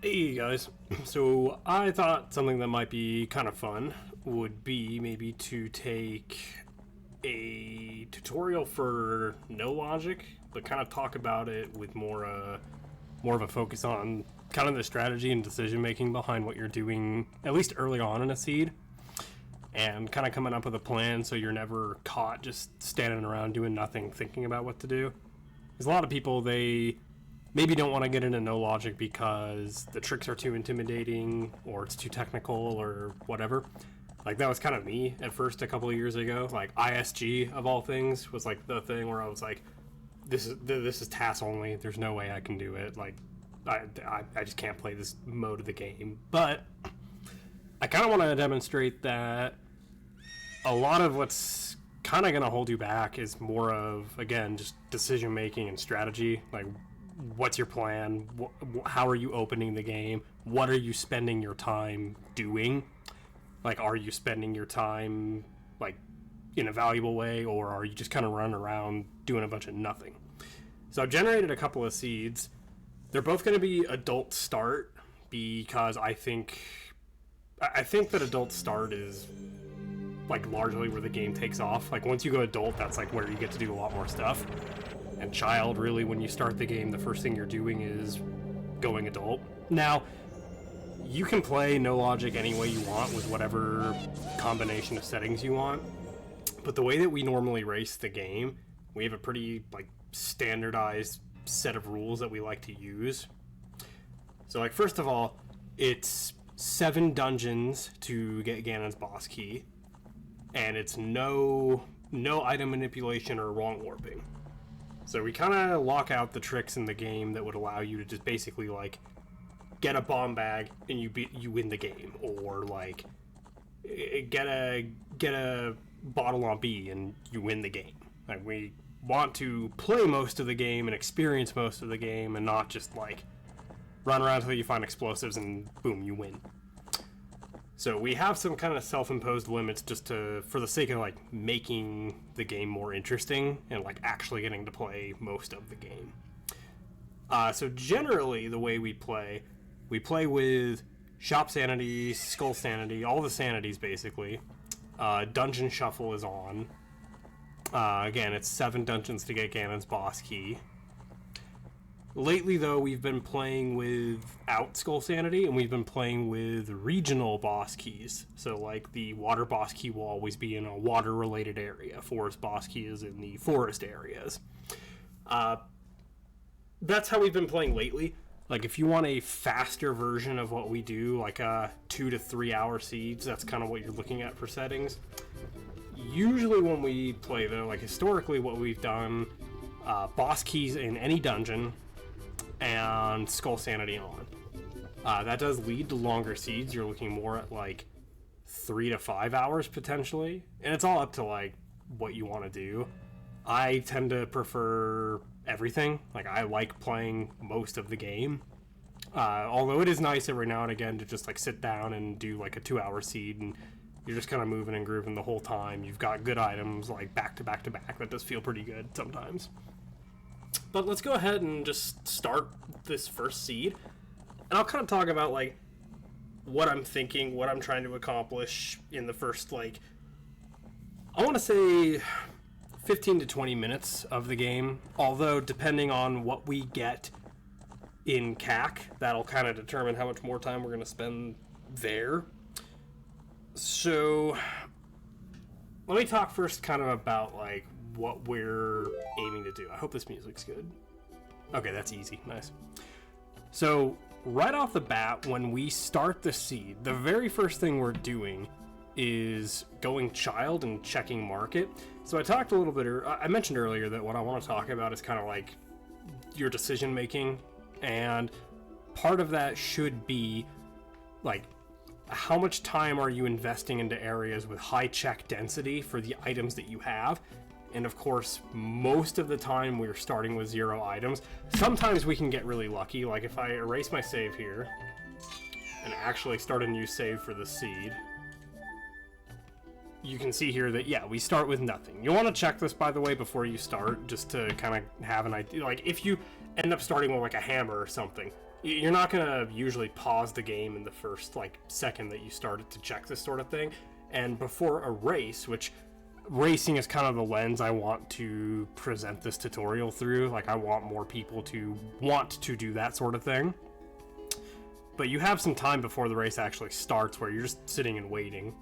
Hey guys, so I thought something that might be kind of fun would be maybe to take a tutorial for no logic, but kind of talk about it with more of a focus on kind of the strategy and decision making behind what you're doing, at least early on in a seed, and kind of coming up with a plan so you're never caught just standing around doing nothing, thinking about what to do. There's a lot of people, they maybe don't want to get into no logic because the tricks are too intimidating or it's too technical or whatever. Like that was kind of me at first a couple of years ago. Like ISG of all things was like the thing where I was like, this is TAS only. There's no way I can do it. Like I just can't play this mode of the game. But I kind of want to demonstrate that a lot of what's kind of going to hold you back is more of, again, just decision making and strategy. Like, what's your plan? How are you opening the game? What are you spending your time doing? Like, are you spending your time like in a valuable way, or are you just kind of running around doing a bunch of nothing? So I've generated a couple of seeds. They're both going to be adult start because I think that adult start is like largely where the game takes off. Like once you go adult, that's like where you get to do a lot more stuff. And child, really, when you start the game, the first thing you're doing is going adult. Now, you can play no logic any way you want with whatever combination of settings you want. But the way that we normally race the game, we have a pretty like standardized set of rules that we like to use. So like first of all, it's 7 dungeons to get Ganon's boss key. And it's no item manipulation or wrong warping. So we kind of lock out the tricks in the game that would allow you to just basically like get a bomb bag and you win the game, or like get a bottle on B and you win the game. Like we want to play most of the game and experience most of the game, and not just like run around until you find explosives and boom, you win. So we have some kind of self-imposed limits just for the sake of like making the game more interesting and like actually getting to play most of the game. So generally the way we play with shop sanity, skull sanity, all the sanities basically. Dungeon shuffle is on. Again, it's 7 dungeons to get Ganon's boss key. Lately, though, we've been playing without Skull Sanity, and we've been playing with regional boss keys. So, like, the water boss key will always be in a water-related area. Forest boss key is in the forest areas. That's how we've been playing lately. Like, if you want a faster version of what we do, like 2 to 3 hour seeds, that's kind of what you're looking at for settings. Usually when we play, though, like, historically what we've done, boss keys in any dungeon, and Skull Sanity on. That does lead to longer seeds. You're looking more at like 3 to 5 hours potentially, and it's all up to like what you want to do. I tend to prefer everything. Like I like playing most of the game, although it is nice every now and again to just like sit down and do like a 2-hour seed, and you're just kind of moving and grooving the whole time. You've got good items like back to back to back. That does feel pretty good sometimes. But let's go ahead and just start this first seed. And I'll kind of talk about, like, what I'm thinking, what I'm trying to accomplish in the first, like, I want to say 15 to 20 minutes of the game. Although, depending on what we get in CAC, that'll kind of determine how much more time we're going to spend there. So, let me talk first kind of about, like, what we're aiming to do. I hope this music's good. Okay, that's easy. Nice. So, right off the bat, when we start the seed, the very first thing we're doing is going child and checking market. So I talked a little bit, I mentioned earlier that what I want to talk about is kind of like your decision making, and part of that should be like how much time are you investing into areas with high check density for the items that you have. And of course, most of the time we're starting with 0 items. Sometimes we can get really lucky, like if I erase my save here and actually start a new save for the seed, you can see here that, yeah, we start with nothing. You want to check this, by the way, before you start, just to kind of have an idea. Like, if you end up starting with like a hammer or something, you're not going to usually pause the game in the first like second that you started to check this sort of thing. And before a race, which racing is kind of the lens I want to present this tutorial through, like I want more people to want to do that sort of thing. But you have some time before the race actually starts where you're just sitting and waiting.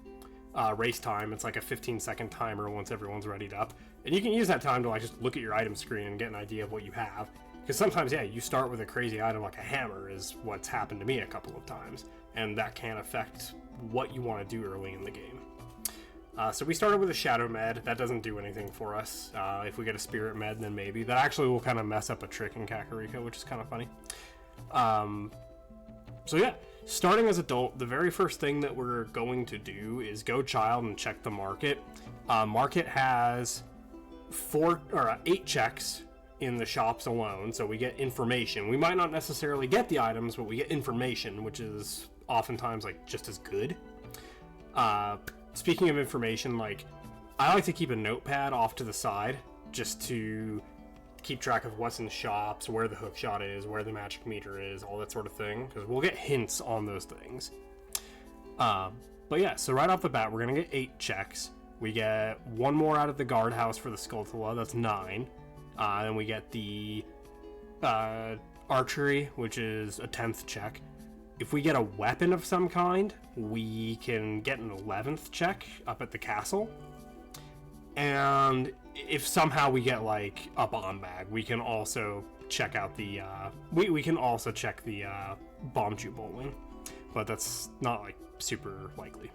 Race time, it's like a 15-second timer once everyone's readied up. And you can use that time to like just look at your item screen and get an idea of what you have. Because sometimes, yeah, you start with a crazy item like a hammer is what's happened to me a couple of times. And that can affect what you want to do early in the game. So we started with a Shadow Med. That doesn't do anything for us. If we get a Spirit Med, then maybe. That actually will kind of mess up a trick in Kakariko, which is kind of funny. So yeah, starting as adult, the very first thing that we're going to do is go child and check the market. Market has 8 checks in the shops alone, so we get information. We might not necessarily get the items, but we get information, which is oftentimes like just as good. Speaking of information, like I like to keep a notepad off to the side just to keep track of what's in the shops, where the hook shot is, where the magic meter is, all that sort of thing, because we'll get hints on those things. But yeah, so right off the bat, we're gonna get 8 checks. We get 1 more out of the guardhouse for the Skulltula, that's 9. Then we get the archery, which is a 10th check. If we get a weapon of some kind, we can get an 11th check up at the castle. And if somehow we get like a bomb bag, we can also check out the we can also check the bomb chew bowling, but that's not like super likely.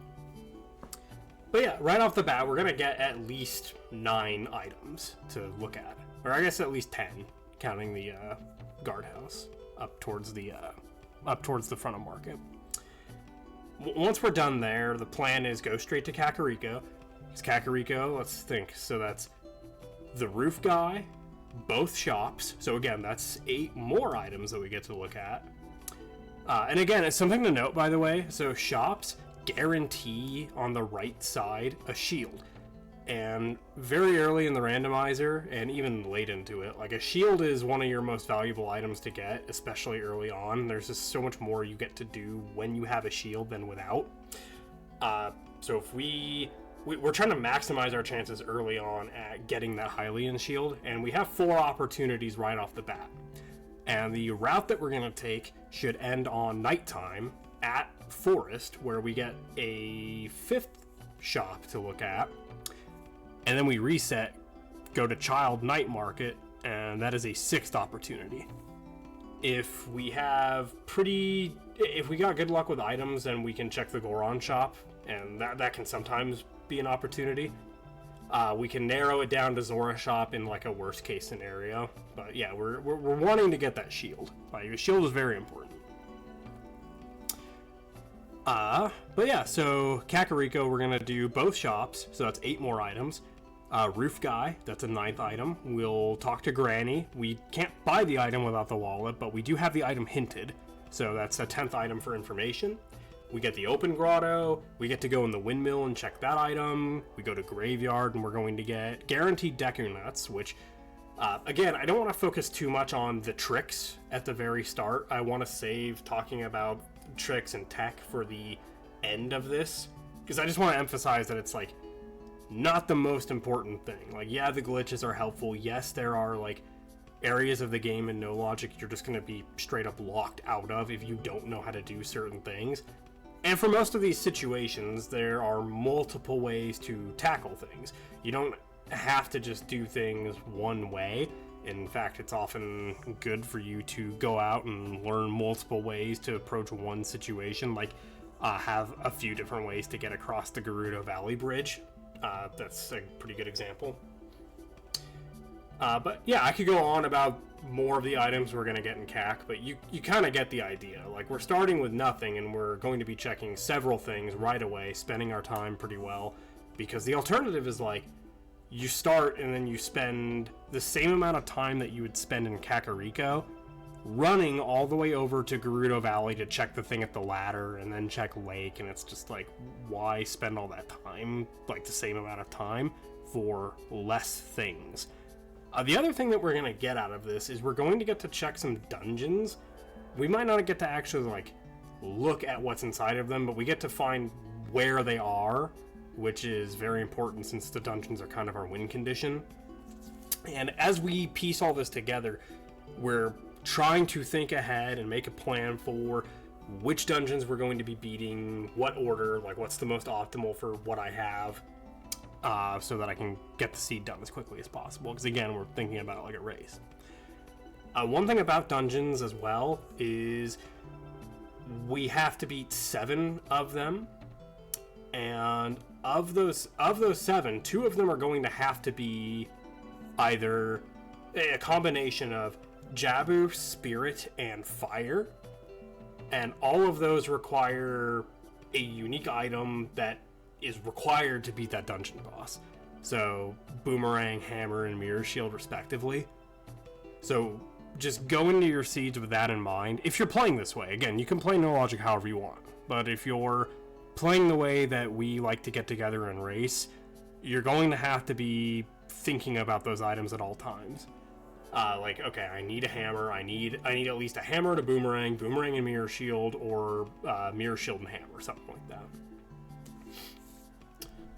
But yeah, right off the bat, we're gonna get at least 9 items to look at, or I guess at least 10, counting the guardhouse up towards the front of market. Once we're done there, the plan is go straight to Kakariko. Because Kakariko, let's think. So that's the roof guy, both shops. So again, that's 8 more items that we get to look at. And again, it's something to note, by the way. So shops guarantee on the right side a shield. And very early in the randomizer, and even late into it, like a shield is one of your most valuable items to get, especially early on. There's just so much more you get to do when you have a shield than without. So if we're trying to maximize our chances early on at getting that Hylian shield, and we have 4 opportunities right off the bat. And the route that we're going to take should end on nighttime at Forest, where we get a 5th shop to look at. And then we reset, go to Child Night Market, and that is a 6th opportunity. If we got good luck with items, then we can check the Goron shop, and that can sometimes be an opportunity. We can narrow it down to Zora shop in like a worst case scenario. But yeah, we're wanting to get that shield. The shield is very important. But yeah, so Kakariko, we're gonna do both shops, so that's 8 more items. Roof guy, that's a 9th item. We'll talk to Granny. We can't buy the item without the wallet, but we do have the item hinted, so that's a 10th item for information. We get the open grotto, we get to go in the windmill and check that item. We go to graveyard and we're going to get guaranteed Deku Nuts, which again, I don't want to focus too much on the tricks at the very start. I want to save talking about tricks and tech for the end of this, because I just want to emphasize that it's like not the most important thing. Like, yeah, the glitches are helpful. Yes, there are like areas of the game in no logic you're just going to be straight up locked out of if you don't know how to do certain things. And for most of these situations, there are multiple ways to tackle things. You don't have to just do things one way. In fact, it's often good for you to go out and learn multiple ways to approach one situation, like have a few different ways to get across the Gerudo Valley Bridge. That's a pretty good example. But yeah, I could go on about more of the items we're going to get in CAC, but you kind of get the idea. Like, we're starting with nothing, and we're going to be checking several things right away, spending our time pretty well, because the alternative is like, you start and then you spend the same amount of time that you would spend in Kakariko running all the way over to Gerudo Valley to check the thing at the ladder and then check Lake, and it's just like, why spend all that time, like the same amount of time, for less things? The other thing that we're going to get out of this is we're going to get to check some dungeons we might not get to actually, like, look at what's inside of them, but we get to find where they are, which is very important since the dungeons are kind of our win condition. And as we piece all this together, we're trying to think ahead and make a plan for which dungeons we're going to be beating, what order, like what's the most optimal for what I have, so that I can get the seed done as quickly as possible. Because again, we're thinking about it like a race. One thing about dungeons as well is we have to beat 7 of them, and of those 7, 2 of them are going to have to be either a combination of Jabu, Spirit, and Fire. And all of those require a unique item that is required to beat that dungeon boss. So, Boomerang, Hammer, and Mirror Shield, respectively. So, just go into your seeds with that in mind. If you're playing this way, again, you can play No Logic however you want. But if you're playing the way that we like to get together and race, you're going to have to be thinking about those items at all times. Like, okay, I need a hammer, I need at least a hammer and a boomerang, boomerang and mirror shield, or mirror shield and hammer, something like that.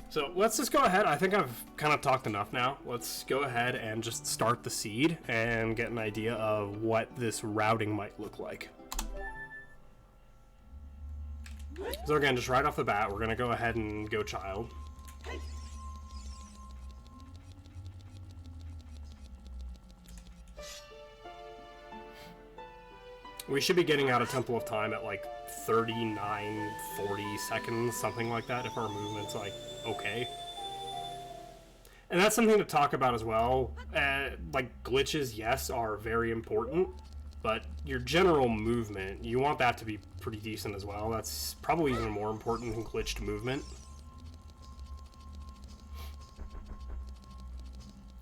So let's just go ahead. I think I've kind of talked enough now. Let's go ahead and just start the seed and get an idea of what this routing might look like. So again, just right off the bat, we're going to go ahead and go child. We should be getting out of Temple of Time at like 39, 40 seconds, something like that, if our movement's like okay. And that's something to talk about as well. Like glitches, yes, are very important, but your general movement, you want that to be pretty decent as well. That's probably even more important than glitched movement.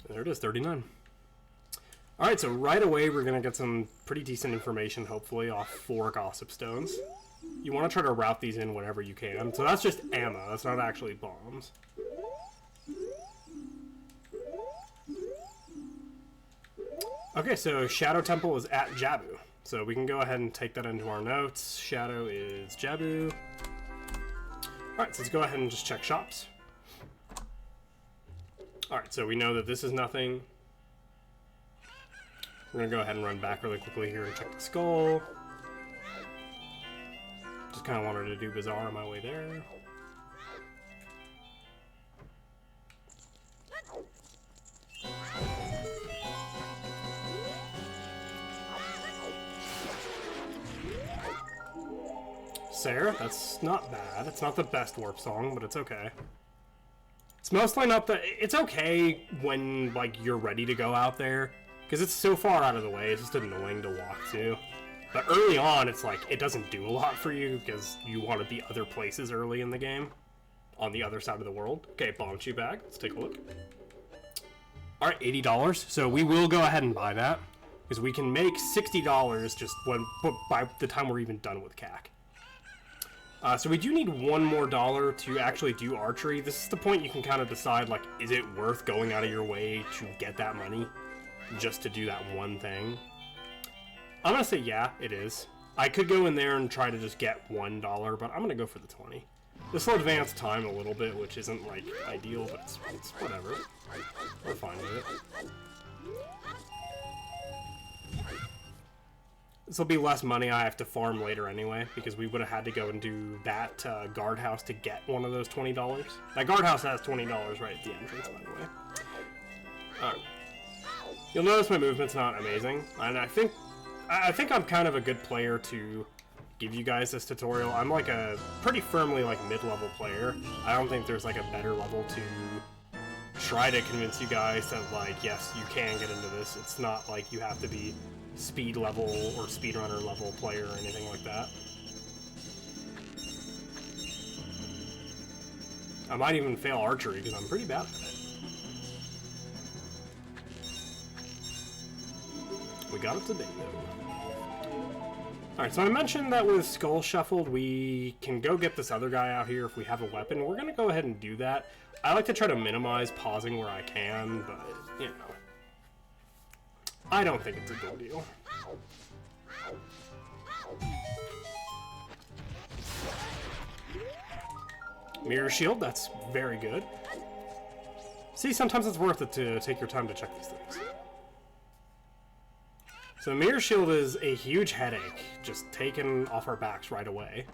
There it is, 39. Alright, so right away we're going to get some pretty decent information, hopefully, off 4 Gossip Stones. You want to try to route these in whenever you can. So that's just ammo, that's not actually bombs. Okay, so Shadow Temple is at Jabu. So we can go ahead and take that into our notes. Shadow is Jabu. Alright, so let's go ahead and just check shops. Alright, so we know that this is nothing. We're going to go ahead and run back really quickly here and check the skull. Just kind of wanted to do Bazaar on my way there. Sarah, that's not bad. It's not the best warp song, but it's okay. It's mostly not the... It's okay when, like, you're ready to go out there. Because it's so far out of the way, it's just annoying to walk to. But early on, it's like, it doesn't do a lot for you, because you want to be other places early in the game. On the other side of the world. Okay, bomb shoe bag. Let's take a look. Alright, $80. So we will go ahead and buy that. Because we can make $60 just by the time we're even done with CAC. So we do need one more dollar to actually do archery. This is the point you can kind of decide, like, is it worth going out of your way to get that money? Just to do that one thing. I'm gonna say yeah, it is. I could go in there and try to just get $1, but I'm gonna go for the 20. This will advance time a little bit, which isn't like ideal, but it's whatever. We're fine with it. This will be less money I have to farm later anyway, because we would have had to go and do that guardhouse to get one of those $20. That guardhouse has $20 right at the entrance, by the way. Alright. You'll notice my movement's not amazing, and I think I'm kind of a good player to give you guys this tutorial. I'm like a pretty firmly like mid-level player. I don't think there's like a better level to try to convince you guys that like, yes, you can get into this. It's not like you have to be speed level or speedrunner level player or anything like that. I might even fail archery because I'm pretty bad at it. We got it today, though. Alright, so I mentioned that with Skull Shuffled, we can go get this other guy out here if we have a weapon. We're going to go ahead and do that. I like to try to minimize pausing where I can, but, you know. I don't think it's a big deal. Mirror shield, that's very good. See, sometimes it's worth it to take your time to check these things. So mirror shield is a huge headache, just taken off our backs right away.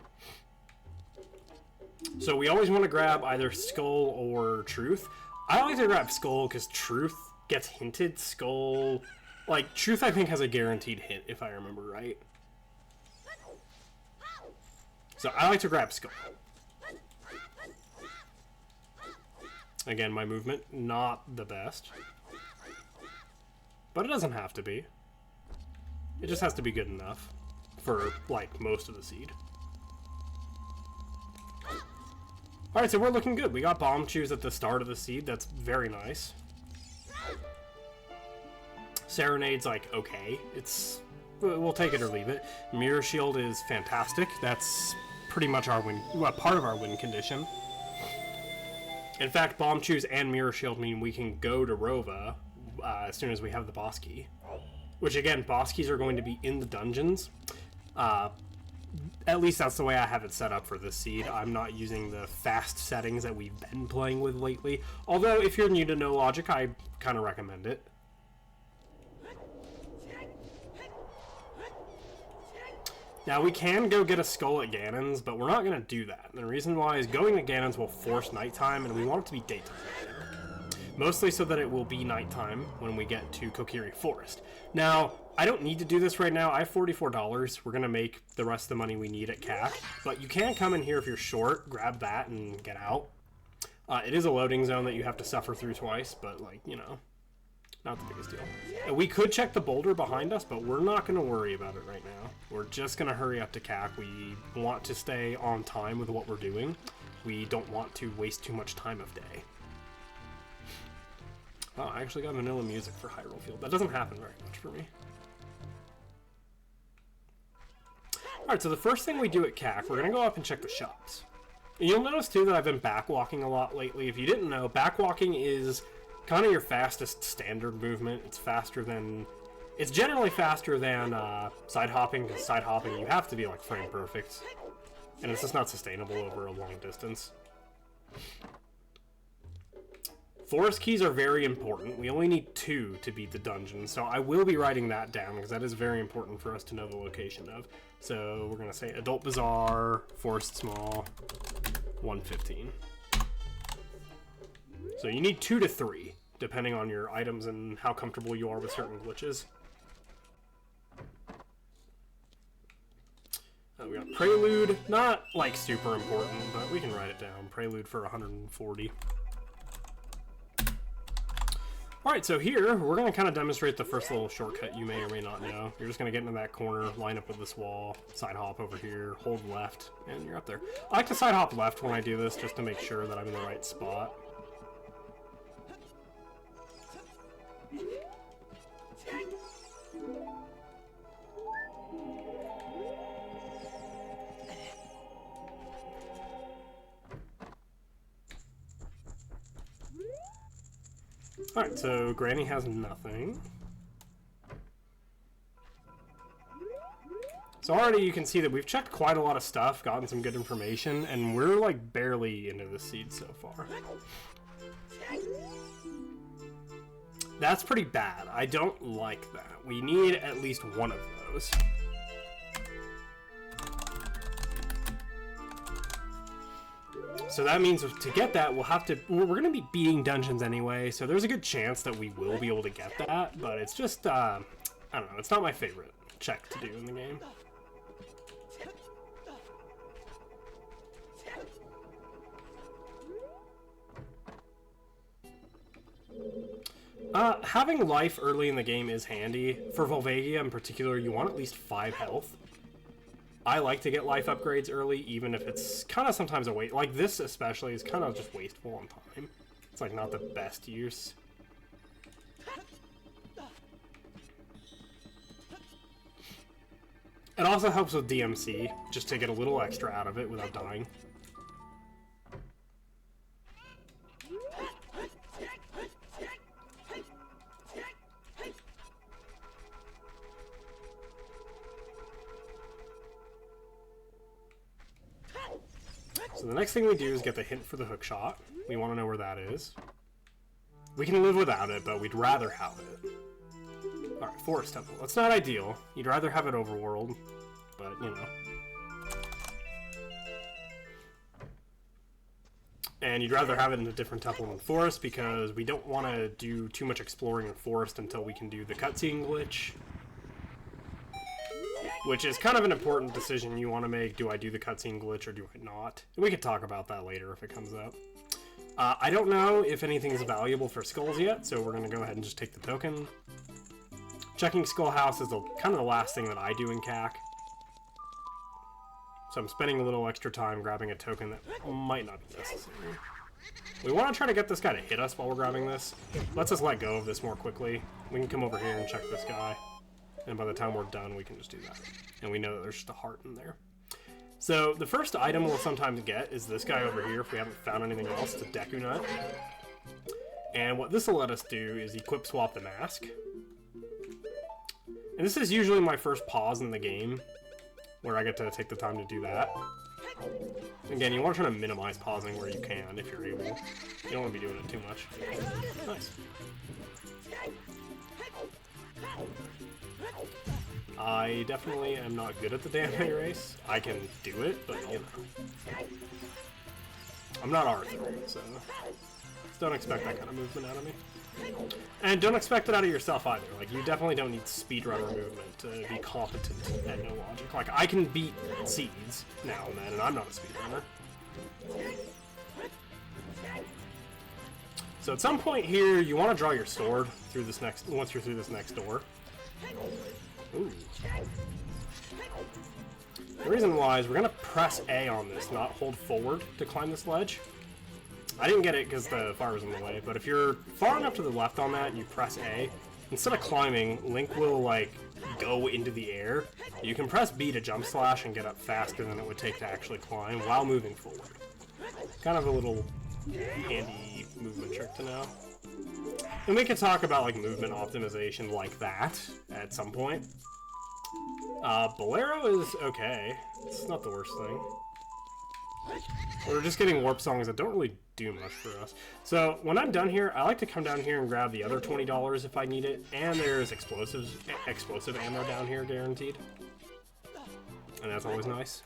So we always want to grab either skull or truth. I like to grab skull because truth gets hinted. Skull, like truth I think has a guaranteed hint if I remember right. So I like to grab skull. Again, my movement, not the best. But it doesn't have to be. It just has to be good enough for, like, most of the seed. Alright, so we're looking good. We got bomb chews at the start of the seed. That's very nice. Serenade's, like, okay. We'll take it or leave it. Mirror shield is fantastic. That's pretty much our win, well, part of our win condition. In fact, bomb chews and mirror shield mean we can go to Rova as soon as we have the boss key. Which again, boss keys are going to be in the dungeons. At least that's the way I have it set up for this seed. I'm not using the fast settings that we've been playing with lately. Although, if you're new to No Logic, I kind of recommend it. Now, we can go get a skull at Ganon's, but we're not going to do that. And the reason why is going to Ganon's will force nighttime, and we want it to be daytime. Mostly so that it will be nighttime when we get to Kokiri Forest. Now, I don't need to do this right now. I have $44. We're going to make the rest of the money we need at CAC. But you can come in here if you're short, grab that, and get out. It is a loading zone that you have to suffer through twice, but, like, you know, not the biggest deal. And we could check the boulder behind us, but we're not going to worry about it right now. We're just going to hurry up to CAC. We want to stay on time with what we're doing. We don't want to waste too much time of day. Oh, I actually got vanilla music for Hyrule Field. That doesn't happen very much for me. Alright, so the first thing we do at CAC, we're going to go up and check the shops. And you'll notice, too, that I've been backwalking a lot lately. If you didn't know, backwalking is kind of your fastest standard movement. It's faster than... It's generally faster than side hopping, because side hopping you have to be, like, frame perfect. And it's just not sustainable over a long distance. Forest keys are very important. We only need 2 to beat the dungeon, so I will be writing that down because that is very important for us to know the location of. So we're going to say Adult Bazaar, Forest Small, 115. So you need 2 to 3, depending on your items and how comfortable you are with certain glitches. We got Prelude, not like super important, but we can write it down. Prelude for 140. Alright, so here, we're going to kind of demonstrate the first little shortcut you may or may not know. You're just going to get into that corner, line up with this wall, side hop over here, hold left, and you're up there. I like to side hop left when I do this, just to make sure that I'm in the right spot. Alright, so Granny has nothing. So already you can see that we've checked quite a lot of stuff, gotten some good information, and we're like barely into the seed so far. That's pretty bad. I don't like that. We need at least one of those. So that means to get that, we'll have to... We're going to be beating dungeons anyway, so there's a good chance that we will be able to get that, but it's just, I don't know, it's not my favorite check to do in the game. Having life early in the game is handy. For Volvagia in particular, you want at least 5 health. I like to get life upgrades early, even if it's kind of sometimes a waste. Like this especially is kind of just wasteful on time. It's like not the best use. It also helps with DMC, just to get a little extra out of it without dying. So the next thing we do is get the hint for the hook shot. We want to know where that is. We can live without it, but we'd rather have it. Alright, Forest Temple. That's not ideal. You'd rather have it overworld, but, you know. And you'd rather have it in a different temple than forest because we don't want to do too much exploring in forest until we can do the cutscene glitch. Which is kind of an important decision you want to make. Do I do the cutscene glitch or do I not? And we could talk about that later if it comes up. I don't know if anything's valuable for skulls yet, so we're going to go ahead and just take the token. Checking Skull House is kind of the last thing that I do in CAC. So I'm spending a little extra time grabbing a token that might not be necessary. We want to try to get this guy to hit us while we're grabbing this. Let's just let go of this more quickly. We can come over here and check this guy. And by the time we're done, we can just do that. And we know that there's just a heart in there. So the first item we'll sometimes get is this guy over here if we haven't found anything else. It's a Deku Nut. And what this will let us do is equip swap the mask. And this is usually my first pause in the game, where I get to take the time to do that. Again, you want to try to minimize pausing where you can, if you're able. You don't want to be doing it too much. Nice. I definitely am not good at the damage race. I can do it, but, you know. I'm not Arthur, so don't expect that kind of movement out of me. And don't expect it out of yourself either. Like, you definitely don't need speedrunner movement to be competent at no logic. Like, I can beat seeds now and then, and I'm not a speedrunner. So at some point here, you want to draw your sword through this once you're through this next door. Ooh. The reason why is we're going to press A on this, not hold forward to climb this ledge. I didn't get it because the fire was in the way, but if you're far enough to the left on that and you press A, instead of climbing, Link will, like, go into the air. You can press B to jump slash and get up faster than it would take to actually climb while moving forward. Kind of a little handy movement trick to know. And we could talk about, like, movement optimization like that at some point. Bolero is okay. It's not the worst thing. We're just getting warp songs that don't really do much for us. So when I'm done here, I like to come down here and grab the other $20 if I need it. And there's explosive ammo down here guaranteed. And that's always nice.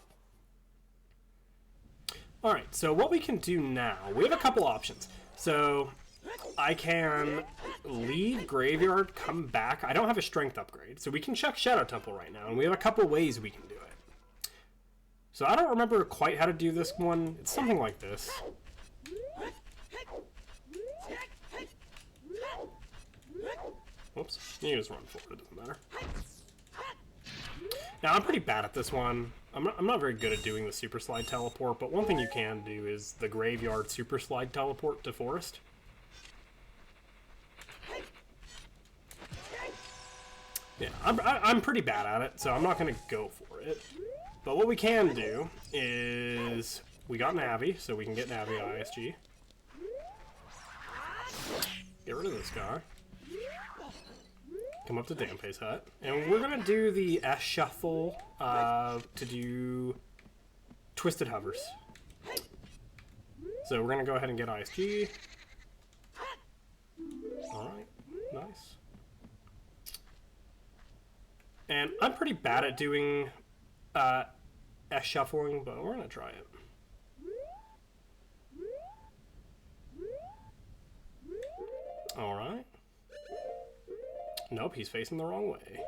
Alright, so what we can do now, we have a couple options. So I can leave Graveyard, come back. I don't have a strength upgrade, so we can check Shadow Temple right now. And we have a couple ways we can do it. So I don't remember quite how to do this one. It's something like this. Whoops. You just run forward, it doesn't matter. Now, I'm pretty bad at this one. I'm not very good at doing the Super Slide Teleport, but one thing you can do is the Graveyard Super Slide Teleport to Forest. Yeah, I'm pretty bad at it, so I'm not going to go for it. But what we can do is, we got Navi, so we can get Navi ISG. Get rid of this guy. Come up to Dampé's hut. And we're going to do the S shuffle to do Twisted Hovers. So we're going to go ahead and get ISG. Alright, nice. And I'm pretty bad at doing S shuffling, but we're gonna try it. Alright. Nope, he's facing the wrong way.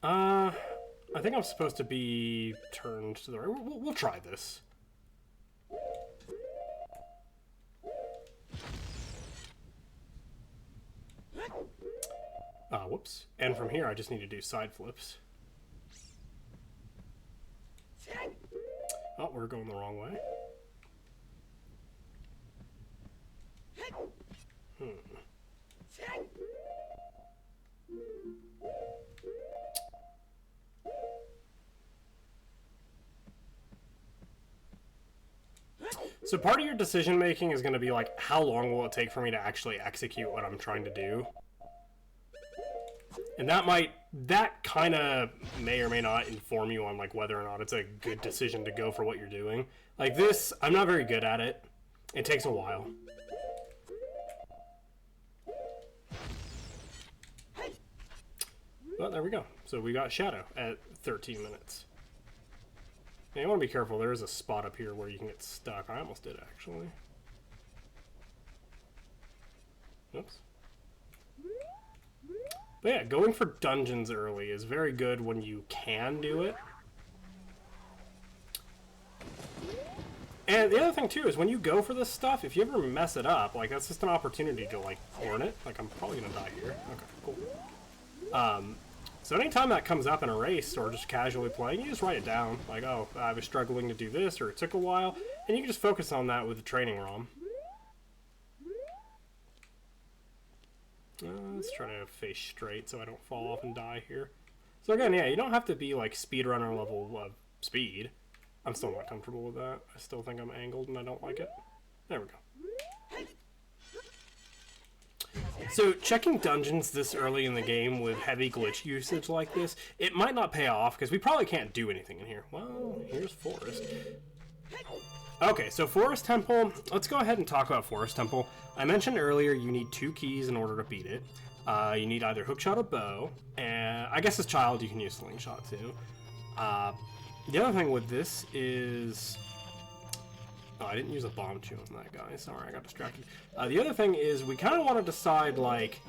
I think I'm supposed to be turned to the right. We'll try this. Whoops. And from here, I just need to do side flips. Oh, we're going the wrong way. So part of your decision making is going to be like, how long will it take for me to actually execute what I'm trying to do? And that kind of may or may not inform you on like whether or not it's a good decision to go for what you're doing. Like this, I'm not very good at it. It takes a while. But there we go. So we got Shadow at 13 minutes. Now you want to be careful. There is a spot up here where you can get stuck. I almost did, actually. Oops. But yeah, going for dungeons early is very good when you can do it. And the other thing, too, is when you go for this stuff, if you ever mess it up, like, that's just an opportunity to, like, horn it. Like, I'm probably going to die here. Okay, cool. So anytime that comes up in a race or just casually playing, you just write it down. Like, oh, I was struggling to do this, or it took a while. And you can just focus on that with the training ROM. Let's try to face straight so I don't fall off and die here. So again, yeah, you don't have to be, like, speedrunner level of speed. I'm still not comfortable with that. I still think I'm angled and I don't like it. There we go. So checking dungeons this early in the game with heavy glitch usage like this, it might not pay off because we probably can't do anything in here. Well, here's Forest. Okay, so Forest Temple, let's go ahead and talk about Forest Temple. I mentioned earlier you need 2 keys in order to beat it. You need either hookshot or bow, and I guess as child you can use slingshot too. The other thing with this is... Oh, I didn't use a bomb chew on that guy. Sorry, I got distracted. The other thing is we kind of want to decide, like,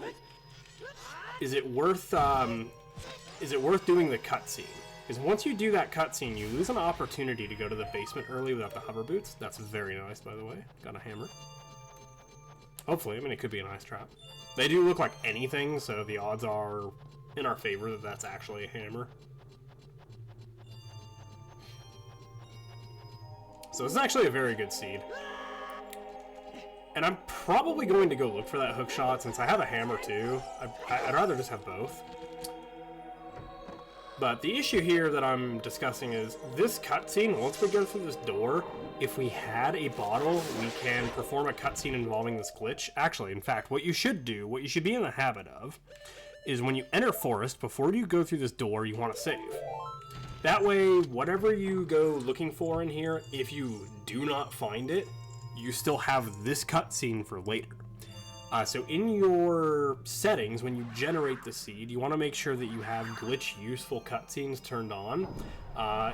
is it worth doing the cutscene? Because once you do that cutscene, you lose an opportunity to go to the basement early without the hover boots. That's very nice, by the way. Got a hammer. Hopefully, I mean, it could be an ice trap. They do look like anything, so the odds are in our favor that that's actually a hammer. So this is actually a very good seed. And I'm probably going to go look for that hook shot since I have a hammer too. I'd rather just have both. But the issue here that I'm discussing is this cutscene, once we go through this door, if we had a bottle, we can perform a cutscene involving this glitch. Actually, in fact, what you should do, what you should be in the habit of, is when you enter Forest, before you go through this door, you want to save. That way, whatever you go looking for in here, if you do not find it, you still have this cutscene for later. So in your settings, when you generate the seed, you want to make sure that you have glitch-useful cutscenes turned on.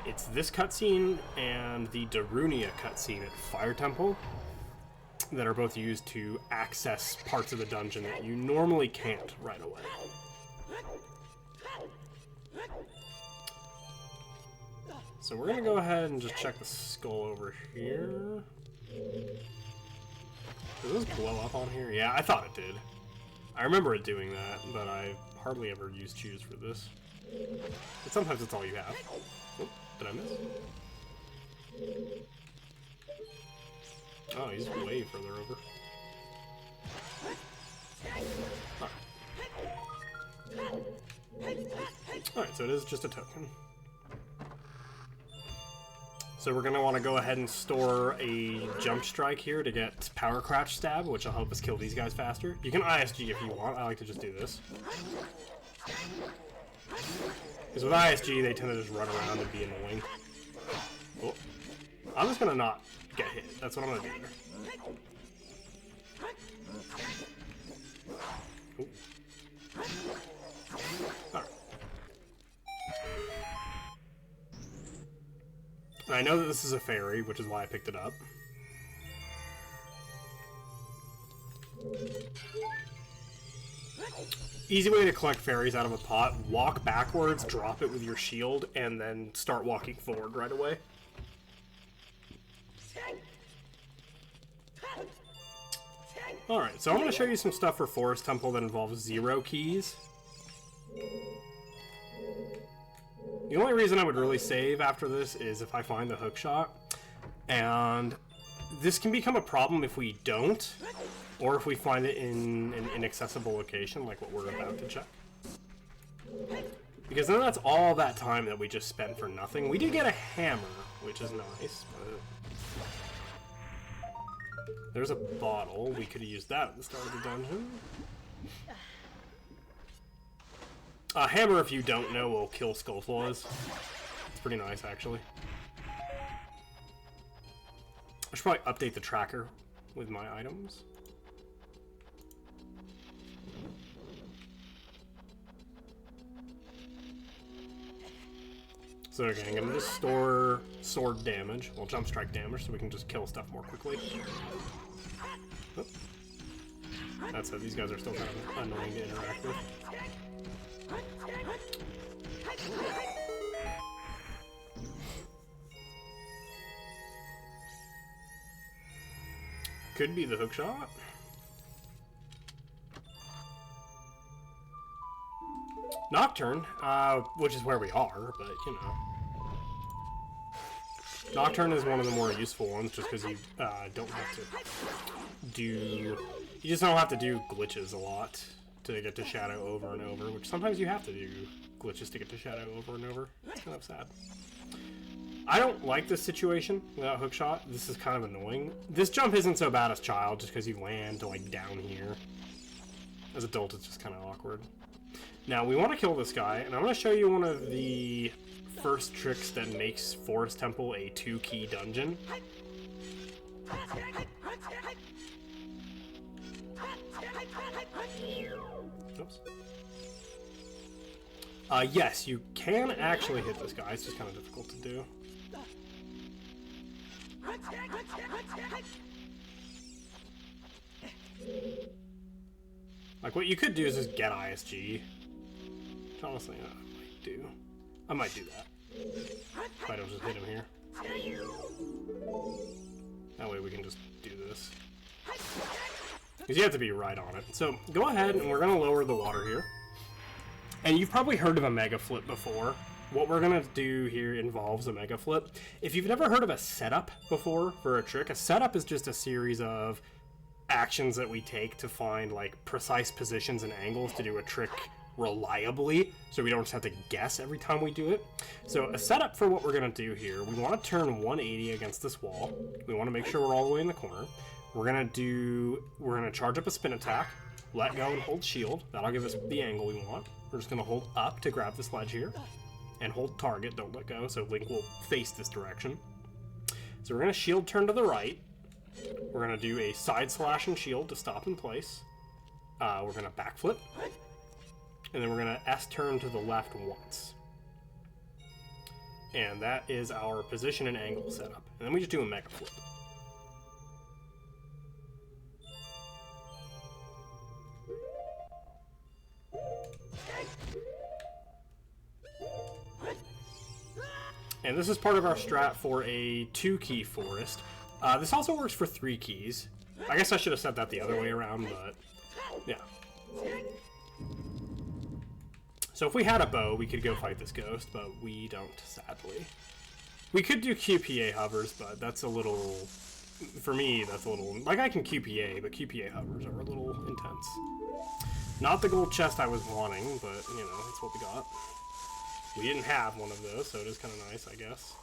It's this cutscene and the Darunia cutscene at Fire Temple that are both used to access parts of the dungeon that you normally can't right away. So we're going to go ahead and just check the skull over here. Does this blow up on here? Yeah, I thought it did. I remember it doing that, but I hardly ever use chews for this. But sometimes it's all you have. Oh, did I miss? Oh, he's way further over. Alright, so it is just a token. So we're going to want to go ahead and store a jump strike here to get power crouch stab, which will help us kill these guys faster. You can ISG if you want. I like to just do this. Because with ISG, they tend to just run around and be annoying. Oh. I'm just going to not get hit. That's what I'm going to do there. Alright. I know that this is a fairy, which is why I picked it up. Easy way to collect fairies out of a pot: walk backwards, drop it with your shield, and then start walking forward right away. Alright, so I'm going to show you some stuff for Forest Temple that involves 0 keys. The only reason I would really save after this is if I find the hookshot. And this can become a problem if we don't, or if we find it in an inaccessible location, like what we're about to check. Because then that's all that time that we just spent for nothing. We do get a hammer, which is nice, but... There's a bottle. We could have used that at the start of the dungeon. Hammer, if you don't know, will kill Skullflaws. It's pretty nice, actually. I should probably update the tracker with my items. So again, I'm going to store sword damage, well, jump strike damage, so we can just kill stuff more quickly. Oh. That said, these guys are still kind of annoying to interact with. Could be the hook shot. Nocturne, which is where we are, but you know. Nocturne is one of the more useful ones just because you don't have to do... You just don't have to do glitches a lot to get to Shadow over and over, which sometimes you have to do glitches to get to Shadow over and over. It's kind of sad. I don't like this situation without hookshot. This is kind of annoying. This jump isn't so bad as child just because you land like down here. As adult, it's just kind of awkward. Now, we want to kill this guy, and I'm going to show you one of the first tricks that makes Forest Temple a 2-key dungeon. Oops. Yes, you can actually hit this guy. It's just kind of difficult to do. Like, what you could do is just get ISG. Which honestly, I might do that. If I don't just hit him here. That way we can just do this. Because you have to be right on it. So, go ahead and we're going to lower the water here. And you've probably heard of a Mega Flip before. What we're going to do here involves a Mega Flip. If you've never heard of a setup before for a trick, a setup is just a series of actions that we take to find like precise positions and angles to do a trick reliably, so we don't just have to guess every time we do it. So a setup for what we're going to do here, we want to turn 180 against this wall. We want to make sure we're all the way in the corner. We're going to charge up a spin attack, let go and hold shield. That'll give us the angle we want. We're just going to hold up to grab this ledge here and hold target, don't let go, so Link will face this direction. So we're going to shield turn to the right. We're going to do a side slash and shield to stop in place. We're going to backflip. And then we're going to S turn to the left once. And that is our position and angle setup. And then we just do a Mega Flip. And this is part of our strat for a 2-key forest. This also works for 3 keys. I guess I should have said that the other way around, but yeah. So if we had a bow, we could go fight this ghost, but we don't, sadly. We could do QPA hovers, but that's a little... For me, that's a little... Like, I can QPA, but QPA hovers are a little intense. Not the gold chest I was wanting, but, you know, that's what we got. We didn't have one of those, so it is kind of nice, I guess.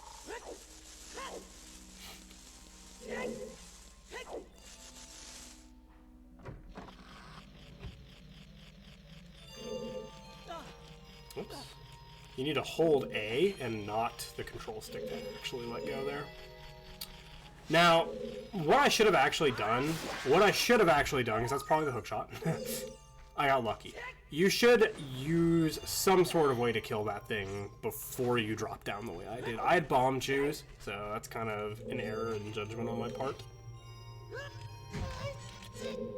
Oops. You need to hold A and not the control stick to actually let go there. Now, what I should have actually done, because that's probably the hook shot, I got lucky. You should use some sort of way to kill that thing before you drop down the way I did. I had bomb choose, so that's kind of an error in judgment on my part.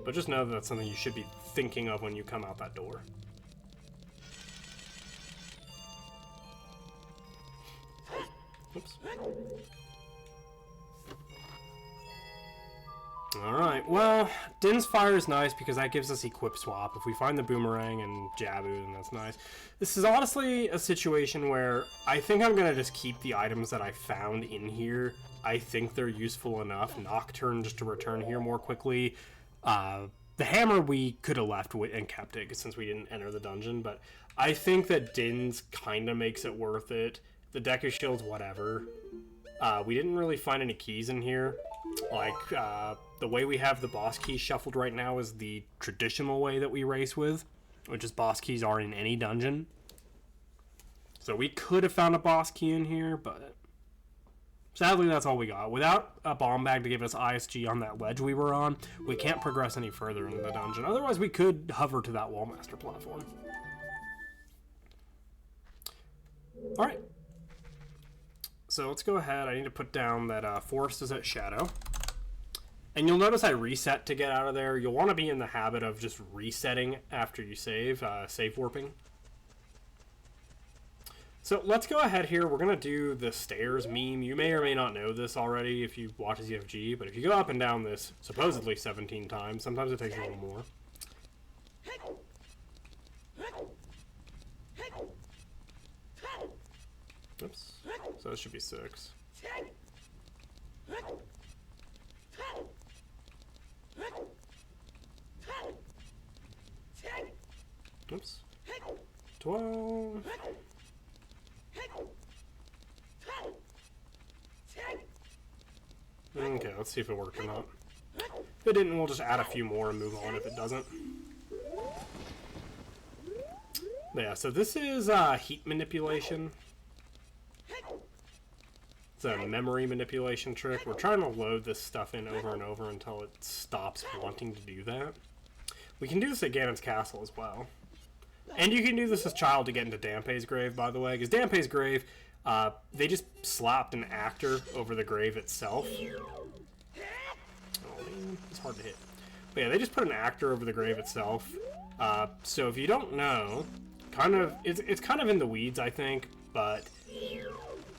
But just know that that's something you should be thinking of when you come out that door. Oops. Alright, well, Din's Fire is nice because that gives us equip swap. If we find the Boomerang and Jabu, then that's nice. This is honestly a situation where I think I'm going to just keep the items that I found in here. I think they're useful enough. Nocturne just to return here more quickly. The hammer we could have left and kept it since we didn't enter the dungeon, but I think that Din's kind of makes it worth it. The Deku Shield's whatever. We didn't really find any keys in here. Like, the way we have the boss keys shuffled right now is the traditional way that we race with, which is boss keys are in any dungeon. So we could have found a boss key in here, but sadly that's all we got. Without a bomb bag to give us ISG on that ledge we were on, we can't progress any further into the dungeon. Otherwise we could hover to that Wallmaster platform. Alright. So let's go ahead. I need to put down that forest is at shadow. And you'll notice I reset to get out of there. You'll want to be in the habit of just resetting after you save warping. So let's go ahead here. We're going to do the stairs meme. You may or may not know this already if you watch ZFG, but if you go up and down this supposedly 17 times, sometimes it takes a little more. Oops. So this should be 6. Oops. 12. Okay, let's see if it worked or not. If it didn't, we'll just add a few more and move on if it doesn't. But yeah, so this is heat manipulation. It's a memory manipulation trick. We're trying to load this stuff in over and over until it stops wanting to do that. We can do this at Ganon's Castle as well. And you can do this as Child to get into Dampé's grave, by the way, because Dampé's grave, they just slapped an actor over the grave itself. Oh man, it's hard to hit. But yeah, they just put an actor over the grave itself. So if you don't know, it's kind of in the weeds, I think, but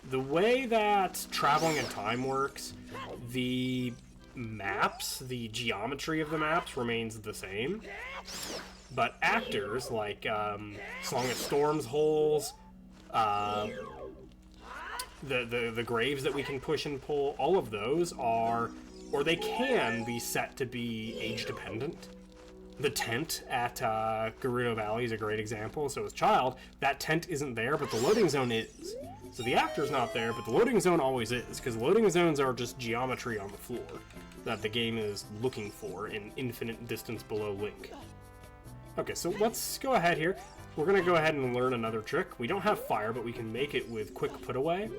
the way that traveling in time works, the maps, the geometry of the maps remains the same. But actors, like Song of Storm's holes, the graves that we can push and pull, all of those are, or they can be set to be age-dependent. The tent at Gerudo Valley is a great example. So as Child, that tent isn't there, but the loading zone is. So the actor's not there, but the loading zone always is, because loading zones are just geometry on the floor that the game is looking for in infinite distance below Link. Okay, so let's go ahead here. We're going to go ahead and learn another trick. We don't have fire, but we can make it with quick put away.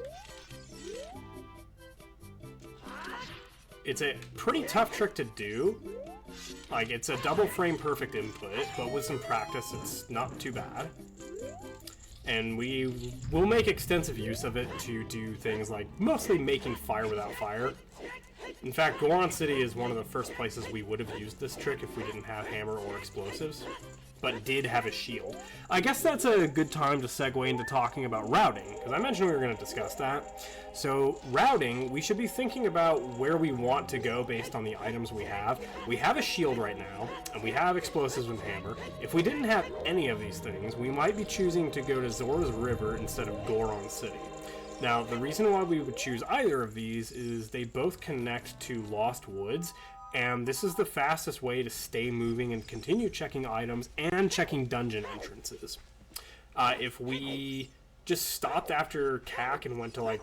It's a pretty tough trick to do. Like, it's a double frame perfect input, but with some practice, it's not too bad. And we will make extensive use of it to do things like mostly making fire without fire. In fact, Goron City is one of the first places we would have used this trick if we didn't have hammer or explosives, but did have a shield. I guess that's a good time to segue into talking about routing, because I mentioned we were going to discuss that. So routing, we should be thinking about where we want to go based on the items we have. We have a shield right now, and we have explosives and hammer. If we didn't have any of these things, we might be choosing to go to Zora's River instead of Goron City. Now, the reason why we would choose either of these is they both connect to Lost Woods, and this is the fastest way to stay moving and continue checking items and checking dungeon entrances. If we just stopped after CAC and went to, like,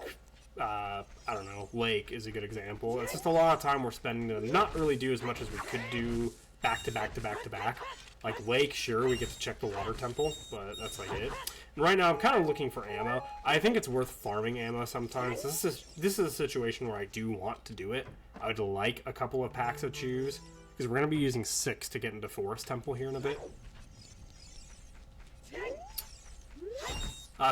I don't know, Lake is a good example. It's just a lot of time we're spending to not really do as much as we could do back to back to back to back. Like Lake, sure, we get to check the water temple, but that's like it. And right now, I'm kind of looking for ammo. I think it's worth farming ammo sometimes. This is a situation where I do want to do it. I would like a couple of packs of chews, because we're going to be using 6 to get into Forest Temple here in a bit.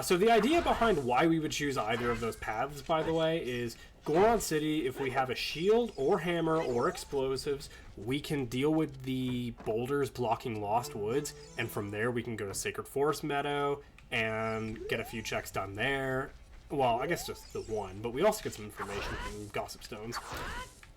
So the idea behind why we would choose either of those paths, by the way, is Goron City, if we have a shield or hammer or explosives, we can deal with the boulders blocking Lost Woods, and from there we can go to Sacred Forest Meadow and get a few checks done there. Well, I guess just the one, but we also get some information from Gossip Stones.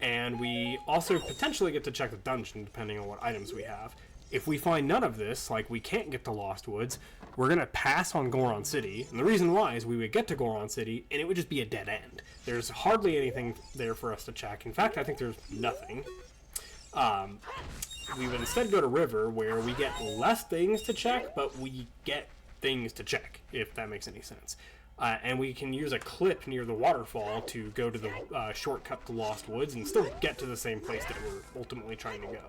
And we also potentially get to check the dungeon, depending on what items we have. If we find none of this, like we can't get to Lost Woods, we're going to pass on Goron City. And the reason why is we would get to Goron City, and it would just be a dead end. There's hardly anything there for us to check. In fact, I think there's nothing. We would instead go to River, where we get less things to check, but we get things to check, if that makes any sense. And we can use a clip near the waterfall to go to the shortcut to Lost Woods and still get to the same place that we're ultimately trying to go.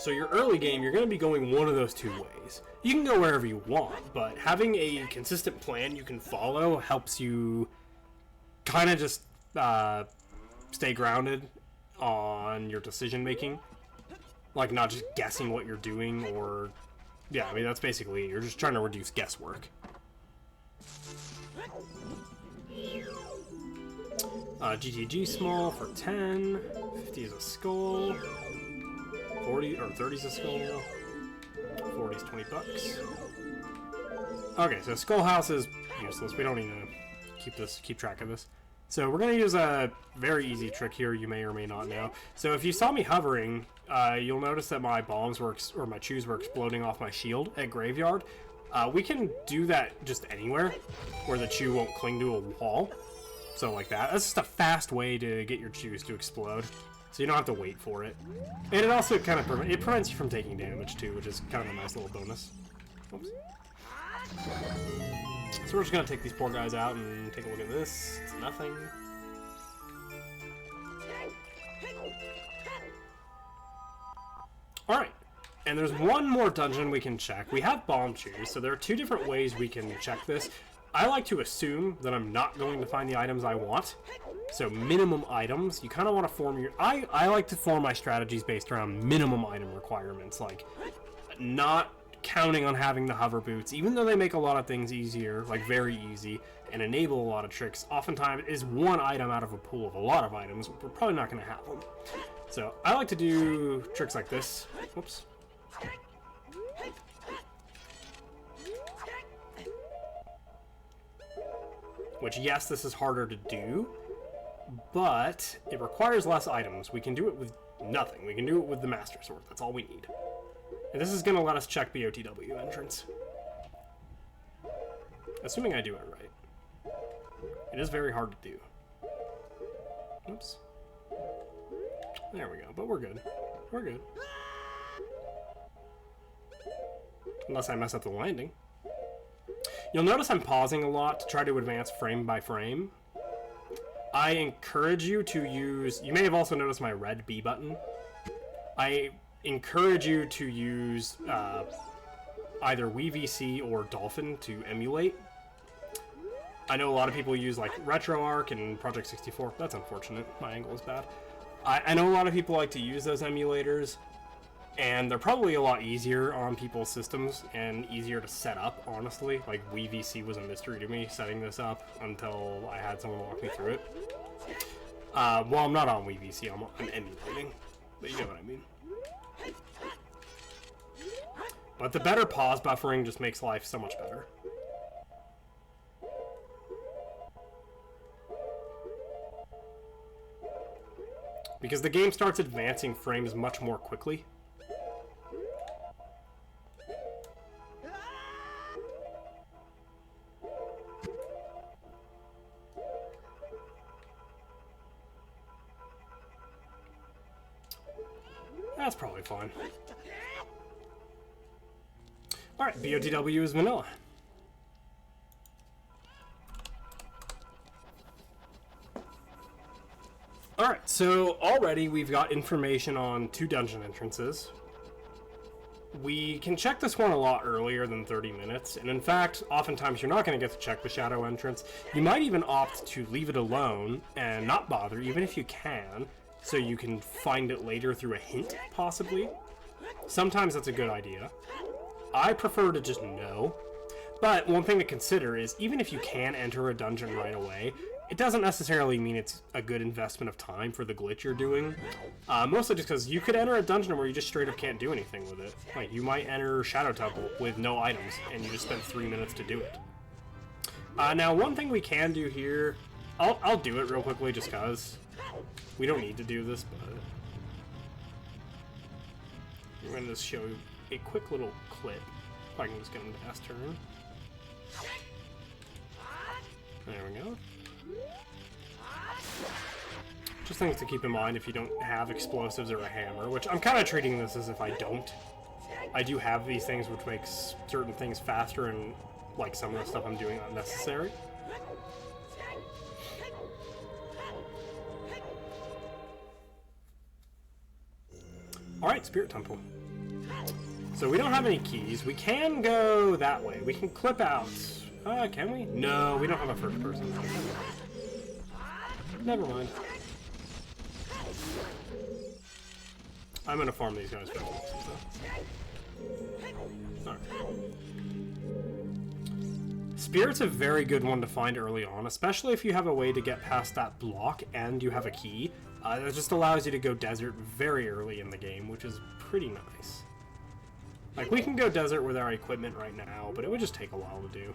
So your early game, you're going to be going one of those two ways. You can go wherever you want, but having a consistent plan you can follow helps you kind of just stay grounded on your decision making. Like, not just guessing what you're doing, or... Yeah, I mean, that's basically it. You're just trying to reduce guesswork. GTG small for 10. 50 is a skull. 40 or 30 is a skull. 40 is 20 bucks. Okay, so skull house is useless. We don't need to keep track of this. So we're gonna use a very easy trick here. You may or may not know. So if you saw me hovering, you'll notice that my bombs were or my chews were exploding off my shield at graveyard. We can do that just anywhere where the chew won't cling to a wall. So like that. That's just a fast way to get your chews to explode. So you don't have to wait for it. And it also kind of prevents you from taking damage too, which is kind of a nice little bonus. Oops. So we're just gonna take these poor guys out and take a look at this. It's nothing. Alright. And there's one more dungeon we can check. We have bomb chews, so there are two different ways we can check this. I like to assume that I'm not going to find the items I want. So minimum items, you kind of want to form your... I like to form my strategies based around minimum item requirements, like not counting on having the hover boots, even though they make a lot of things easier, like very easy, and enable a lot of tricks. Oftentimes is one item out of a pool of a lot of items. We're probably not going to have them. So I like to do tricks like this. Whoops. Which, yes, this is harder to do, but it requires less items. We can do it with nothing. We can do it with the Master Sword. That's all we need. And this is going to let us check BOTW entrance. Assuming I do it right. It is very hard to do. Oops. There we go, but we're good. We're good. Unless I mess up the landing. You'll notice I'm pausing a lot to try to advance frame by frame. I encourage you to use... You may have also noticed my red B button. I encourage you to use either WeVC or Dolphin to emulate. I know a lot of people use like RetroArch and Project 64. That's unfortunate. My angle is bad. I know a lot of people like to use those emulators, and they're probably a lot easier on people's systems and easier to set up, honestly. Like, WeVC was a mystery to me, setting this up, until I had someone walk me through it. Well, I'm not on WeVC, I'm emulating, but you know what I mean. But the better pause buffering just makes life so much better. Because the game starts advancing frames much more quickly. That's probably fine. Alright, BOTW is vanilla. Alright, so already we've got information on 2 dungeon entrances. We can check this one a lot earlier than 30 minutes, and in fact, oftentimes you're not going to get to check the shadow entrance. You might even opt to leave it alone and not bother, even if you can, so you can find it later through a hint, possibly. Sometimes that's a good idea. I prefer to just know, but one thing to consider is even if you can enter a dungeon right away, it doesn't necessarily mean it's a good investment of time for the glitch you're doing. Mostly just because you could enter a dungeon where you just straight up can't do anything with it. Like, you might enter Shadow Temple with no items, and you just spent 3 minutes to do it. Now, one thing we can do here... I'll do it real quickly just because. We don't need to do this, but... I'm going to just show you a quick little clip. If I can just get into S-turn. There we go. Just things to keep in mind if you don't have explosives or a hammer, which I'm kind of treating this as if I don't. I do have these things which makes certain things faster and, like, some of the stuff I'm doing unnecessary. Alright, Spirit Temple. So we don't have any keys. We can go that way. We can clip out. Can we? No, we don't have a first person. Never mind. I'm gonna farm these guys first. Alright. Spirit's a very good one to find early on, especially if you have a way to get past that block and you have a key. That just allows you to go desert very early in the game, which is pretty nice. Like, we can go desert with our equipment right now, but it would just take a while to do.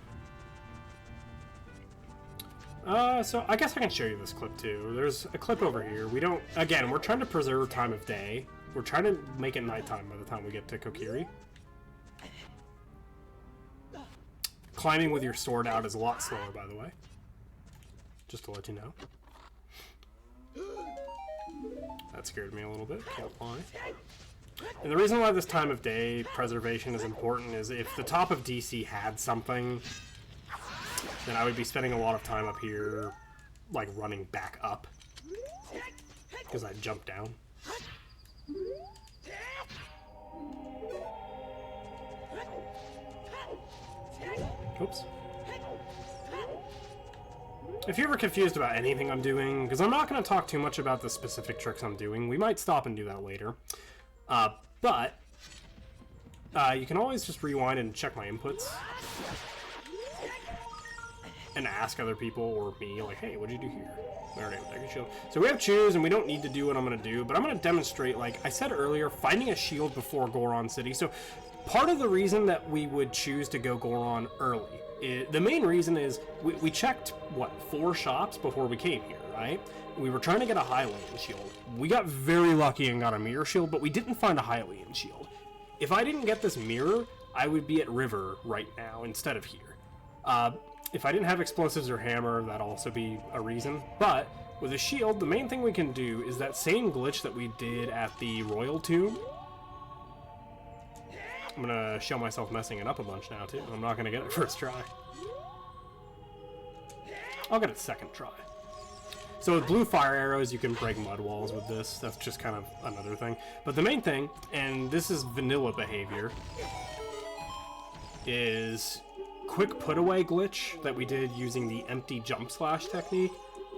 So I guess I can show you this clip too. There's a clip over here. We don't, again, we're trying to preserve time of day. We're trying to make it nighttime by the time we get to Kokiri. Climbing with your sword out is a lot slower, by the way. Just to let you know. That scared me a little bit, can't lie. And the reason why this time of day preservation is important is if the top of DC had something, then I would be spending a lot of time up here, like running back up. Because I'd jump down. Oops. If you're ever confused about anything I'm doing, because I'm not going to talk too much about the specific tricks I'm doing, we might stop and do that later. But you can always just rewind and check my inputs. And ask other people or me, like, hey, what'd you do here? We already have a shield. So we have choose, and we don't need to do what I'm going to do, but I'm going to demonstrate, like I said earlier, finding a shield before Goron City. So part of the reason that we would choose to go Goron early, the main reason is we checked, what, 4 shops before we came here, right? We were trying to get a Hylian shield. We got very lucky and got a mirror shield, but we didn't find a Hylian shield. If I didn't get this mirror, I would be at River right now instead of here. If I didn't have explosives or hammer, that'd also be a reason. But with a shield, the main thing we can do is that same glitch that we did at the Royal Tomb. I'm gonna show myself messing it up a bunch now too. I'm not gonna get it first try. I'll get it second try. So with blue fire arrows, you can break mud walls with this. That's just kind of another thing. But the main thing, and this is vanilla behavior, is quick put away glitch that we did using the empty jump slash technique.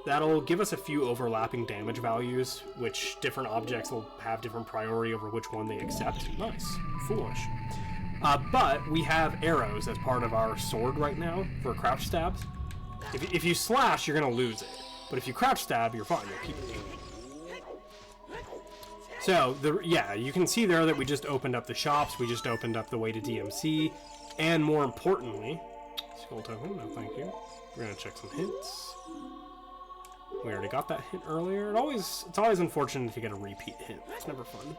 That'll give us a few overlapping damage values, which different objects will have different priority over which one they accept. Nice. Foolish. But we have arrows as part of our sword right now for crouch stabs. If you slash, you're going to lose it. But if you crouch stab, you're fine. You'll keep it. So, yeah, you can see there that we just opened up the shops. We just opened up the way to DMC. And more importantly, skull token, no thank you. We're going to check some hints. We already got that hint earlier. It's always unfortunate if you get a repeat hint. That's never fun.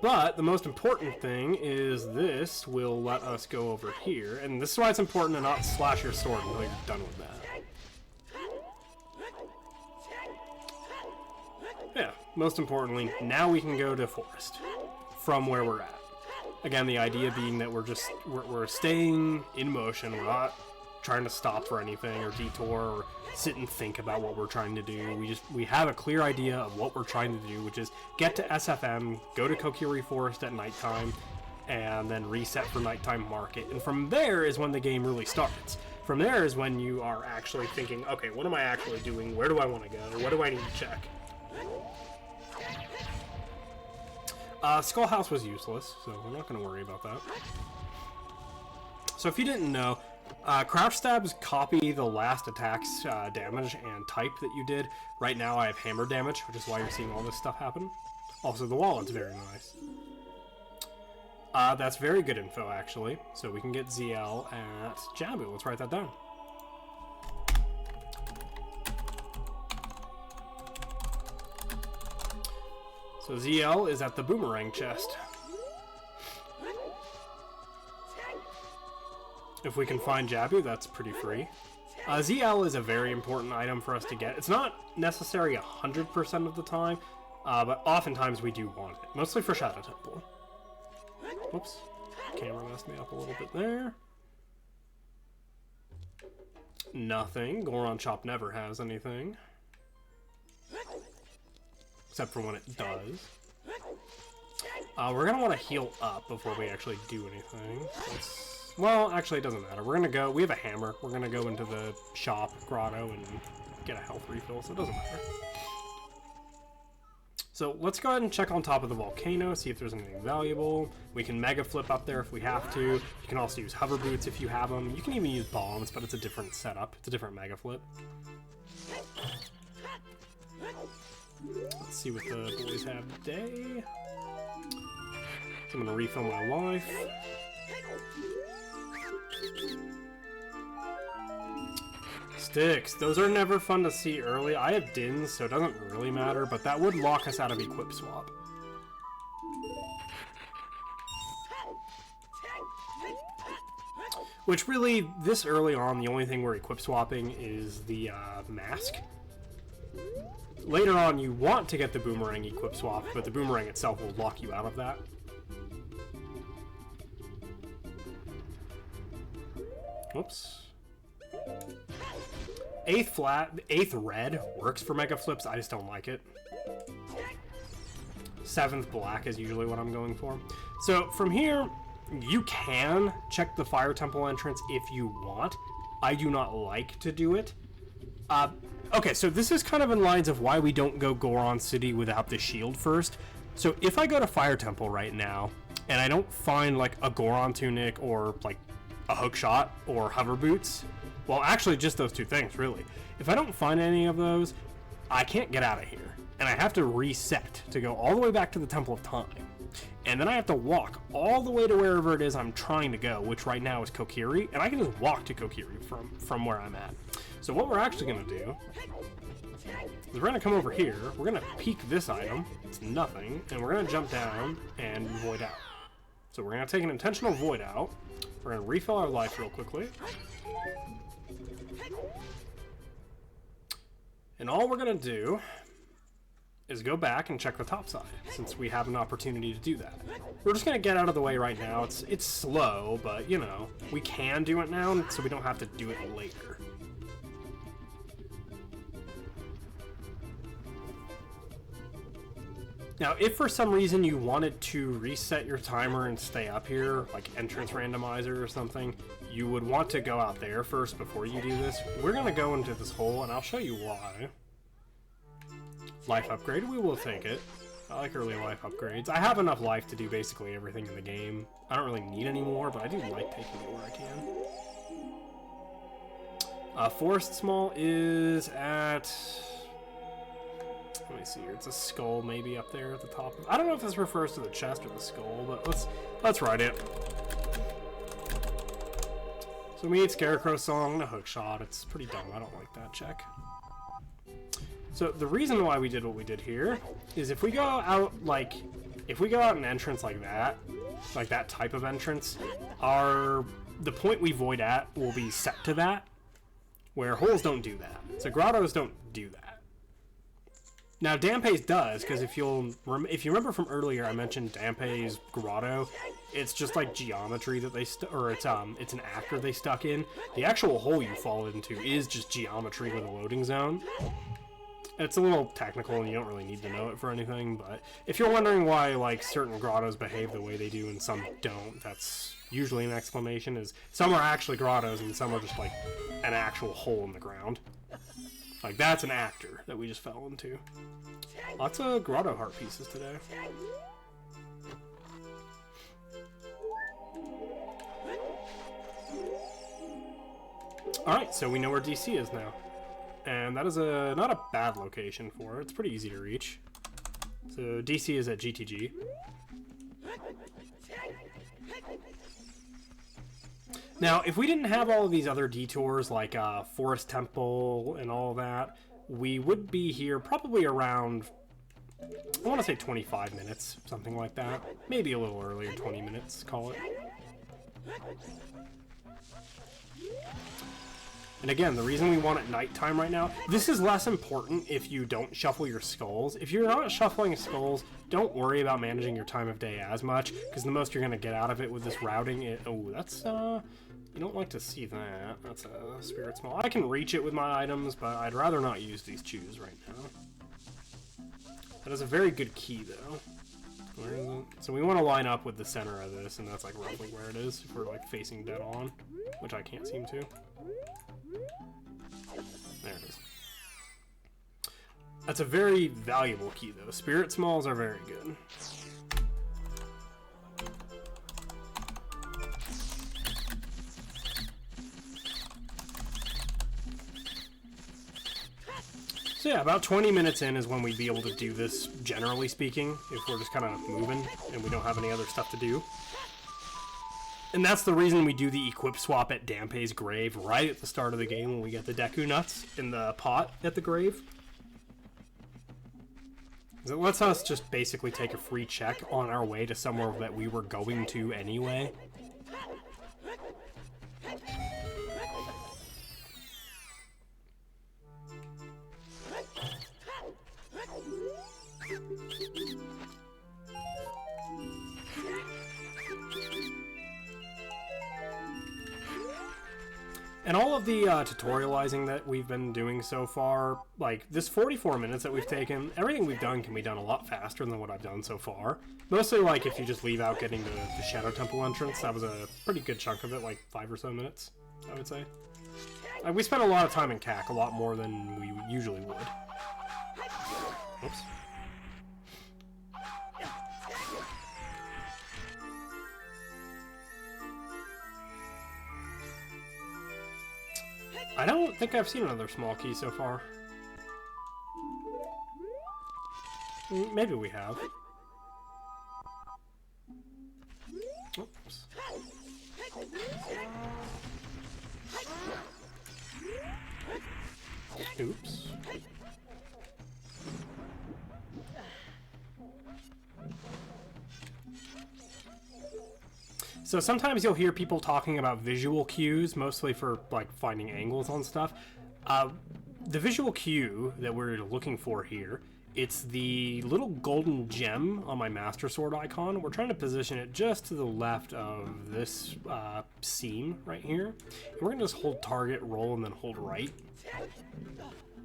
But the most important thing is this will let us go over here. And this is why it's important to not slash your sword until you're done with that. Yeah, most importantly, now we can go to Forest from where we're at. Again, the idea being that we're staying in motion. We're not trying to stop for anything or detour or sit and think about what we're trying to do. We have a clear idea of what we're trying to do, which is get to SFM, go to Kokiri Forest at nighttime, and then reset for nighttime market. And from there is when the game really starts. From there is when you are actually thinking, okay, what am I actually doing? Where do I want to go? What do I need to check? Skull House was useless, so we're not going to worry about that. So if you didn't know, crouch stabs copy the last attack's damage and type that you did. Right now I have hammer damage, which is why you're seeing all this stuff happen. Also, the wallet's very nice. That's very good info, actually. So we can get ZL at Jabu. Let's write that down. So ZL is at the boomerang chest. If we can find Jabu, that's pretty free. ZL is a very important item for us to get. It's not necessary 100% of the time, but oftentimes we do want it. Mostly for Shadow Temple. Whoops. Camera messed me up a little bit there. Nothing. Goron Chop never has anything. Except for when it does. We're gonna want to heal up before we actually do anything. Well, actually, it doesn't matter. We're gonna go. We have a hammer. We're gonna go into the shop grotto and get a health refill, so it doesn't matter. So let's go ahead and check on top of the volcano, see if there's anything valuable. We can mega flip up there if we have to. You can also use hover boots if you have them. You can even use bombs, but it's a different setup. It's a different mega flip. Let's see what the boys have today. So I'm gonna refill my life. Sticks. Those are never fun to see early. I have dins, so it doesn't really matter, but that would lock us out of equip swap. Which really, this early on, the only thing we're equip swapping is the mask. Later on, you want to get the boomerang equip swap, but the boomerang itself will lock you out of that. Whoops. 8th red works for mega flips, I just don't like it. 7th black is usually what I'm going for. So from here, you can check the fire temple entrance if you want. I do not like to do it. Okay, so this is kind of in lines of why we don't go Goron City without the shield first. So if I go to fire temple right now, and I don't find like a Goron tunic or like a hook shot or hover boots, well, actually, just those two things, really. If I don't find any of those, I can't get out of here. And I have to reset to go all the way back to the Temple of Time. And then I have to walk all the way to wherever it is I'm trying to go, which right now is Kokiri. And I can just walk to Kokiri from where I'm at. So what we're actually going to do is we're going to come over here. We're going to peek this item. It's nothing. And we're going to jump down and void out. So we're going to take an intentional void out. We're going to refill our life real quickly. And all we're going to do is go back and check the top side, since we have an opportunity to do that. We're just going to get out of the way right now. It's slow, but, you know, we can do it now, so we don't have to do it later. Now, if for some reason you wanted to reset your timer and stay up here, like entrance randomizer or something, you would want to go out there first before you do this. We're going to go into this hole, and I'll show you why. Life upgrade, we will take it. I like early life upgrades. I have enough life to do basically everything in the game. I don't really need any more, but I do like taking it where I can. Forest Small is at... Let me see here. It's a skull maybe up there at the top. I don't know if this refers to the chest or the skull, but let's write it. So we need Scarecrow Song and a hook shot. It's pretty dumb. I don't like that check. So the reason why we did what we did here is if we go out an entrance like that type of entrance, the point we void at will be set to that, where holes don't do that. So grottos don't do that. Now Dampé's does, because if you remember from earlier, I mentioned Dampé's grotto. It's just like geometry that they it's an actor they stuck in. The actual hole you fall into is just geometry with a loading zone. It's a little technical and you don't really need to know it for anything, but if you're wondering why like certain grottos behave the way they do and some don't, that's usually an explanation. Is some are actually grottos and some are just like an actual hole in the ground. Like that's an actor that we just fell into. Lots of grotto heart pieces today. Alright, so we know where DC is now. And that is not a bad location for it. It's pretty easy to reach. So DC is at GTG. Now, if we didn't have all of these other detours like Forest Temple and all that, we would be here probably around, I want to say 25 minutes, something like that. Maybe a little earlier, 20 minutes, call it. And again, the reason we want it nighttime right now, this is less important if you don't shuffle your skulls. If you're not shuffling skulls, don't worry about managing your time of day as much, because the most you're going to get out of it with this routing, oh, that's, you don't like to see that. That's a Spirit Small. I can reach it with my items, but I'd rather not use these chews right now. That is a very good key, though. Where is it? So we want to line up with the center of this, and that's like roughly where it is if we're like facing dead on, which I can't seem to. There it is. That's a very valuable key though. Spirit smalls are very good. So yeah, about 20 minutes in is when we'd be able to do this, generally speaking, if we're just kind of moving and we don't have any other stuff to do. And that's the reason we do the equip swap at Dampé's grave right at the start of the game when we get the Deku nuts in the pot at the grave. It lets us just basically take a free check on our way to somewhere that we were going to anyway. And all of the tutorializing that we've been doing so far, like this 44 minutes that we've taken, everything we've done can be done a lot faster than what I've done so far. Mostly like if you just leave out getting the Shadow Temple entrance, that was a pretty good chunk of it, like 5 or so minutes, I would say. We spent a lot of time in CAC, a lot more than we usually would. Oops. I don't think I've seen another small key so far. Maybe we have. Oops. Oops. So sometimes you'll hear people talking about visual cues, mostly for like finding angles on stuff. The visual cue that we're looking for here, it's the little golden gem on my Master Sword icon. We're trying to position it just to the left of this seam right here. And we're gonna just hold target, roll, and then hold right.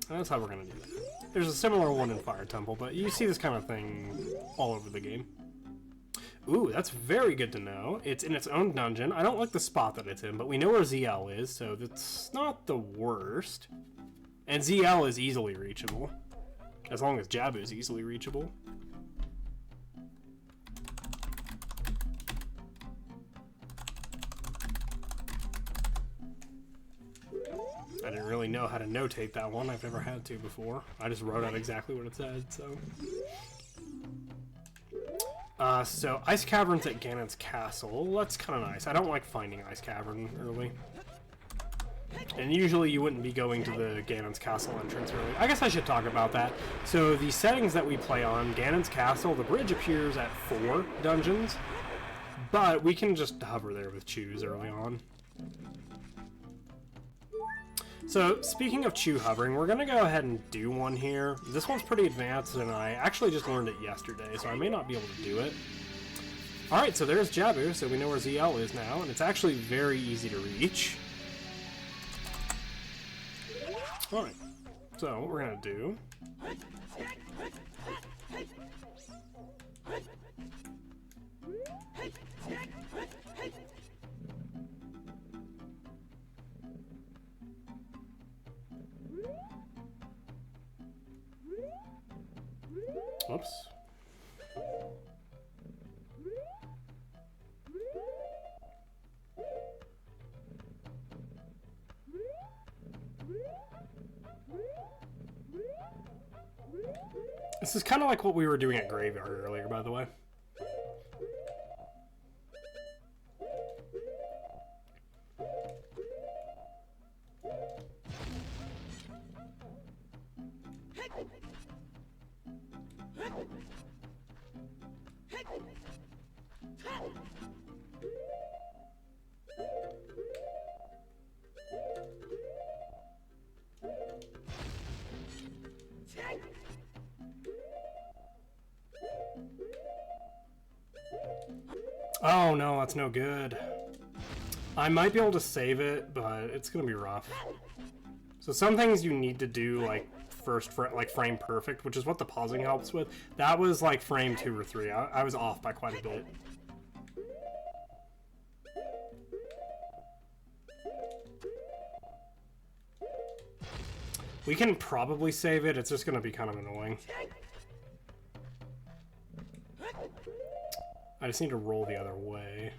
And that's how we're gonna do that. There's a similar one in Fire Temple, but you see this kind of thing all over the game. Ooh, that's very good to know. It's in its own dungeon. I don't like the spot that it's in, but we know where ZL is, so that's not the worst. And ZL is easily reachable, as long as Jabu is easily reachable. I didn't really know how to notate that one. I've never had to before. I just wrote out exactly what it said, so... So Ice Caverns at Ganon's Castle. That's kind of nice. I don't like finding Ice Cavern early. And usually you wouldn't be going to the Ganon's Castle entrance early. I guess I should talk about that. So the settings that we play on, Ganon's Castle, the bridge appears at 4 dungeons. But we can just hover there with Choose early on. So, speaking of Chew hovering, we're going to go ahead and do one here. This one's pretty advanced, and I actually just learned it yesterday, so I may not be able to do it. Alright, so there's Jabu, so we know where ZL is now, and it's actually very easy to reach. Alright, so what we're going to do... Oops. This is kind of like what we were doing at Graveyard earlier, by the way. Oh no, that's no good. I might be able to save it, but it's gonna be rough. So some things you need to do like like frame perfect, which is what the pausing helps with. That was like frame 2 or 3. I was off by quite a bit. We can probably save it. It's just going to be kind of annoying. I just need to roll the other way.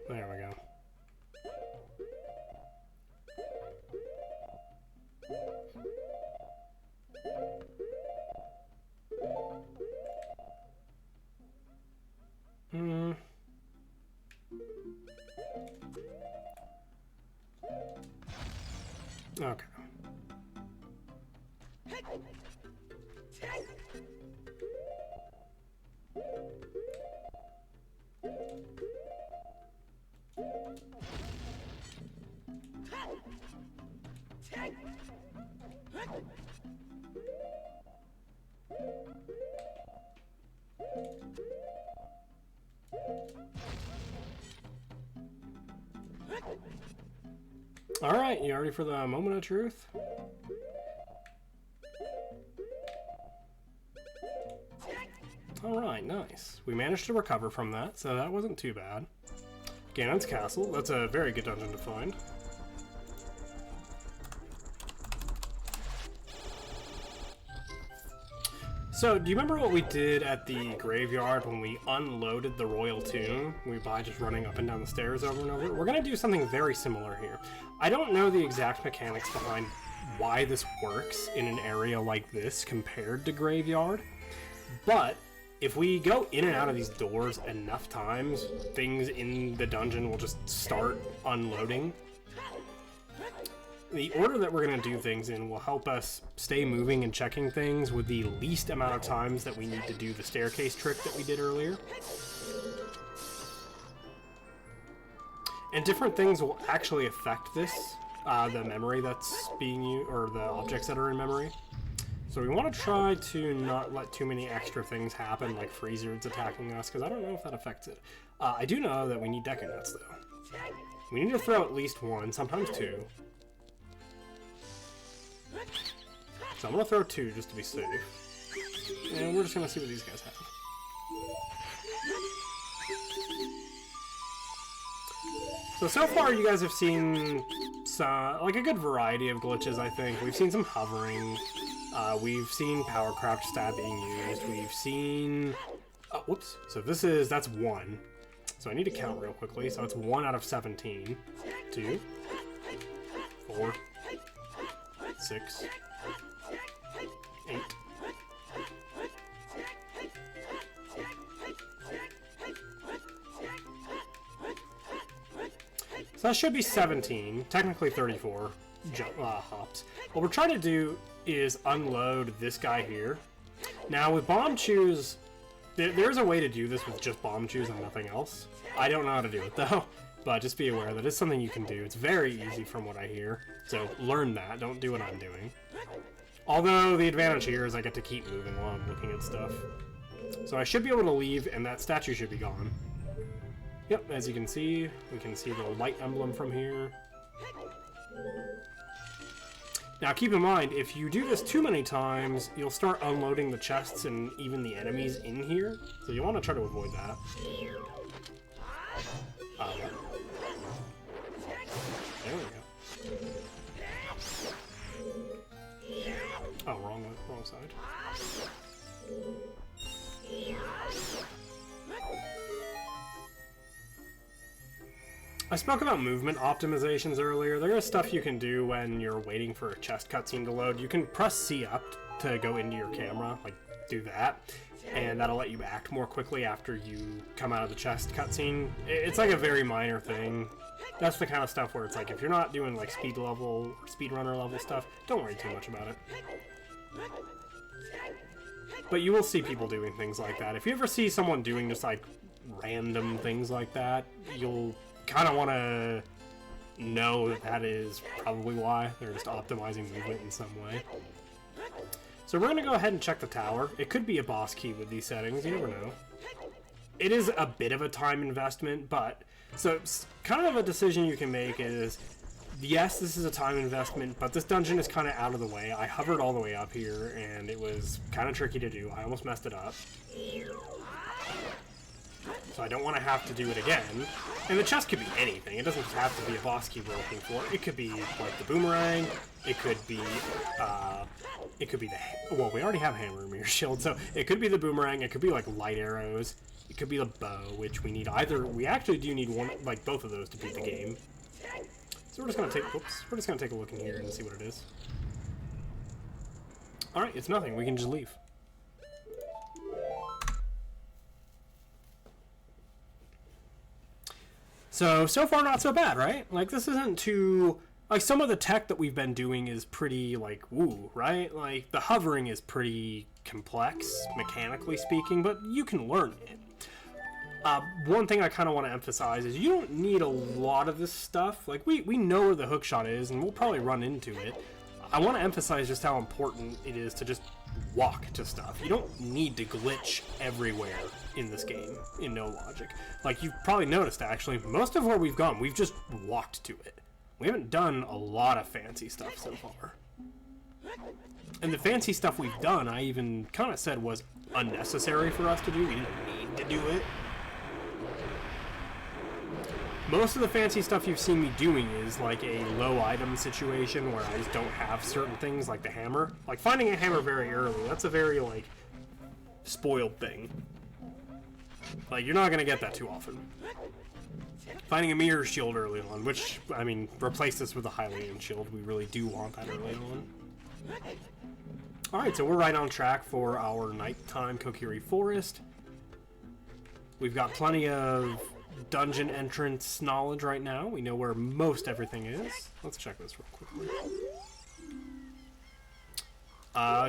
There we go. Okay. Alright, you ready for the moment of truth? Alright, nice. We managed to recover from that, so that wasn't too bad. Ganon's Castle, that's a very good dungeon to find. So, do you remember what we did at the graveyard when we unloaded the royal tomb? By just running up and down the stairs over and over? We're going to do something very similar here. I don't know the exact mechanics behind why this works in an area like this compared to graveyard, but if we go in and out of these doors enough times, things in the dungeon will just start unloading. The order that we're going to do things in will help us stay moving and checking things with the least amount of times that we need to do the staircase trick that we did earlier. And different things will actually affect this, the memory that's being used, or the objects that are in memory. So we want to try to not let too many extra things happen, like freezers attacking us, because I don't know if that affects it. I do know that we need Deca Nuts, though. We need to throw at least one, sometimes two. So I'm going to throw two just to be safe. And we're just going to see what these guys have. So far you guys have seen like a good variety of glitches, I think. We've seen some hovering. We've seen power crouch stab being used. We've seen... Oh, whoops. So that's 1. So I need to count real quickly. So it's 1 out of 17. 2. 4. 6. 8. So that should be 17, technically 34 hops. What we're trying to do is unload this guy here. Now with bomb chews, there's a way to do this with just bomb chews and nothing else. I don't know how to do it though, but just be aware that it's something you can do. It's very easy from what I hear, so learn that, don't do what I'm doing. Although the advantage here is I get to keep moving while I'm looking at stuff. So I should be able to leave and that statue should be gone. Yep, as you can see, we can see the light emblem from here. Now keep in mind, if you do this too many times, you'll start unloading the chests and even the enemies in here. So you want to try to avoid that. There we go. Oh, wrong side. I spoke about movement optimizations earlier. There is stuff you can do when you're waiting for a chest cutscene to load. You can press C up to go into your camera, like do that, and that'll let you act more quickly after you come out of the chest cutscene. It's like a very minor thing. That's the kind of stuff where it's like, if you're not doing like speed level or speedrunner level stuff, don't worry too much about it. But you will see people doing things like that. If you ever see someone doing just like random things like that, you'll kind of want to know that that is probably why. They're just optimizing movement in some way. So we're going to go ahead and check the tower. It could be a boss key with these settings, you never know. It is a bit of a time investment, but so kind of a decision you can make is yes, this is a time investment, but this dungeon is kind of out of the way. I hovered all the way up here, and it was kind of tricky to do. I almost messed it up. So I don't want to have to do it again. And the chest could be anything. It doesn't have to be a boss key we're looking for. It could be like the boomerang. It could be the, well, we already have hammer, mirror, shield, so it could be the boomerang. It could be like light arrows. It could be the bow, which we need either. We actually do need one, like both of those to beat the game. So we're just gonna take, whoops, we're just gonna take a look in here and see what it is. All right, it's nothing. We can just leave. So far not so bad, right? Like, this isn't too... Like, some of the tech that we've been doing is pretty, like, woo, right? Like, the hovering is pretty complex, mechanically speaking, but you can learn it. One thing I kind of want to emphasize is you don't need a lot of this stuff. Like, we know where the hookshot is, and we'll probably run into it. I want to emphasize just how important it is to just walk to stuff. You don't need to glitch everywhere in this game, in No Logic. Like, you've probably noticed, actually, most of where we've gone, we've just walked to it. We haven't done a lot of fancy stuff so far. And the fancy stuff we've done, I even kind of said was unnecessary for us to do. We didn't need to do it. Most of the fancy stuff you've seen me doing is like a low item situation where I just don't have certain things like the hammer. Like finding a hammer very early, that's a very like spoiled thing. Like you're not gonna get that too often. Finding a mirror shield early on, which, I mean, replace this with a Hylian shield. We really do want that early on. Alright, so we're right on track for our nighttime Kokiri Forest. We've got plenty of dungeon entrance knowledge right now. We know where most everything is. Let's check this real quickly.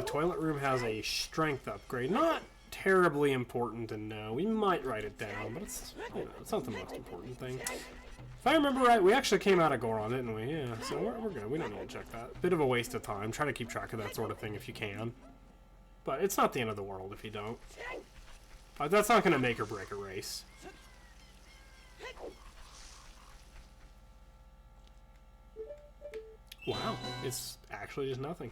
Toilet room has a strength upgrade. Not terribly important to know. We might write it down, but it's, you know, it's not the most important thing. If I remember right, we actually came out of Goron, didn't we? Yeah, so we're good. We don't need to check that. Bit of a waste of time. Try to keep track of that sort of thing if you can. But it's not the end of the world if you don't. That's not going to make or break a race. Wow, it's actually just nothing.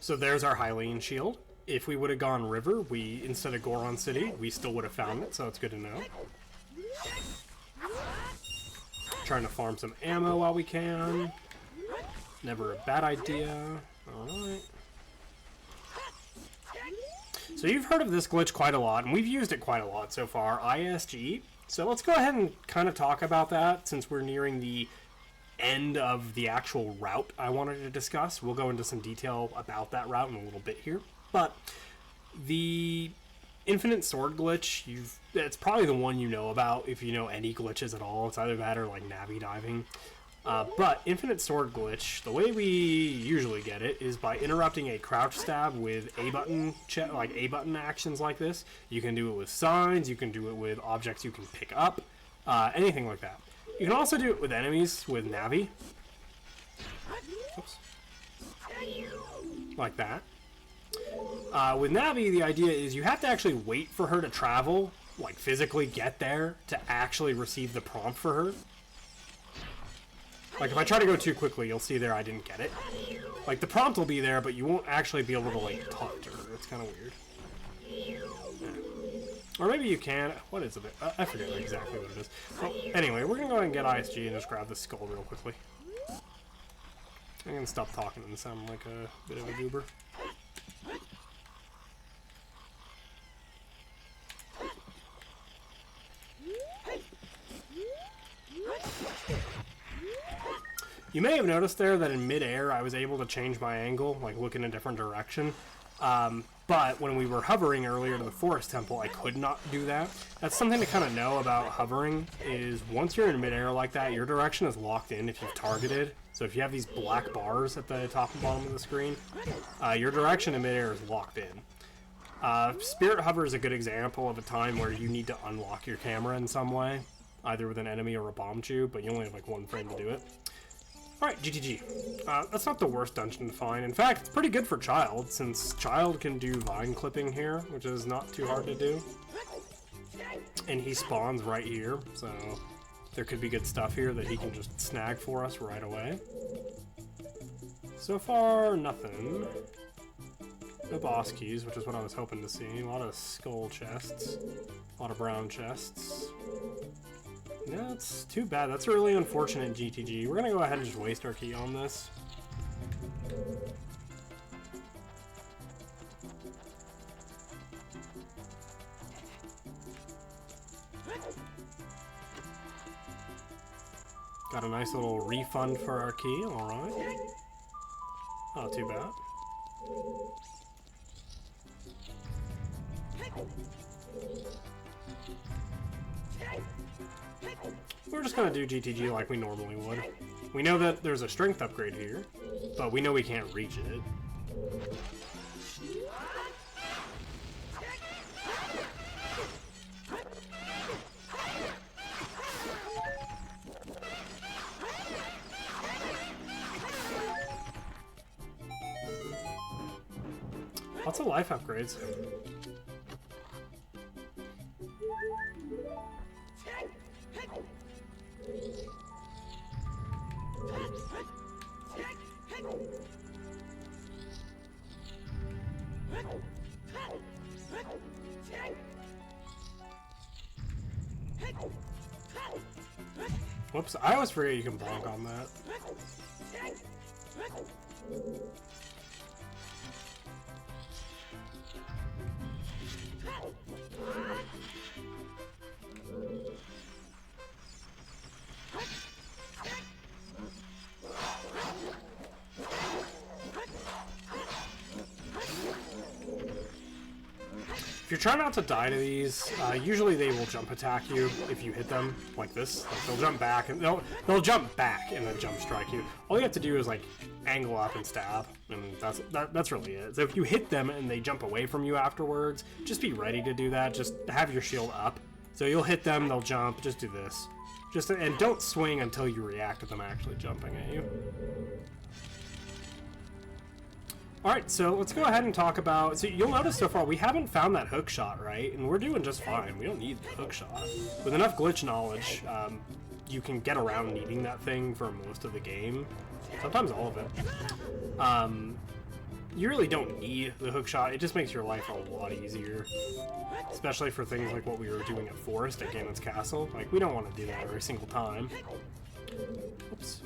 So there's our Hylian shield. If we would have gone river, instead of Goron City, we still would have found it, so it's good to know. Trying to farm some ammo while we can. Never a bad idea. Alright. So you've heard of this glitch quite a lot, and we've used it quite a lot so far, ISG. So let's go ahead and kind of talk about that since we're nearing the end of the actual route I wanted to discuss. We'll go into some detail about that route in a little bit here. But the infinite sword glitch, it's probably the one you know about if you know any glitches at all. It's either that or like Navi diving. But infinite sword glitch, the way we usually get it is by interrupting a crouch stab with A button actions like this. You can do it with signs, you can do it with objects you can pick up, anything like that. You can also do it with enemies with Navi. Oops. Like that. With Navi, the idea is you have to actually wait for her to travel, like physically get there, to actually receive the prompt for her. Like if I try to go too quickly, you'll see there I didn't get it. Like the prompt will be there, but you won't actually be able to like talk to her. It's kind of weird. Yeah. Or maybe you can. What is it? I forget exactly what it is. Well, anyway, we're gonna go ahead and get ISG and just grab this skull real quickly. I'm gonna stop talking and sound like a bit of a goober. You may have noticed there that in mid-air I was able to change my angle, like look in a different direction. But when we were hovering earlier to the forest temple, I could not do that. That's something to kind of know about hovering, is once you're in midair like that, your direction is locked in if you've targeted. So if you have these black bars at the top and bottom of the screen, your direction in midair is locked in. Spirit Hover is a good example of a time where you need to unlock your camera in some way, either with an enemy or a bomb tube, but you only have like one frame to do it. Alright, GTG. That's not the worst dungeon to find. In fact, it's pretty good for Child, since Child can do vine clipping here, which is not too hard to do. And he spawns right here, so there could be good stuff here that he can just snag for us right away. So far, nothing. No boss keys, which is what I was hoping to see. A lot of skull chests. A lot of brown chests. No, it's too bad. That's really unfortunate, GTG. We're gonna go ahead and just waste our key on this. Got a nice little refund for our key, alright. Not too bad. We're just gonna do GTG like we normally would. We know that there's a strength upgrade here, but we know we can't reach it. Lots of life upgrades. Whoops, I always forget you can bonk on that. If you're trying not to die to these, usually they will jump attack you if you hit them like this. Like they'll jump back and they'll jump back and then jump strike you. All you have to do is like angle up and stab, and that's really it. So if you hit them and they jump away from you afterwards, just be ready to do that. Just have your shield up. So you'll hit them, they'll jump. Just do this. And don't swing until you react to them actually jumping at you. Alright, so let's go ahead and talk about... So you'll notice so far we haven't found that hook shot, right? And we're doing just fine. We don't need the hook shot. With enough glitch knowledge, you can get around needing that thing for most of the game. Sometimes all of it. You really don't need the hook shot. It just makes your life a lot easier. Especially for things like what we were doing at Forest at Ganon's Castle. Like, we don't want to do that every single time. Oops.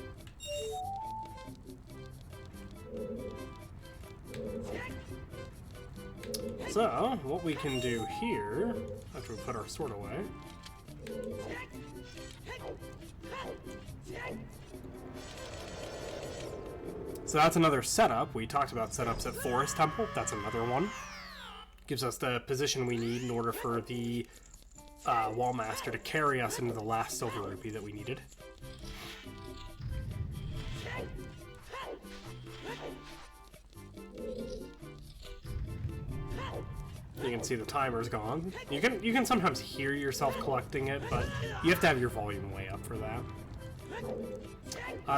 So, what we can do here, after we put our sword away, so that's another setup. We talked about setups at Forest Temple. That's another one. Gives us the position we need in order for the Wall Master to carry us into the last silver rupee that we needed. You can see the timer's gone. You can sometimes hear yourself collecting it, but you have to have your volume way up for that.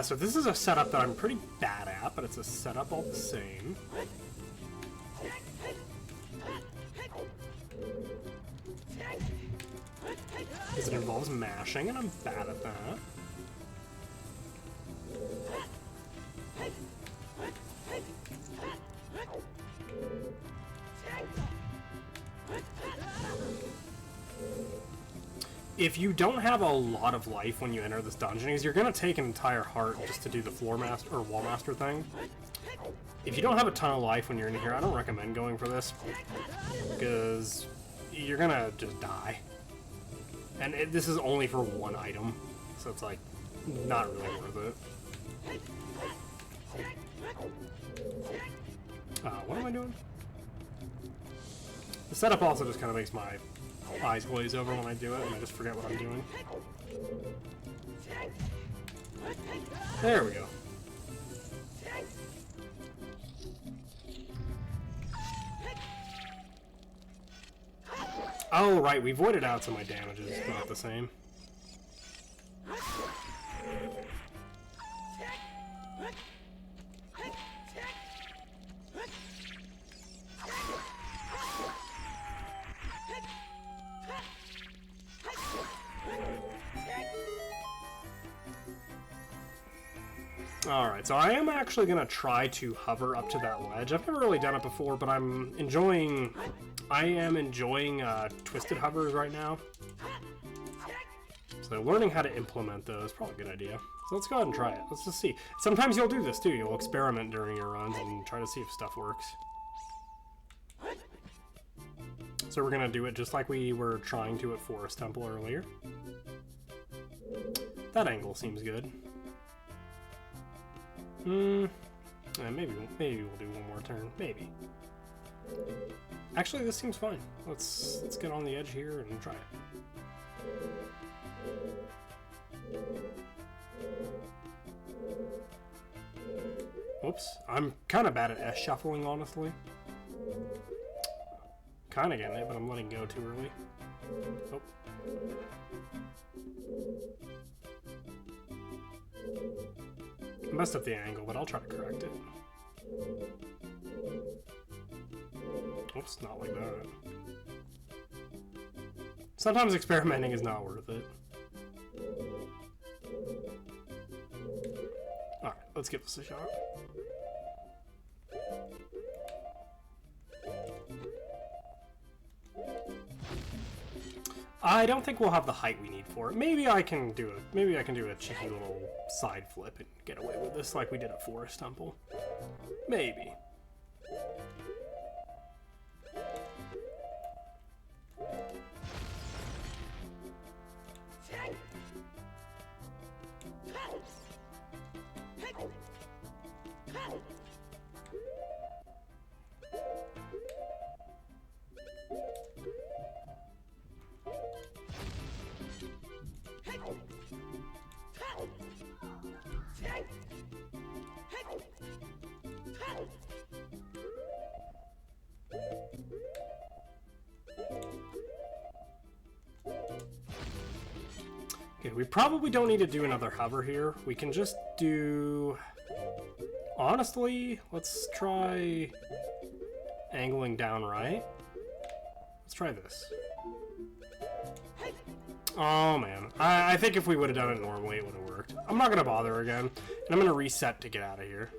So this is a setup that I'm pretty bad at, but it's a setup all the same. Because it involves mashing, and I'm bad at that. If you don't have a lot of life when you enter this dungeon, because you're going to take an entire heart just to do the floor master or wall master thing. If you don't have a ton of life when you're in here, I don't recommend going for this, because you're going to just die. And this is only for one item, so it's like not really worth it. What am I doing? The setup also just kind of makes my eyes glaze over when I do it, and I just forget what I'm doing. There we go. Oh, right, we voided out, so my damage is not the same. Alright, so I am actually going to try to hover up to that ledge. I've never really done it before, but I am enjoying twisted hovers right now. So learning how to implement those is probably a good idea. So let's go ahead and try it. Let's just see. Sometimes you'll do this too. You'll experiment during your runs and try to see if stuff works. So we're going to do it just like we were trying to at Forest Temple earlier. That angle seems good. Maybe we'll do one more turn. Maybe. Actually, this seems fine. Let's get on the edge here and try it. Whoops. I'm kind of bad at S shuffling, honestly. Kind of getting it, but I'm letting go too early. Oh. I messed up the angle, but I'll try to correct it. Oops, not like that. Sometimes experimenting is not worth it. Alright, let's give this a shot. I don't think we'll have the height we need for it. Maybe I can do a cheeky little side flip and get away with this like we did at Forest Temple. Maybe. Okay, we probably don't need to do another hover here. We can just do... Honestly, let's try angling down right. Let's try this. Oh man, I think if we would have done it normally, it would have worked. I'm not going to bother again, and I'm going to reset to get out of here.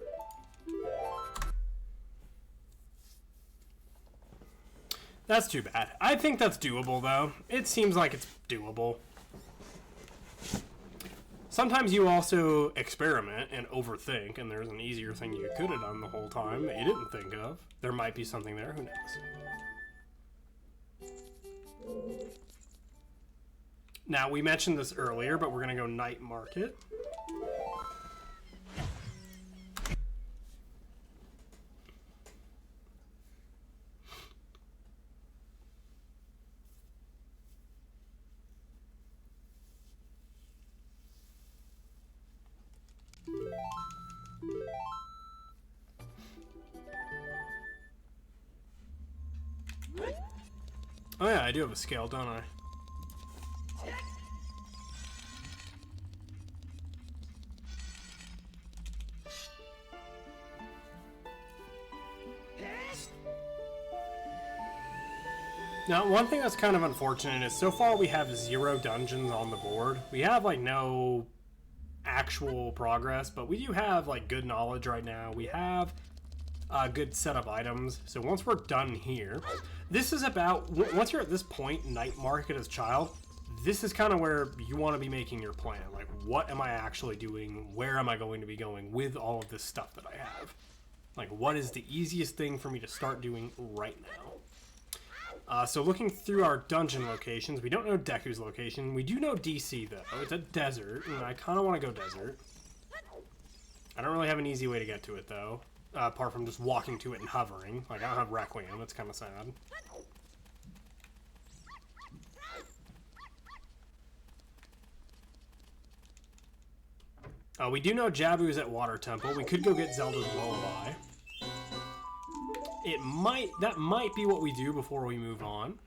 That's too bad. I think that's doable, though. It seems like it's doable. Sometimes you also experiment and overthink, and there's an easier thing you could have done the whole time that you didn't think of. There might be something there, who knows? Now, we mentioned this earlier, but we're going to go night market. Oh yeah, I do have a scale, don't I? Now, one thing that's kind of unfortunate is so far we have 0 dungeons on the board. We have, like, no actual progress, but we do have, like, good knowledge right now. We have a good set of items. So once we're done here, this is about, once you're at this point, night market as child, this is kind of where you want to be making your plan. Like, what am I actually doing? Where am I going to be going with all of this stuff that I have? Like, what is the easiest thing for me to start doing right now? So looking through our dungeon locations, we don't know Deku's location. We do know DC, though. It's a desert, and I kind of want to go desert. I don't really have an easy way to get to it, though, apart from just walking to it and hovering. Like, I don't have Requiem. It's kind of sad. We do know Jabu's at Water Temple. We could go get Zelda's Lullaby. That might be what we do before we move on.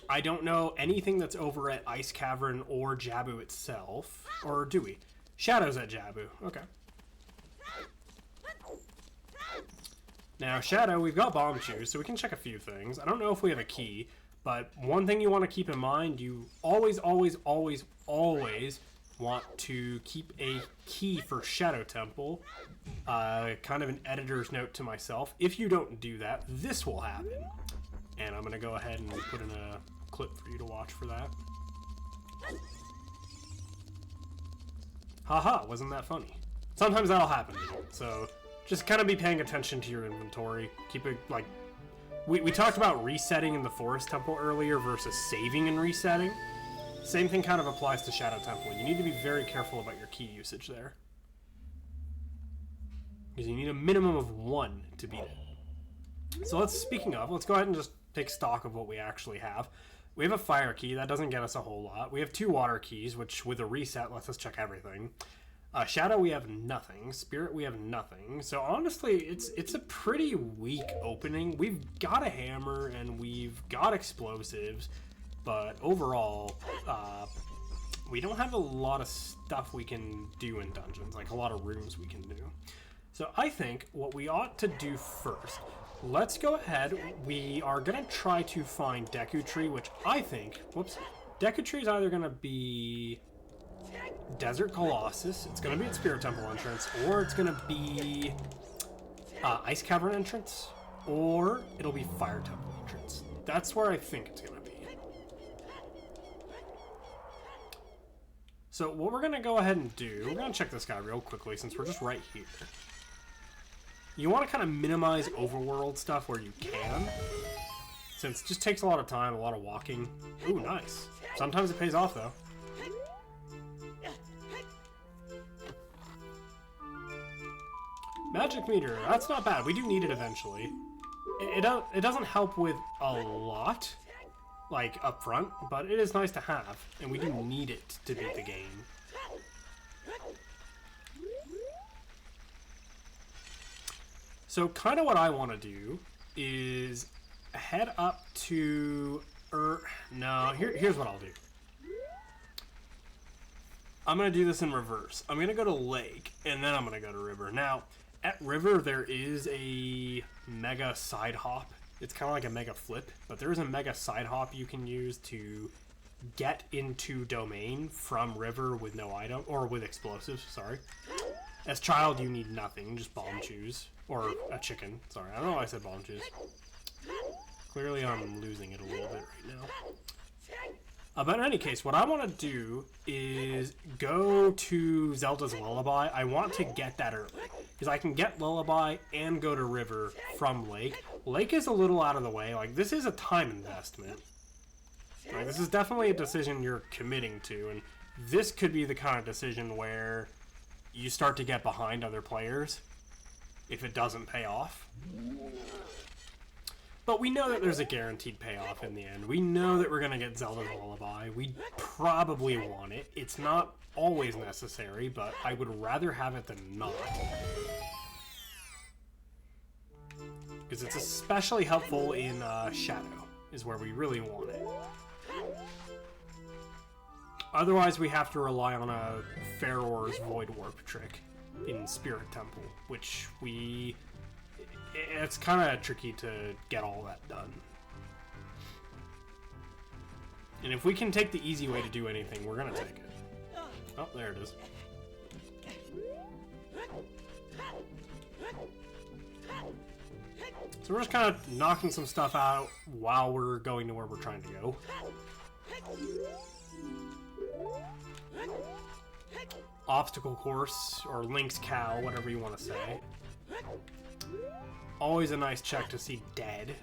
I don't know anything that's over at Ice Cavern or Jabu itself. Or do we? Shadow's at Jabu. Okay. Now, Shadow, we've got Bomb Shoes, so we can check a few things. I don't know if we have a key, but one thing you want to keep in mind, you always, always, always, always want to keep a key for Shadow Temple. Kind of an editor's note to myself. If you don't do that, this will happen. And I'm going to go ahead and put in a clip for you to watch for that. Haha, wasn't that funny? Sometimes that'll happen, so just kind of be paying attention to your inventory. Keep it, like, we talked about resetting in the Forest Temple earlier versus saving and resetting. Same thing kind of applies to Shadow Temple. You need to be very careful about your key usage there. Because you need a minimum of 1 to beat it. So speaking of, let's go ahead and just take stock of what we actually have. We have a fire key, that doesn't get us a whole lot. We have 2 water keys, which with a reset lets us check everything. Shadow, we have nothing. Spirit, we have nothing. So honestly, it's a pretty weak opening. We've got a hammer and we've got explosives, but overall, we don't have a lot of stuff we can do in dungeons, like a lot of rooms we can do. So I think what we ought to do first, let's go ahead. We are going to try to find Deku Tree, which I think, Deku Tree is either going to be Desert Colossus, it's going to be at Spirit Temple entrance, or it's going to be Ice Cavern entrance, or it'll be Fire Temple entrance. That's where I think it's going to be. So what we're going to go ahead and do, we're going to check this guy real quickly since we're just right here. You want to kind of minimize overworld stuff where you can, since it just takes a lot of time, a lot of walking. Ooh, nice. Sometimes it pays off, though. Magic meter, that's not bad. We do need it eventually. It doesn't help with a lot, like, up front, but it is nice to have, and we do need it to beat the game. So kind of what I want to do is head up to... no, here's what I'll do. I'm going to do this in reverse. I'm going to go to Lake, and then I'm going to go to River. Now, at River, there is a mega side hop. It's kind of like a mega flip, but there is a mega side hop you can use to get into Domain from River with no item, or with explosives, sorry. As Child, you need nothing, just Bomb Shoes. Or a chicken. Sorry, I don't know why I said Bomb Shoes. Clearly I'm losing it a little bit right now. But in any case, what I want to do is go to Zelda's Lullaby. I want to get that early, because I can get Lullaby and go to River from Lake. Lake is a little out of the way. Like, this is a time investment. Like, this is definitely a decision you're committing to, and this could be the kind of decision where you start to get behind other players if it doesn't pay off. But we know that there's a guaranteed payoff in the end. We know that we're going to get Zelda's Lullaby. We probably want it. It's not always necessary, but I would rather have it than not. Because it's especially helpful in Shadow, is where we really want it. Otherwise, we have to rely on a Pharaoh's Void Warp trick in Spirit Temple, which it's kind of tricky to get all that done. And if we can take the easy way to do anything, we're gonna take it. Oh, there it is. So we're just kind of knocking some stuff out while we're going to where we're trying to go. Obstacle course, or Link's cow, whatever you want to say. Always a nice check to see dead.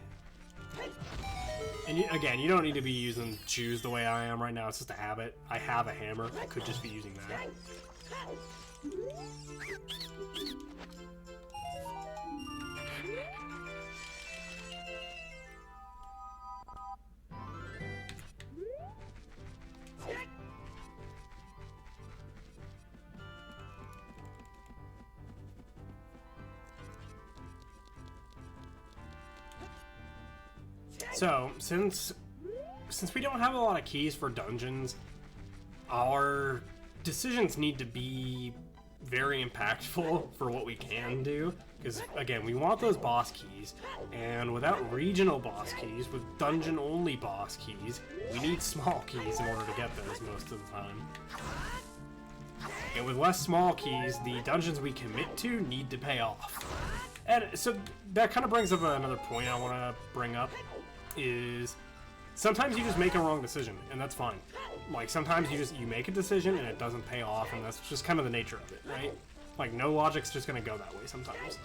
And again, you don't need to be using shoes the way I am right now. It's just a habit. I have a hammer. I could just be using that. So, since we don't have a lot of keys for dungeons, our decisions need to be very impactful for what we can do. Because, again, we want those boss keys, and without regional boss keys, with dungeon-only boss keys, we need small keys in order to get those most of the time. And with less small keys, the dungeons we commit to need to pay off. And so that kind of brings up another point I want to bring up, is sometimes you just make a wrong decision, and that's fine. Like, sometimes you make a decision and it doesn't pay off, and that's just kind of the nature of it, right? Like, no logic's just gonna go that way sometimes.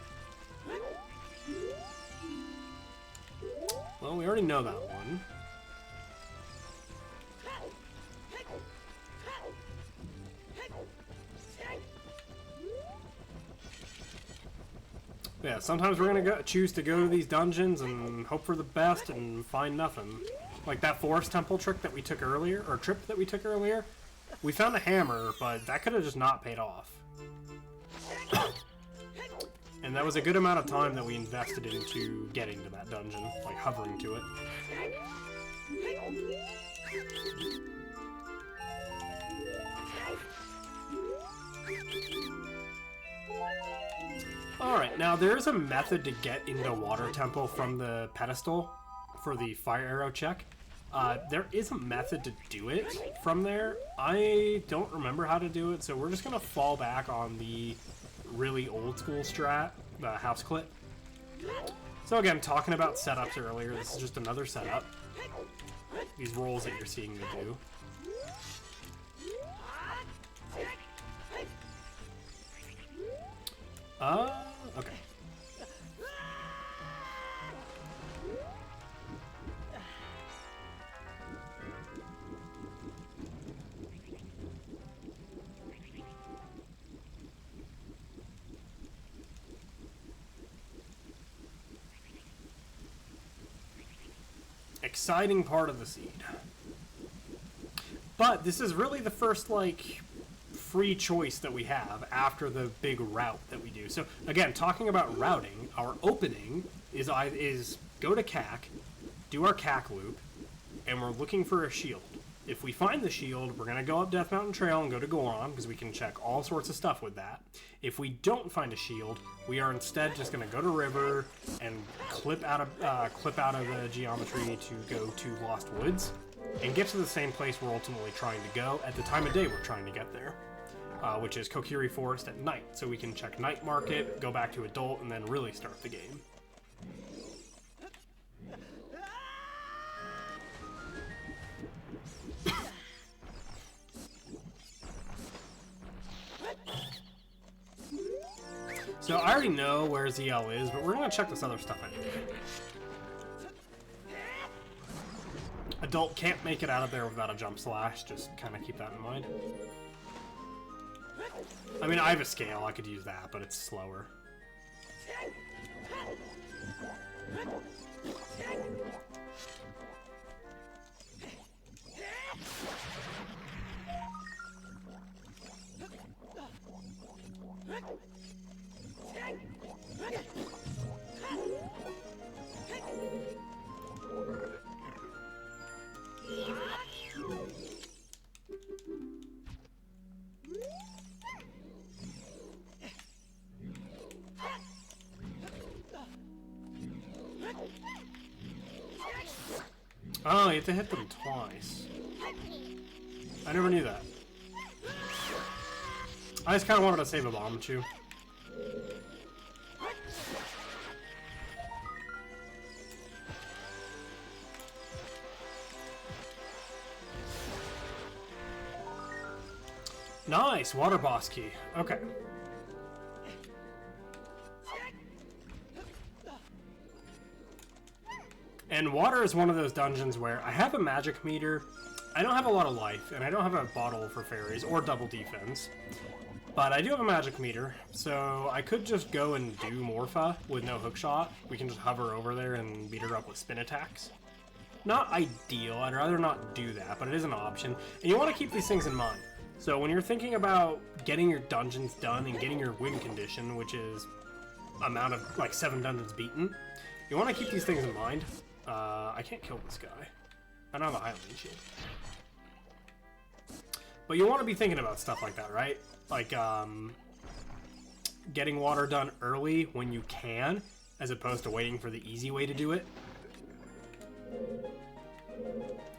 Well, we already know that one. Yeah, sometimes we're gonna choose to go to these dungeons and hope for the best and find nothing. Like that forest temple trick that we took earlier, or trip that we took earlier. We found a hammer, but that could have just not paid off. And that was a good amount of time that we invested into getting to that dungeon, like hovering to it. Alright, now there is a method to get into Water Temple from the pedestal for the fire arrow check. There is a method to do it from there. I don't remember how to do it, so we're just going to fall back on the really old school strat, the house clip. So again, talking about setups earlier, this is just another setup. These rolls that you're seeing me do. Okay. Exciting part of the seed. But this is really the first, like, free choice that we have after the big route that we do. So again, talking about routing, our opening is go to CAC, do our CAC loop, and we're looking for a shield. If we find the shield, we're going to go up Death Mountain Trail and go to Goron, because we can check all sorts of stuff with that. If we don't find a shield, we are instead just going to go to River and clip out of the geometry to go to Lost Woods, and get to the same place we're ultimately trying to go at the time of day we're trying to get there. Which is Kokiri Forest at night, so we can check Night Market, go back to Adult, and then really start the game. So I already know where ZL is, but we're going to check this other stuff anyway. Adult can't make it out of there without a jump slash, just kind of keep that in mind. I mean, I have a scale, I could use that, but it's slower. Oh, you have to hit them twice. I never knew that. I just kind of wanted to save a bomb too. Nice! Water boss key. Okay. And water is one of those dungeons where I have a magic meter, I don't have a lot of life, and I don't have a bottle for fairies or double defense. But I do have a magic meter, so I could just go and do Morpha with no hookshot. We can just hover over there and beat her up with spin attacks. Not ideal, I'd rather not do that, but it is an option. And you want to keep these things in mind. So when you're thinking about getting your dungeons done and getting your win condition, which is amount of like 7 dungeons beaten, you want to keep these things in mind. I can't kill this guy. I don't have a Highland shield. But you want to be thinking about stuff like that, right? Like, getting water done early when you can, as opposed to waiting for the easy way to do it.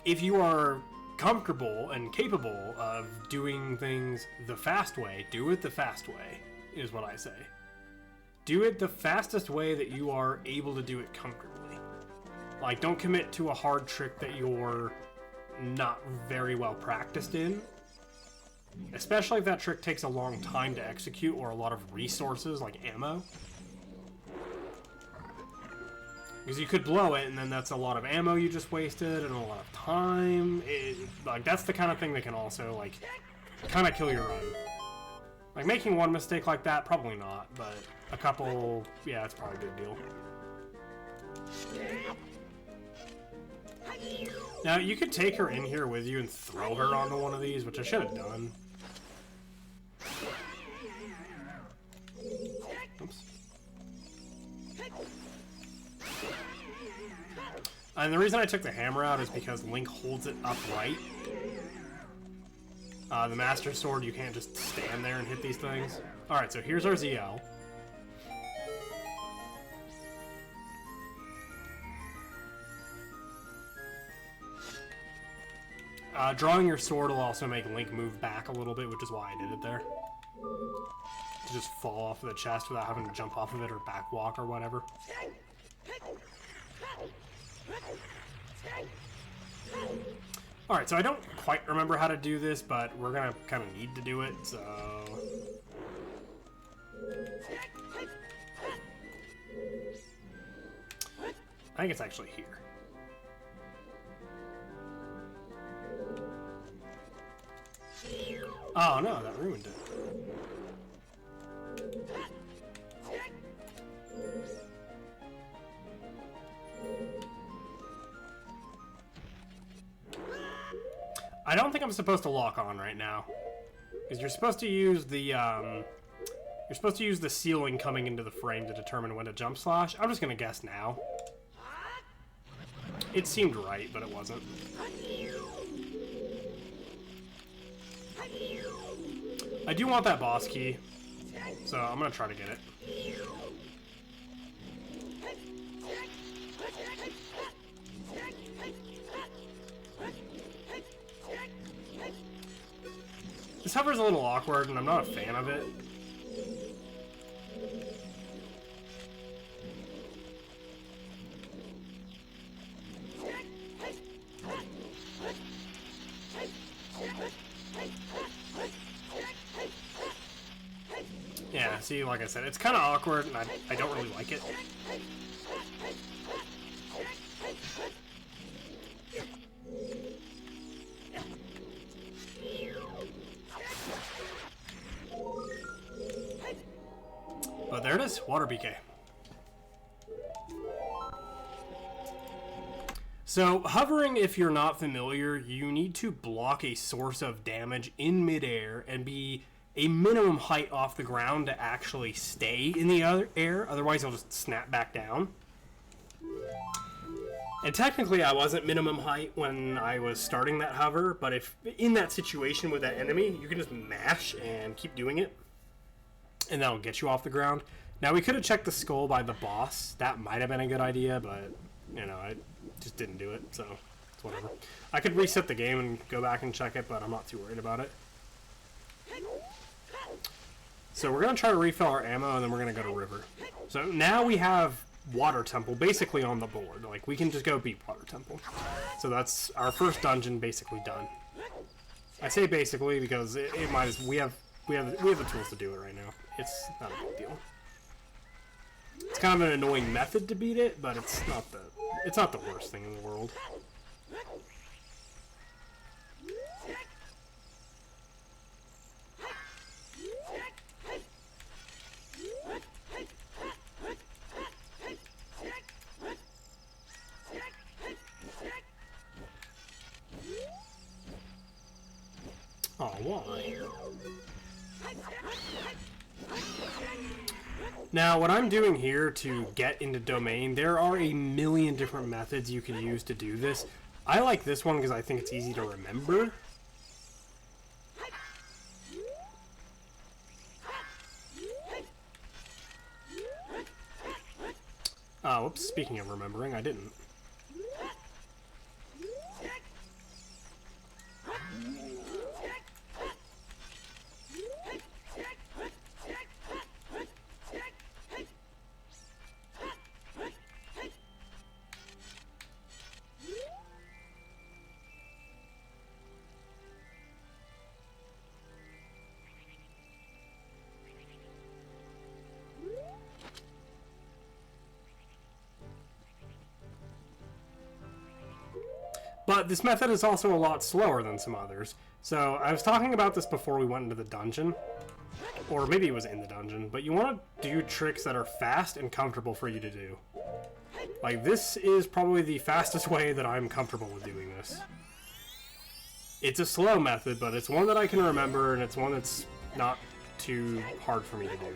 If you are comfortable and capable of doing things the fast way, do it the fast way, is what I say. Do it the fastest way that you are able to do it comfortably. Like, don't commit to a hard trick that you're not very well practiced in. Especially if that trick takes a long time to execute or a lot of resources, like ammo. Because you could blow it, and then that's a lot of ammo you just wasted, and a lot of time. Like, that's the kind of thing that can also, like, kind of kill your run. Like, making one mistake like that, probably not, but a couple, yeah, it's probably a good deal. Now, you could take her in here with you and throw her onto one of these, which I should have done. Oops. And the reason I took the hammer out is because Link holds it upright. The Master Sword, you can't just stand there and hit these things. Alright, so here's our ZL. Drawing your sword will also make Link move back a little bit, which is why I did it there. To just fall off of the chest without having to jump off of it or back walk or whatever. Alright, so I don't quite remember how to do this, but we're gonna kind of need to do it, so... I think it's actually here. Oh no, that ruined it. I don't think I'm supposed to lock on right now, because you're supposed to use the ceiling coming into the frame to determine when to jump slash. I'm just gonna guess now. It seemed right, but it wasn't. I do want that boss key, so I'm gonna try to get it. This hover's a little awkward, and I'm not a fan of it. Yeah, see, like I said, it's kind of awkward, and I don't really like it. But there it is, water BK. So, hovering, if you're not familiar, you need to block a source of damage in midair and be a minimum height off the ground to actually stay in the air, otherwise you'll just snap back down. And technically I wasn't minimum height when I was starting that hover, but if in that situation with that enemy, you can just mash and keep doing it, and that'll get you off the ground. Now, we could have checked the skull by the boss. That might have been a good idea, but, you know, I just didn't do it, so it's whatever. I could reset the game and go back and check it, but I'm not too worried about it. So we're going to try to refill our ammo, and then we're going to go to river. So now we have water temple basically on the board. Like, we can just go beat water temple. So that's our first dungeon basically done. I say basically because it might as we have the tools to do it right now. It's not a big deal. It's kind of an annoying method to beat it, but it's not the worst thing in the world. Oh, why? Now, what I'm doing here to get into domain, there are a million different methods you can use to do this. I like this one because I think it's easy to remember. Whoops, speaking of remembering, I didn't. But this method is also a lot slower than some others. So I was talking about this before we went into the dungeon. Or maybe it was in the dungeon. But you want to do tricks that are fast and comfortable for you to do. Like, this is probably the fastest way that I'm comfortable with doing this. It's a slow method, but it's one that I can remember, and it's one that's not too hard for me to do.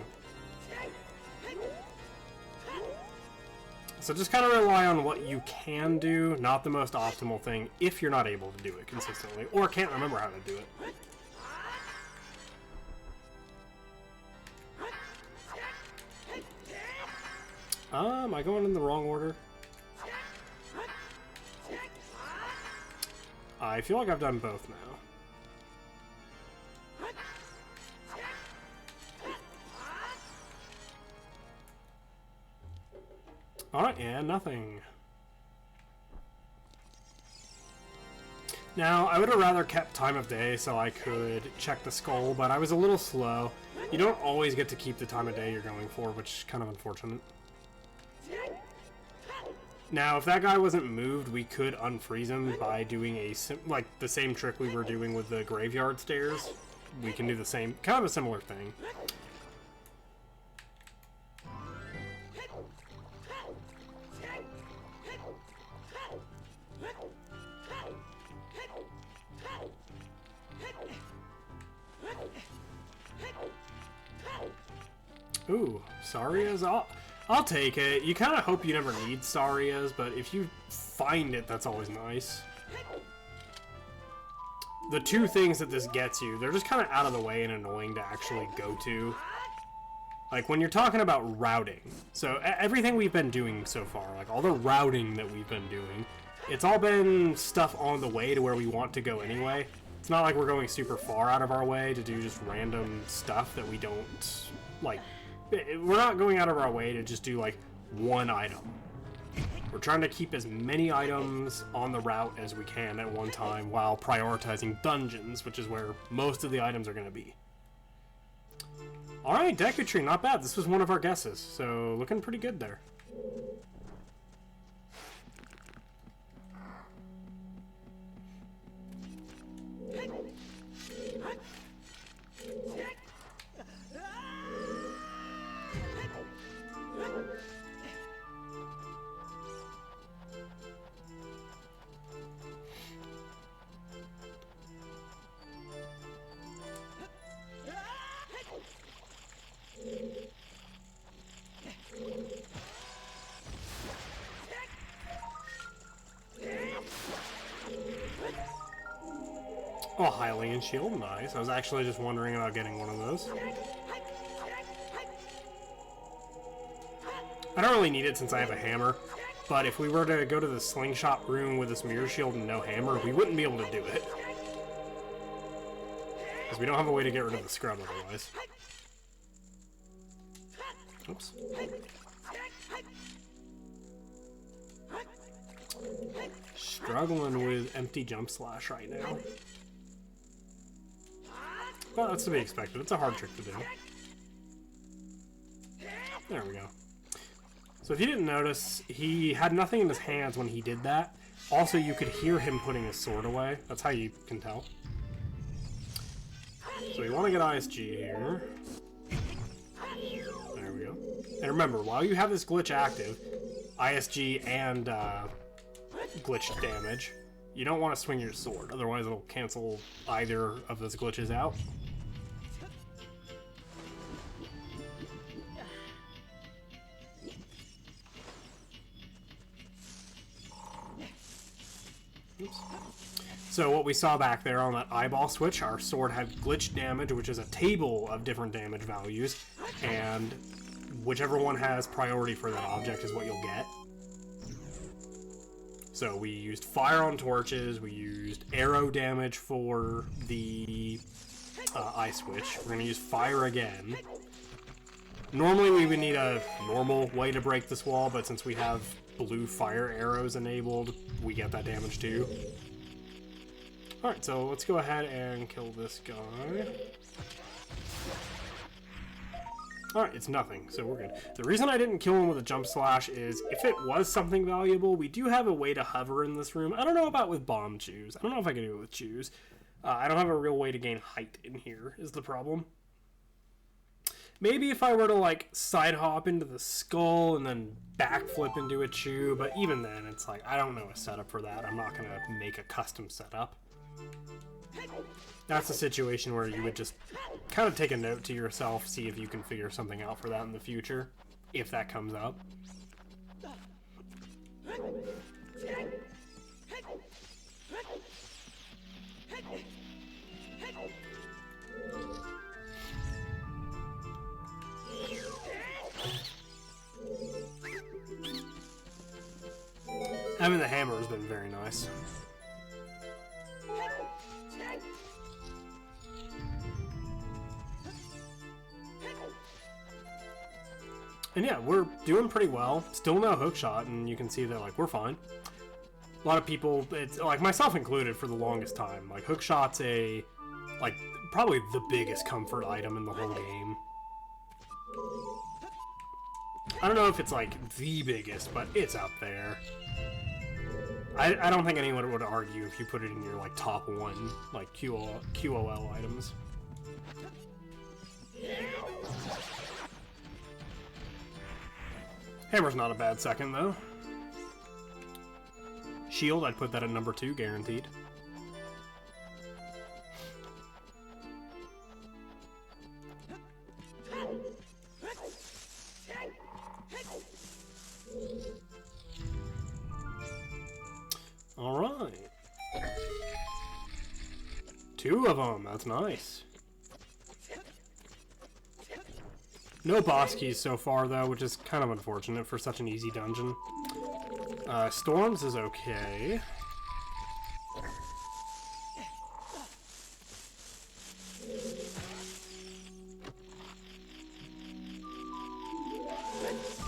So just kind of rely on what you can do, not the most optimal thing, if you're not able to do it consistently, or can't remember how to do it. Am I going in the wrong order? I feel like I've done both now. Alright, and nothing. Now, I would have rather kept time of day so I could check the skull, but I was a little slow. You don't always get to keep the time of day you're going for, which is kind of unfortunate. Now, if that guy wasn't moved, we could unfreeze him by doing like the same trick we were doing with the graveyard stairs. We can do the same, kind of a similar thing. Ooh, Sarias? I'll take it. You kind of hope you never need Sarias, but if you find it, that's always nice. The two things that this gets you, they're just kind of out of the way and annoying to actually go to. Like, when you're talking about routing, so everything we've been doing so far, like all the routing that we've been doing, it's all been stuff on the way to where we want to go anyway. It's not like we're going super far out of our way to do just random stuff that we don't, like, we're not going out of our way to just do, like, one item. We're trying to keep as many items on the route as we can at one time while prioritizing dungeons, which is where most of the items are going to be. Alright, Decatry, not bad. This was one of our guesses, so looking pretty good there. Oh, Hylian Shield, nice. I was actually just wondering about getting one of those. I don't really need it since I have a hammer, but if we were to go to the slingshot room with this mirror shield and no hammer, we wouldn't be able to do it. Because we don't have a way to get rid of the scrub otherwise. Oops. Struggling with empty jump slash right now. Well, that's to be expected. It's a hard trick to do. There we go. So if you didn't notice, he had nothing in his hands when he did that. Also, you could hear him putting his sword away. That's how you can tell. So you want to get ISG here. There we go. And remember, while you have this glitch active, ISG and glitch damage, you don't want to swing your sword. Otherwise, it'll cancel either of those glitches out. Oops. So what we saw back there on that eyeball switch, our sword had glitch damage, which is a table of different damage values, and whichever one has priority for that object is what you'll get. So we used fire on torches, we used arrow damage for the eye switch. We're going to use fire again. Normally we would need a normal way to break this wall, but since we have blue fire arrows enabled, we get that damage too. Alright, so let's go ahead and kill this guy. Alright, it's nothing, so we're good. The reason I didn't kill him with a jump slash is if it was something valuable, we do have a way to hover in this room. I don't know about with bomb chews. I don't know if I can do it with chews. I don't have a real way to gain height in here, is the problem. Maybe if I were to, like, side hop into the skull and then backflip into a chew, but even then, it's like, I don't know a setup for that. I'm not going to make a custom setup. That's a situation where you would just kind of take a note to yourself, see if you can figure something out for that in the future, if that comes up. Having the hammer has been very nice. And yeah, we're doing pretty well. Still no hookshot, and you can see that, like, we're fine. A lot of people, it's like myself included, for the longest time, like, hookshot's like, probably the biggest comfort item in the whole game. I don't know if it's, like, the biggest, but it's up there. I don't think anyone would argue if you put it in your, like, top one, like, QOL items. Hammer's not a bad second, though. Shield, I'd put that at number 2, guaranteed. Alright. 2 of them, that's nice. No boss keys so far, though, which is kind of unfortunate for such an easy dungeon. Storms is okay.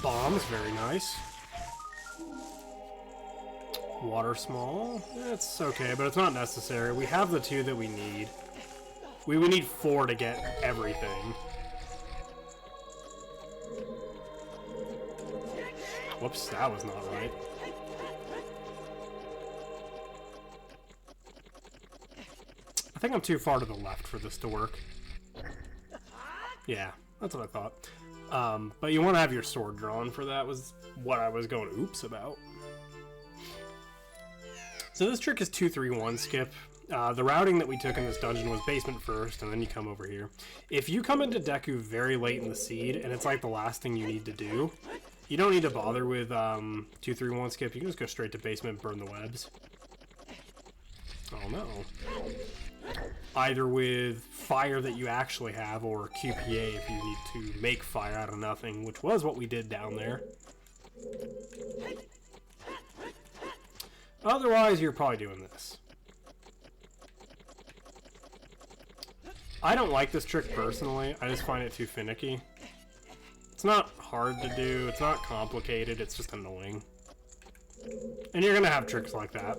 Bombs, very nice. Water small, it's okay, but it's not necessary. We have the 2 that we need. We would need 4 to get everything. Whoops, that was not right. I think I'm too far to the left for this to work. Yeah, that's what I thought. But you want to have your sword drawn for that, was what I was going oops about. So this trick is 2-3-1 skip. The routing that we took in this dungeon was basement first, and then you come over here. If you come into Deku very late in the seed, and it's like the last thing you need to do, you don't need to bother with 2-3-1 skip. You can just go straight to basement and burn the webs. Oh no. Either with fire that you actually have, or QPA if you need to make fire out of nothing, which was what we did down there. Otherwise, you're probably doing this. I don't like this trick personally. I just find it too finicky. It's not hard to do, it's not complicated, it's just annoying. And you're gonna have tricks like that.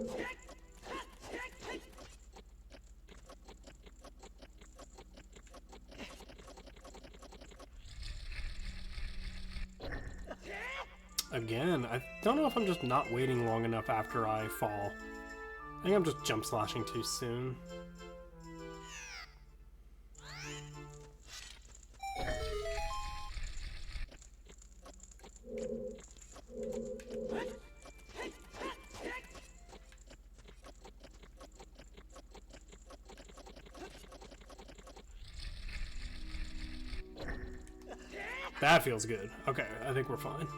Again, I don't know if I'm just not waiting long enough after I fall. I think I'm just jump slashing too soon. That feels good. Okay, I think we're fine.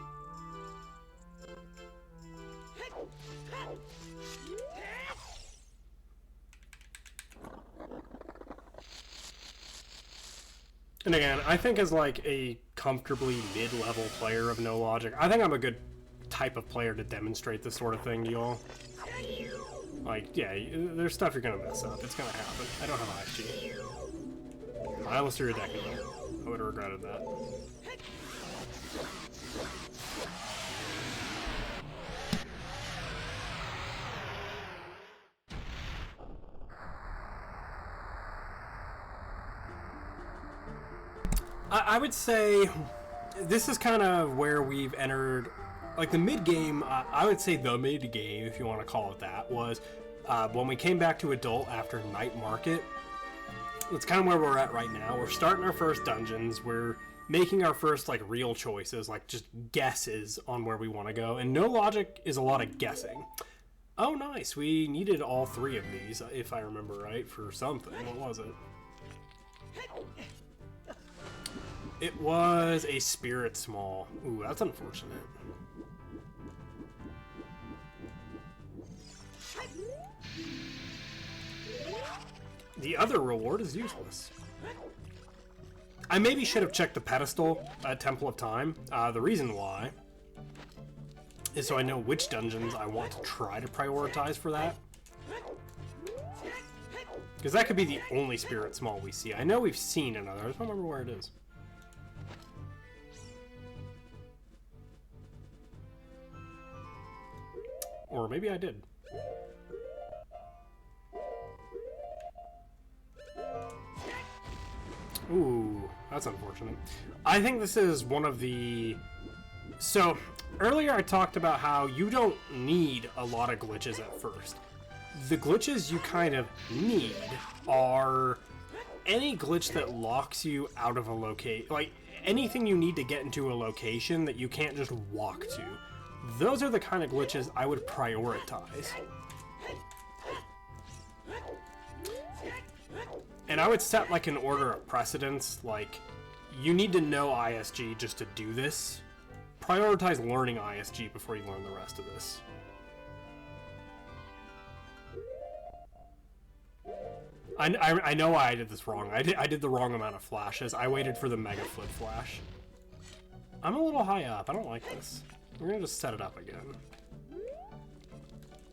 And again, I think as like a comfortably mid-level player of no logic, I think I'm a good type of player to demonstrate this sort of thing to y'all. Like, yeah, there's stuff you're gonna mess up. It's gonna happen. I don't have ISG. I almost threw a deck in there. I would have regretted that. I would say this is kind of where we've entered, like the mid-game, I would say the mid-game, if you want to call it that, was when we came back to Adult after Night Market. That's kind of where we're at right now. We're starting our first dungeons. We're making our first, like, real choices, like just guesses on where we want to go. And no logic is a lot of guessing. Oh, nice. We needed all 3 of these, if I remember right, for something. What was it? It was a Spirit Small. Ooh, that's unfortunate. The other reward is useless. I maybe should have checked the pedestal at Temple of Time. The reason why is so I know which dungeons I want to try to prioritize for that. Because that could be the only Spirit Small we see. I know we've seen another. I just don't remember where it is. Or maybe I did. Ooh, that's unfortunate. I think this is one of the... So, earlier I talked about how you don't need a lot of glitches at first. The glitches you kind of need are any glitch that locks you out of a location. Like, anything you need to get into a location that you can't just walk to. Those are the kind of glitches I would prioritize. And I would set like an order of precedence, like you need to know ISG just to do this. Prioritize learning ISG before you learn the rest of this. I know why I did this wrong. I did the wrong amount of flashes. I waited for the Mega Foot Flash. I'm a little high up. I don't like this. We're gonna just set it up again.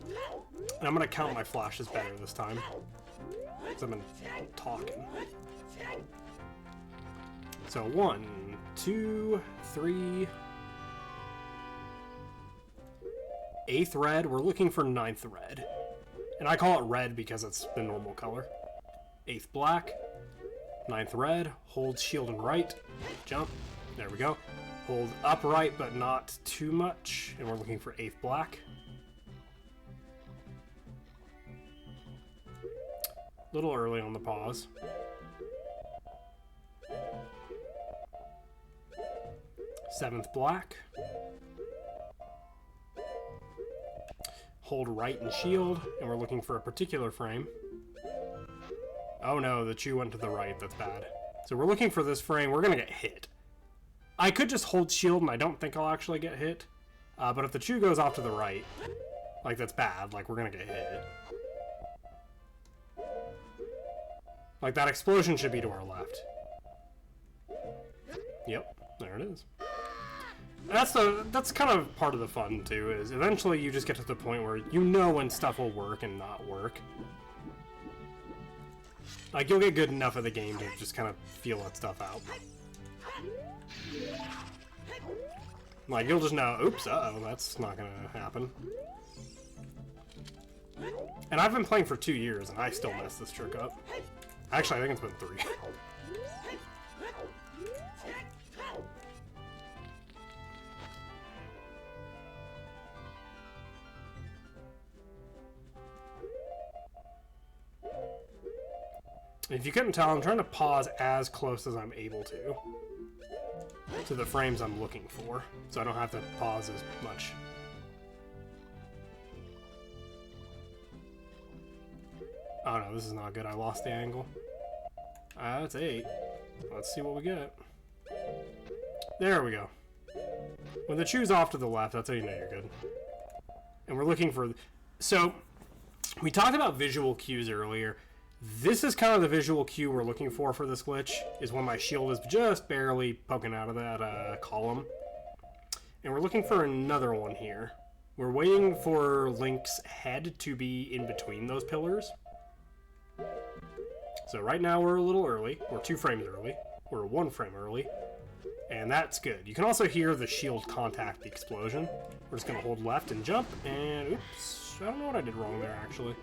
And I'm gonna count my flashes better this time. Because I've been talking. So 1, 2, 3. 8th red. We're looking for 9th red. And I call it red because it's the normal color. 8th black. 9th red. Hold shield and right. Jump. There we go. Hold upright, but not too much. And we're looking for 8th black. A little early on the pause. Seventh black. Hold right and shield, and we're looking for a particular frame. Oh no, the Chew went to the right. That's bad. So we're looking for this frame. We're gonna get hit. I could just hold shield, and I don't think I'll actually get hit. But if the Chew goes off to the right, like that's bad. Like we're gonna get hit. Like that explosion should be to our left. Yep, there it is. That's kind of part of the fun too, is eventually you just get to the point where you know when stuff will work and not work. Like you'll get good enough at the game to just kind of feel that stuff out. Like you'll just know, oops, uh-oh, that's not gonna happen. And I've been playing for 2 years and I still mess this trick up. Actually, I think it's been 3. If you couldn't tell, I'm trying to pause as close as I'm able to the frames I'm looking for, so I don't have to pause as much. Oh no, this is not good. I lost the angle. That's 8. Let's see what we get. There we go. When the Chew's off to the left, that's how you know you're good. And we're looking for... So, we talked about visual cues earlier. This is kind of the visual cue we're looking for this glitch, is when my shield is just barely poking out of that column. And we're looking for another one here. We're waiting for Link's head to be in between those pillars. So right now we're a little early. We're 2 frames early. We're 1 frame early. And that's good. You can also hear the shield contact the explosion. We're just going to hold left and jump, and oops, I don't know what I did wrong there, actually.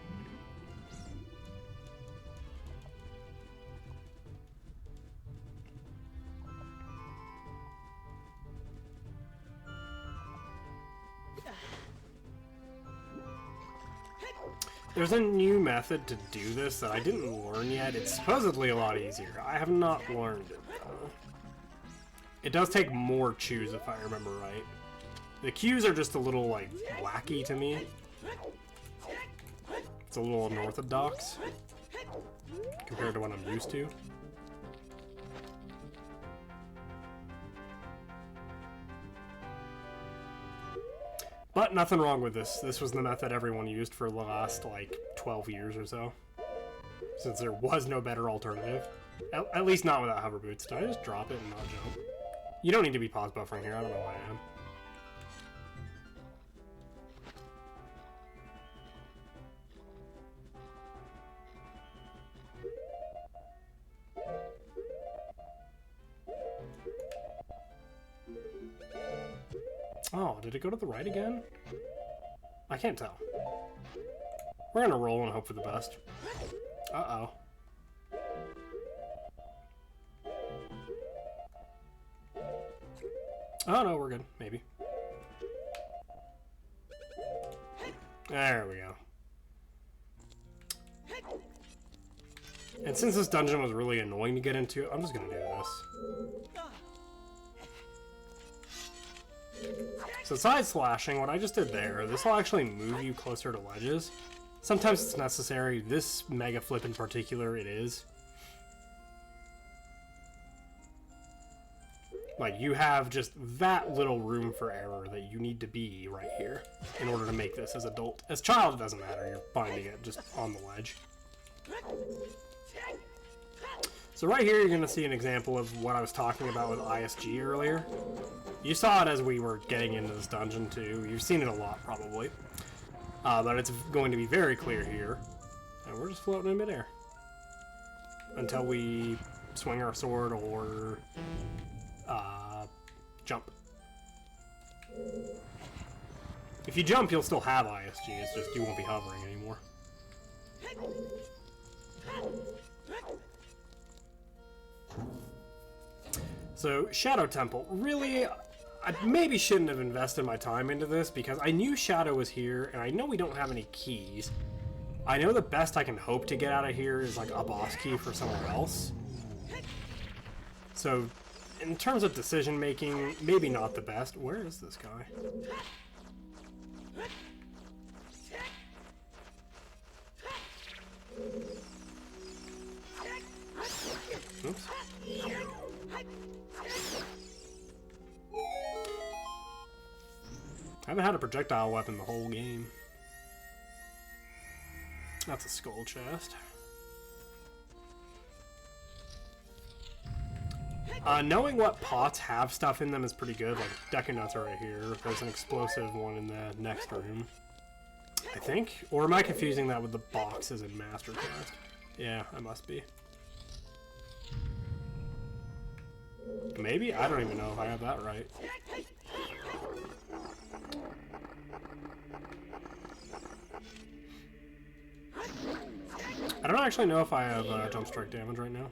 There's a new method to do this that I didn't learn yet. It's supposedly a lot easier. I have not learned it, though. It does take more chews, if I remember right. The cues are just a little, like, wacky to me. It's a little unorthodox compared to what I'm used to. But nothing wrong with this. This was the method everyone used for the last, like, 12 years or so. Since there was no better alternative. At least not without hover boots. Did I just drop it and not jump? You don't need to be pause buffering here. I don't know why I am. Oh, did it go to the right again? I can't tell. We're gonna roll and hope for the best. Uh-oh. Oh no, we're good. Maybe. There we go. And since this dungeon was really annoying to get into, I'm just gonna do this. So side slashing, what I just did there, this will actually move you closer to ledges. Sometimes it's necessary. This mega flip in particular, it is. Like, you have just that little room for error that you need to be right here in order to make this as adult. As child, it doesn't matter. You're finding it just on the ledge. So right here, you're going to see an example of what I was talking about with ISG earlier. You saw it as we were getting into this dungeon, too. You've seen it a lot, probably. But it's going to be very clear here. And we're just floating in midair. Until we swing our sword or jump. If you jump, you'll still have ISG. It's just you won't be hovering anymore. So, Shadow Temple. Really, I maybe shouldn't have invested my time into this because I knew Shadow was here, and I know we don't have any keys. I know the best I can hope to get out of here is like a boss key for somewhere else. So, in terms of decision making, maybe not the best. Where is this guy? Oops. I haven't had a projectile weapon the whole game. That's a skull chest. Knowing what pots have stuff in them is pretty good. Like, Deku Nuts are right here. There's an explosive one in the next room, I think. Or am I confusing that with the boxes in Master Quest? Yeah, I must be. Maybe? I don't even know if I have that right. I don't actually know if I have jump strike damage right now.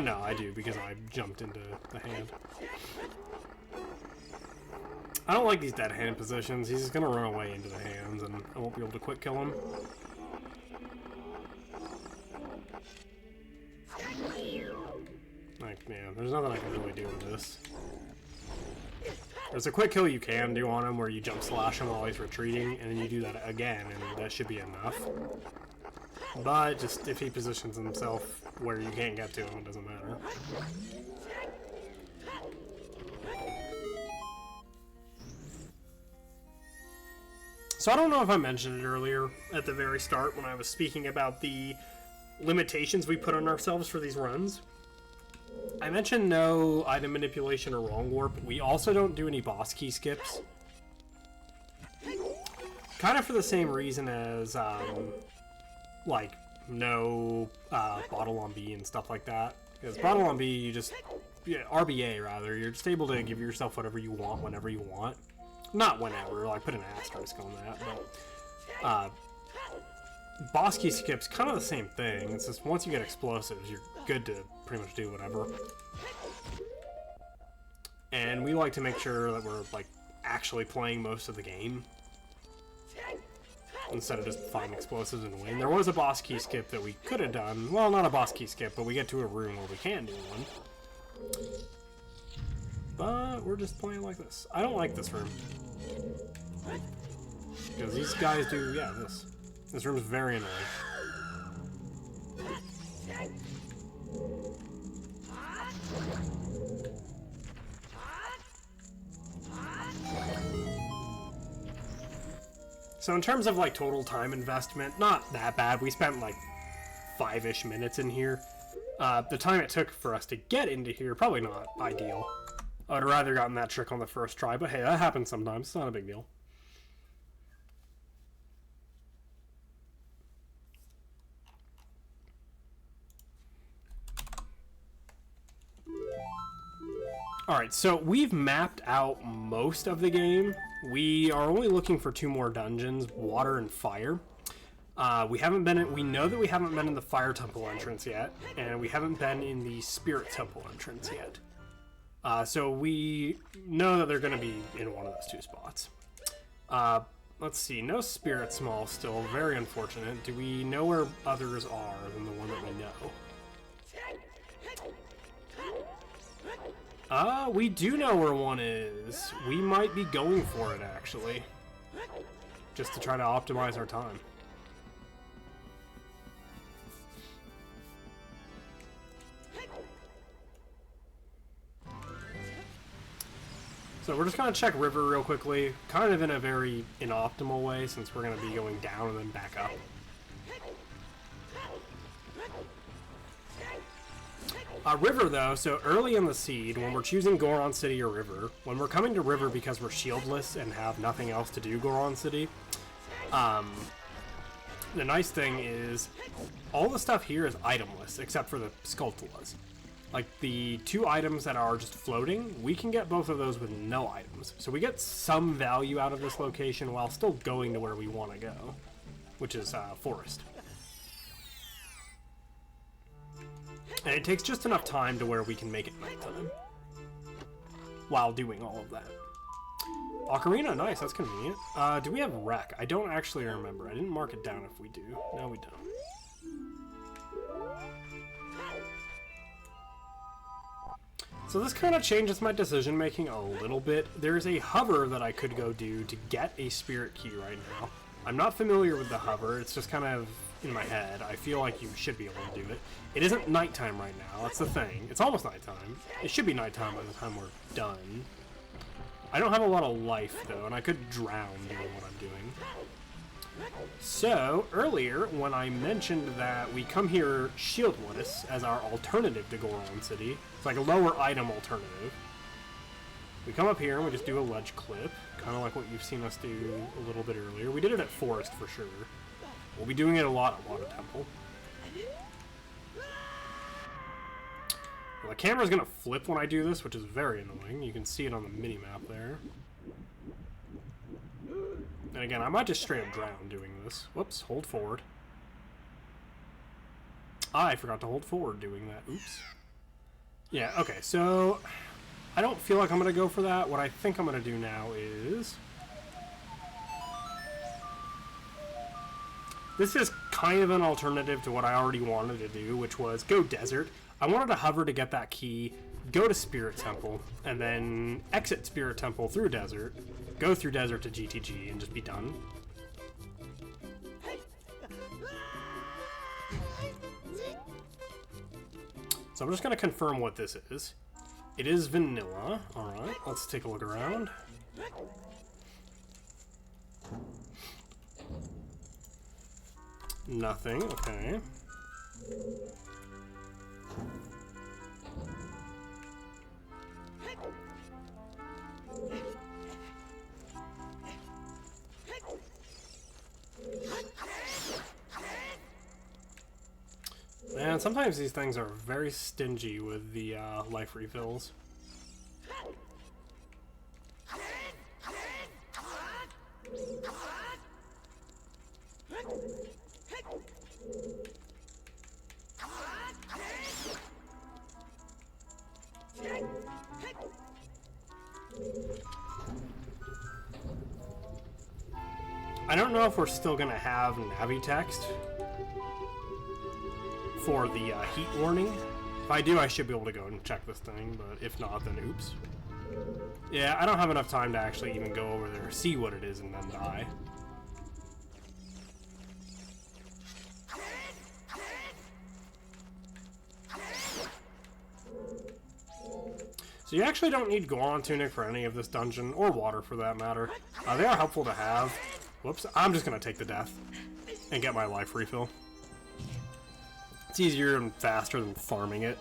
No, I do, because I jumped into the hand. I don't like these dead hand positions. He's just gonna run away into the hands, and I won't be able to quick kill him. Like, man, there's nothing I can really do with this. There's a quick kill you can do on him where you jump slash him while he's retreating, and then you do that again, and that should be enough. But just if he positions himself where you can't get to him, it doesn't matter. So I don't know if I mentioned it earlier at the very start when I was speaking about the limitations we put on ourselves for these runs. I mentioned no item manipulation or wrong warp. We also don't do any boss key skips. Kind of for the same reason as, like, no bottle on B and stuff like that. Because bottle on B, you just, yeah, RBA rather, you're just able to give yourself whatever you want whenever you want. Not whenever, like, put an asterisk on that, but, boss key skips, kind of the same thing. It's just once you get explosives, you're good to pretty much do whatever. And we like to make sure that we're, like, actually playing most of the game, instead of just finding explosives and win. There was a boss key skip that we could have done. Well, not a boss key skip, but we get to a room where we can do one. But we're just playing like this. I don't like this room. Because these guys do, yeah, this. This room is very annoying. So in terms of like total time investment, not that bad. We spent like 5-ish minutes in here. The time it took for us to get into here, probably not ideal. I'd rather gotten that trick on the first try, but hey, that happens sometimes. It's not a big deal. Alright, so we've mapped out most of the game. We are only looking for 2 more dungeons, water and fire. We know that we haven't been in the fire temple entrance yet, and we haven't been in the spirit temple entrance yet. So we know that they're going to be in one of those 2 spots. Let's see, no spirit small still, very unfortunate. Do we know where others are than the one that we know? We do know where one is. We might be going for it, actually. Just to try to optimize our time. So we're just gonna check river real quickly, kind of in a very inoptimal way, since we're gonna be going down and then back up. River, though, so early in the seed, when we're choosing Goron City or River, when we're coming to River because we're shieldless and have nothing else to do Goron City, the nice thing is all the stuff here is itemless, except for the Skulltulas. Like, the 2 items that are just floating, we can get both of those with no items. So we get some value out of this location while still going to where we want to go, which is Forest. And it takes just enough time to where we can make it nighttime while doing all of that. Ocarina, nice, that's convenient. Do we have wreck? I don't actually remember. I didn't mark it down if we do. No, we don't. So this kind of changes my decision making a little bit. There's a hover that I could go do to get a spirit key right now. I'm not familiar with the hover, it's just kind of in my head. I feel like you should be able to do it. It isn't nighttime right now, that's the thing. It's almost nighttime. It should be nighttime by the time we're done. I don't have a lot of life, though, and I could drown doing what I'm doing. So, earlier, when I mentioned that we come here shieldless as our alternative to Goron City, it's like a lower item alternative. We come up here and we just do a ledge clip, kind of like what you've seen us do a little bit earlier. We did it at Forest for sure. We'll be doing it a lot at Water Temple. Well, the camera's gonna flip when I do this, which is very annoying. You can see it on the mini-map there. And again, I might just straight up drown doing this. Whoops, hold forward. I forgot to hold forward doing that. Oops. Yeah, okay, so I don't feel like I'm gonna go for that. What I think I'm gonna do now is... This is kind of an alternative to what I already wanted to do, which was go desert. I wanted to hover to get that key, go to Spirit Temple, and then exit Spirit Temple through desert, go through desert to GTG, and just be done. So I'm just going to confirm what this is. It is vanilla. Alright, let's take a look around. Nothing, okay. Man, sometimes these things are very stingy with the life refills. I don't know if we're still gonna have Navi text for the heat warning. If I do, I should be able to go and check this thing, but if not, then oops. Yeah, I don't have enough time to actually even go over there, see what it is, and then die. So you actually don't need Goron Tunic for any of this dungeon, or water for that matter. They are helpful to have. Whoops, I'm just gonna take the death and get my life refill. It's easier and faster than farming it.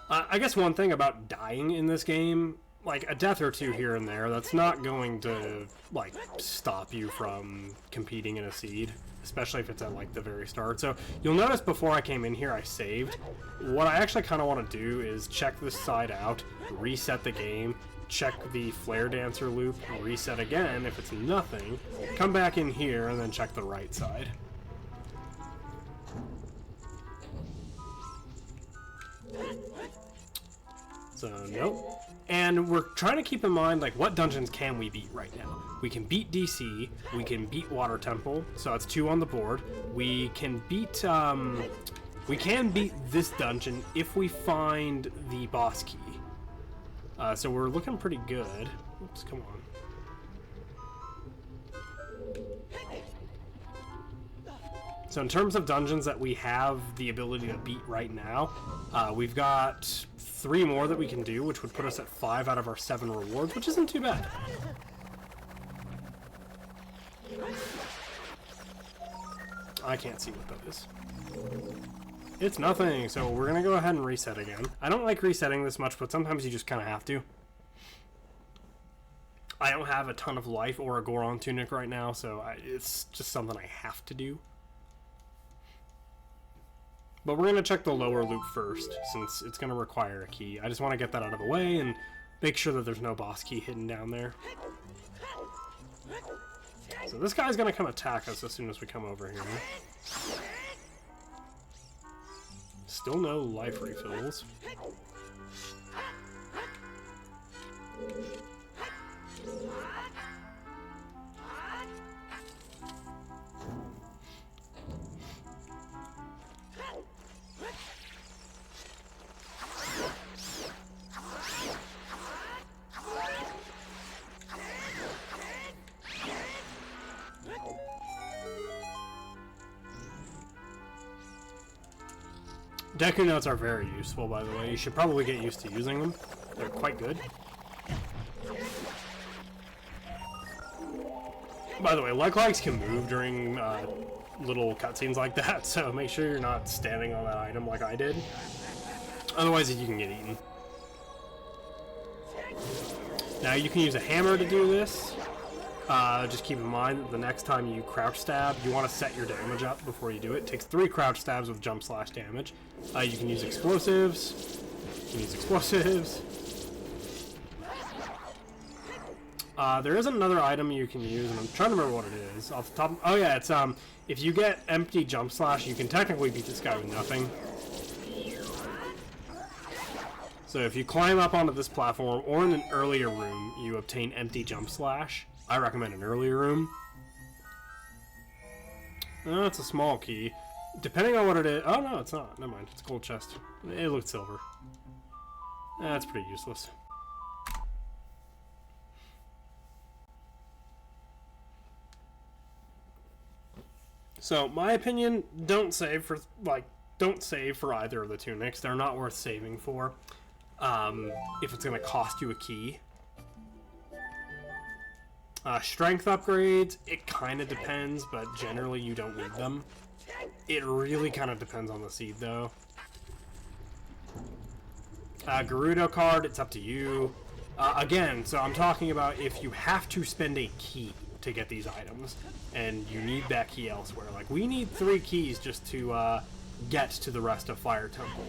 I guess one thing about dying in this game, like a death or two here and there, that's not going to like stop you from competing in a seed, especially if it's at like the very start. So you'll notice before I came in here I saved. What I actually kind of want to do is check this side out, reset the game, check the flare dancer loop, reset again. If it's nothing, come back in here and then check the right side. So nope. And we're trying to keep in mind, like, what dungeons can we beat right now? We can beat DC, we can beat Water Temple, so that's 2 on the board. We can beat this dungeon if we find the boss key. So we're looking pretty good. Oops, come on. So in terms of dungeons that we have the ability to beat right now, we've got 3 more that we can do, which would put us at 5 out of our 7 rewards, which isn't too bad. I can't see what that is. It's nothing, so we're gonna go ahead and reset again. I don't like resetting this much, but sometimes you just kind of have to. I don't have a ton of life or a Goron Tunic right now, so it's just something I have to do. But we're gonna check the lower loop first, since it's gonna require a key. I just want to get that out of the way and make sure that there's no boss key hidden down there. So this guy's gonna come attack us as soon as we come over here. Still no life refills. Deku Notes are very useful, by the way. You should probably get used to using them. They're quite good. By the way, likes can move during little cutscenes like that, so make sure you're not standing on that item like I did. Otherwise, you can get eaten. Now, you can use a hammer to do this. Just keep in mind that the next time you crouch stab, you want to set your damage up before you do it. It takes 3 crouch stabs with jump slash damage. You can use explosives. You can use explosives. There is another item you can use, and I'm trying to remember what it is. Off the top. Oh yeah, it's if you get empty jump slash, you can technically beat this guy with nothing. So if you climb up onto this platform or in an earlier room, you obtain empty jump slash. I recommend an earlier room. Oh, it's a small key. Depending on what it is. Oh no, it's not. Never mind. It's a gold chest. It looked silver. That's pretty useless. So, my opinion, don't save for either of the tunics. They're not worth saving for. If it's going to cost you a key. Strength upgrades, it kind of depends, but generally you don't need them. It really kind of depends on the seed, though. Gerudo card, it's up to you. Again, so I'm talking about if you have to spend a key to get these items, and you need that key elsewhere. Like, we need 3 keys just to get to the rest of Fire Temple.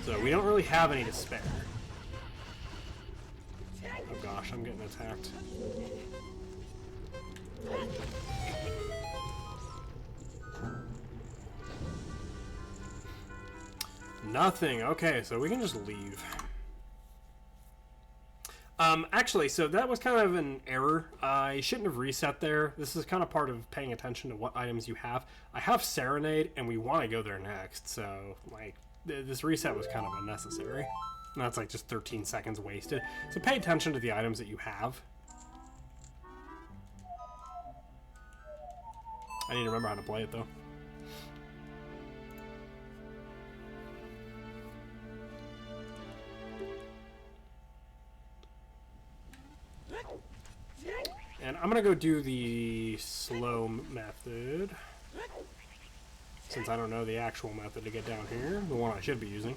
So we don't really have any to spare. Oh gosh, I'm getting attacked. Nothing. Okay, so we can just leave. Actually, so that was kind of an error. I shouldn't have reset there. This is kind of part of paying attention to what items you have. I have Serenade, and we want to go there next, so, like, this reset was kind of unnecessary. And that's, like, just 13 seconds wasted. So pay attention to the items that you have. I need to remember how to play it, though. And I'm gonna go do the slow method, since I don't know the actual method to get down here, the one I should be using.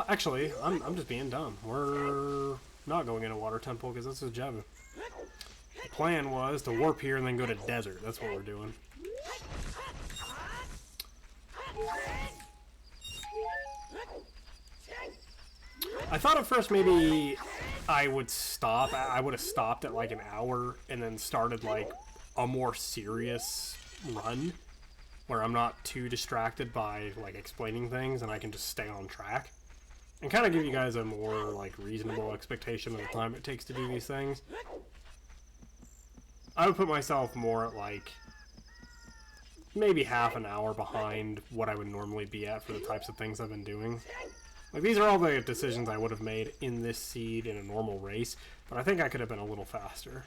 Actually, I'm just being dumb. We're not going into Water Temple because this is Java. The plan was to warp here and then go to Desert. That's what we're doing. I thought at first maybe I would stop. I would have stopped at like an hour and then started like a more serious run where I'm not too distracted by like explaining things and I can just stay on track and kind of give you guys a more like reasonable expectation of the time it takes to do these things. I would put myself more at like maybe half an hour behind what I would normally be at for the types of things I've been doing. Like, these are all the decisions I would have made in this seed in a normal race, but I think I could have been a little faster.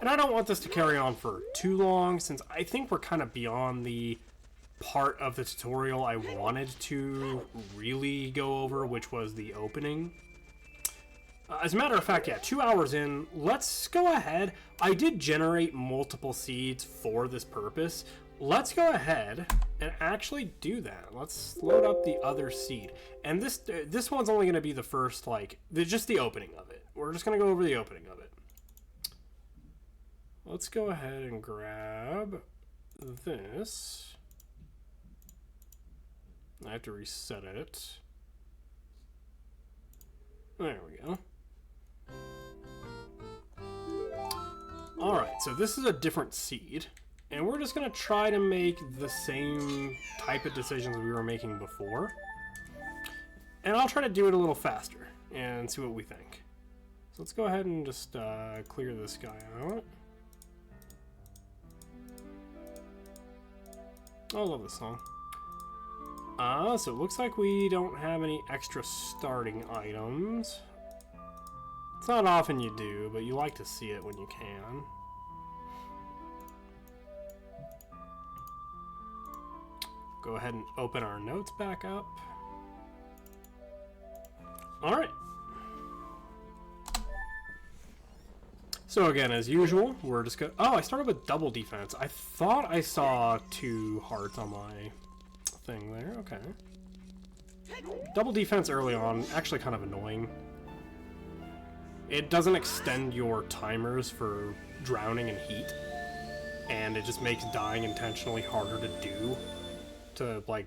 And I don't want this to carry on for too long, since I think we're kind of beyond the part of the tutorial I wanted to really go over, which was the opening. As a matter of fact, yeah, 2 hours in, let's go ahead. I did generate multiple seeds for this purpose. Let's go ahead and actually do that. Let's load up the other seed. And this one's only going to be the first, like, just the opening of it. We're just going to go over the opening of it. Let's go ahead and grab this. I have to reset it. There we go. Alright, so this is a different seed. And we're just going to try to make the same type of decisions we were making before. And I'll try to do it a little faster and see what we think. So let's go ahead and just clear this guy out. I love this song. So it looks like we don't have any extra starting items. It's not often you do, but you like to see it when you can. Go ahead and open our notes back up. Alright. So again, as usual, we're just gonna... Oh, I started with double defense. I thought I saw 2 hearts on my thing there. Okay. Double defense early on, actually kind of annoying. It doesn't extend your timers for drowning and heat, and it just makes dying intentionally harder to do. To, like,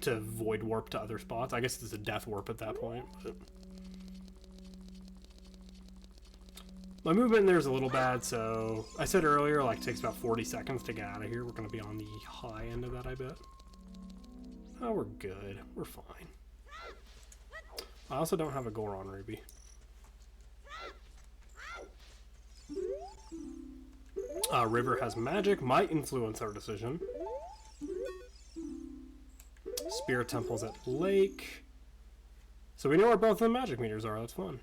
to void warp to other spots. I guess it's a death warp at that point, but... My movement in there is a little bad, so I said earlier, like, it takes about 40 seconds to get out of here. We're going to be on the high end of that, I bet. Oh, we're good. We're fine. I also don't have a Goron Ruby. River has magic, might influence our decision. Spirit temples at lake. So we know where both the magic meters are. That's fun.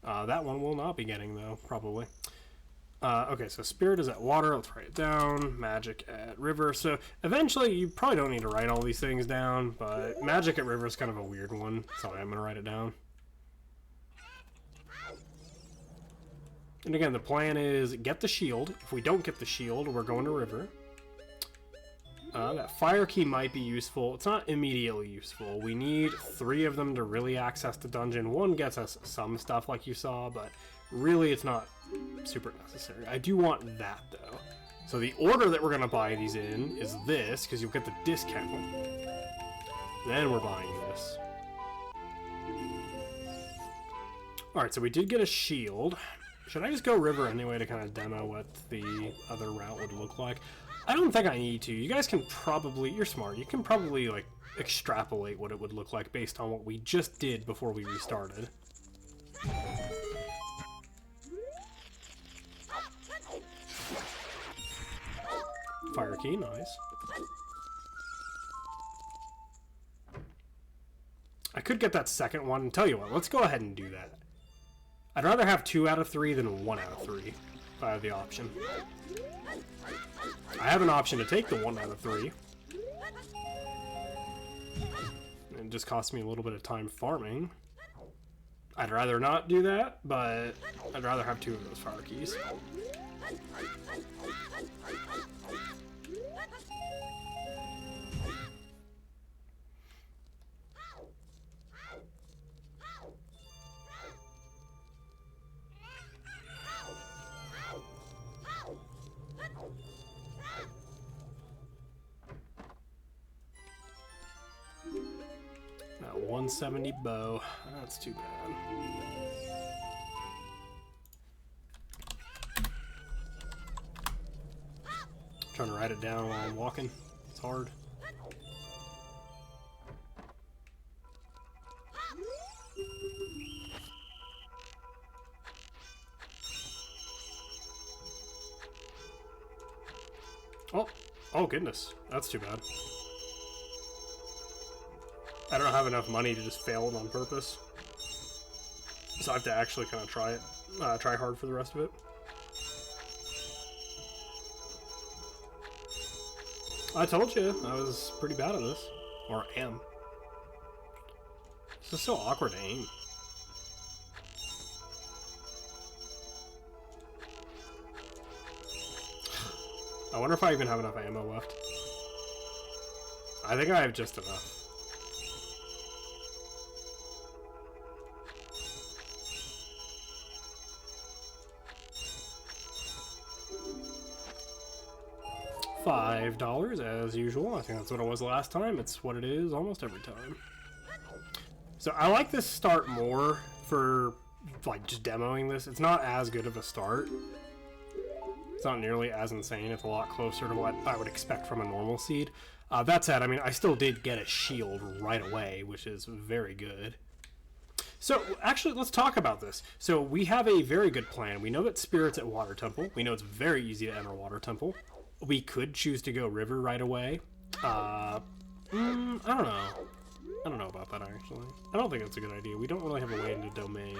That one will not be getting, though, probably. Okay, so spirit is at water. Let's write it down. Magic at river. So eventually, you probably don't need to write all these things down, but magic at river is kind of a weird one, so I'm going to write it down. And again, the plan is get the shield. If we don't get the shield, we're going to river. That fire key might be useful. It's not immediately useful. We need 3 of them to really access the dungeon. 1 gets us some stuff like you saw, but really it's not super necessary. I do want that though. So the order that we're going to buy these in is this, because you'll get the discount. Then we're buying this. Alright, so we did get a shield. Should I just go river anyway to kind of demo what the other route would look like? I don't think I need to. You guys can probably, you're smart, you can probably like extrapolate what it would look like based on what we just did before we restarted. Fire key, nice. I could get that second one. Tell you what, let's go ahead and do that. I'd rather have 2 out of 3 than 1 out of 3 if I have the option. I have an option to take the 1 out of 3. It just costs me a little bit of time farming. I'd rather not do that, but I'd rather have 2 of those fire keys. That 170 bow, that's too bad. Trying to write it down while I'm walking. It's hard. Oh goodness, that's too bad. I don't have enough money to just fail it on purpose. So I have to actually kind of try it, try hard for the rest of it. I told you, I was pretty bad at this. Or am. It's just so awkward to aim. I wonder if I even have enough ammo left. I think I have just enough. $5 as usual. I think that's what it was last time. It's what it is almost every time. So I like this start more for like just demoing this. It's not as good of a start. It's not nearly as insane. It's a lot closer to what I would expect from a normal seed. That said, I mean, I still did get a shield right away, which is very good. So, actually, let's talk about this. So, we have a very good plan. We know that Spirit's at Water Temple. We know it's very easy to enter Water Temple. We could choose to go River right away. I don't know. I don't know about that, actually. I don't think that's a good idea. We don't really have a way into Domain.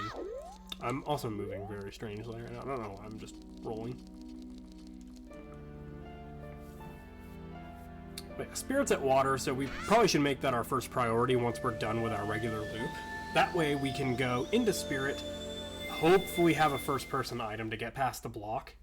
I'm also moving very strangely right now. I don't know. I'm just rolling. But yeah, Spirit's at water, so we probably should make that our first priority once we're done with our regular loop. That way we can go into Spirit, hopefully have a first-person item to get past the block.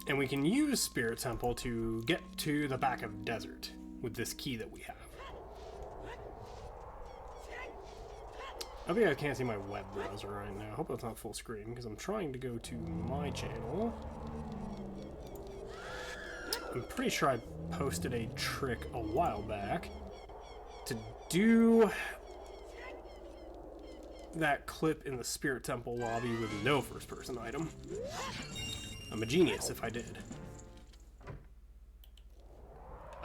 And we can use Spirit Temple to get to the back of Desert with this key that we have. I think I can't see my web browser right now. I hope that's not full screen, because I'm trying to go to my channel. I'm pretty sure I posted a trick a while back to do that clip in the Spirit Temple lobby with no first-person item. I'm a genius if I did.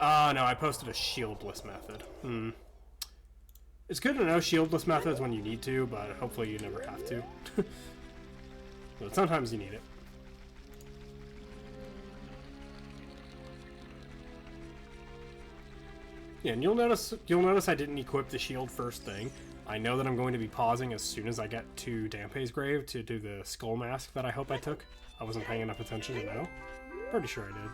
No, I posted a shieldless method. It's good to know shieldless methods when you need to, but hopefully you never have to. But sometimes you need it. Yeah, and you'll notice I didn't equip the shield first thing. I know that I'm going to be pausing as soon as I get to Dampé's grave to do the skull mask that I hope I took. I wasn't paying enough attention to know. Pretty sure I did.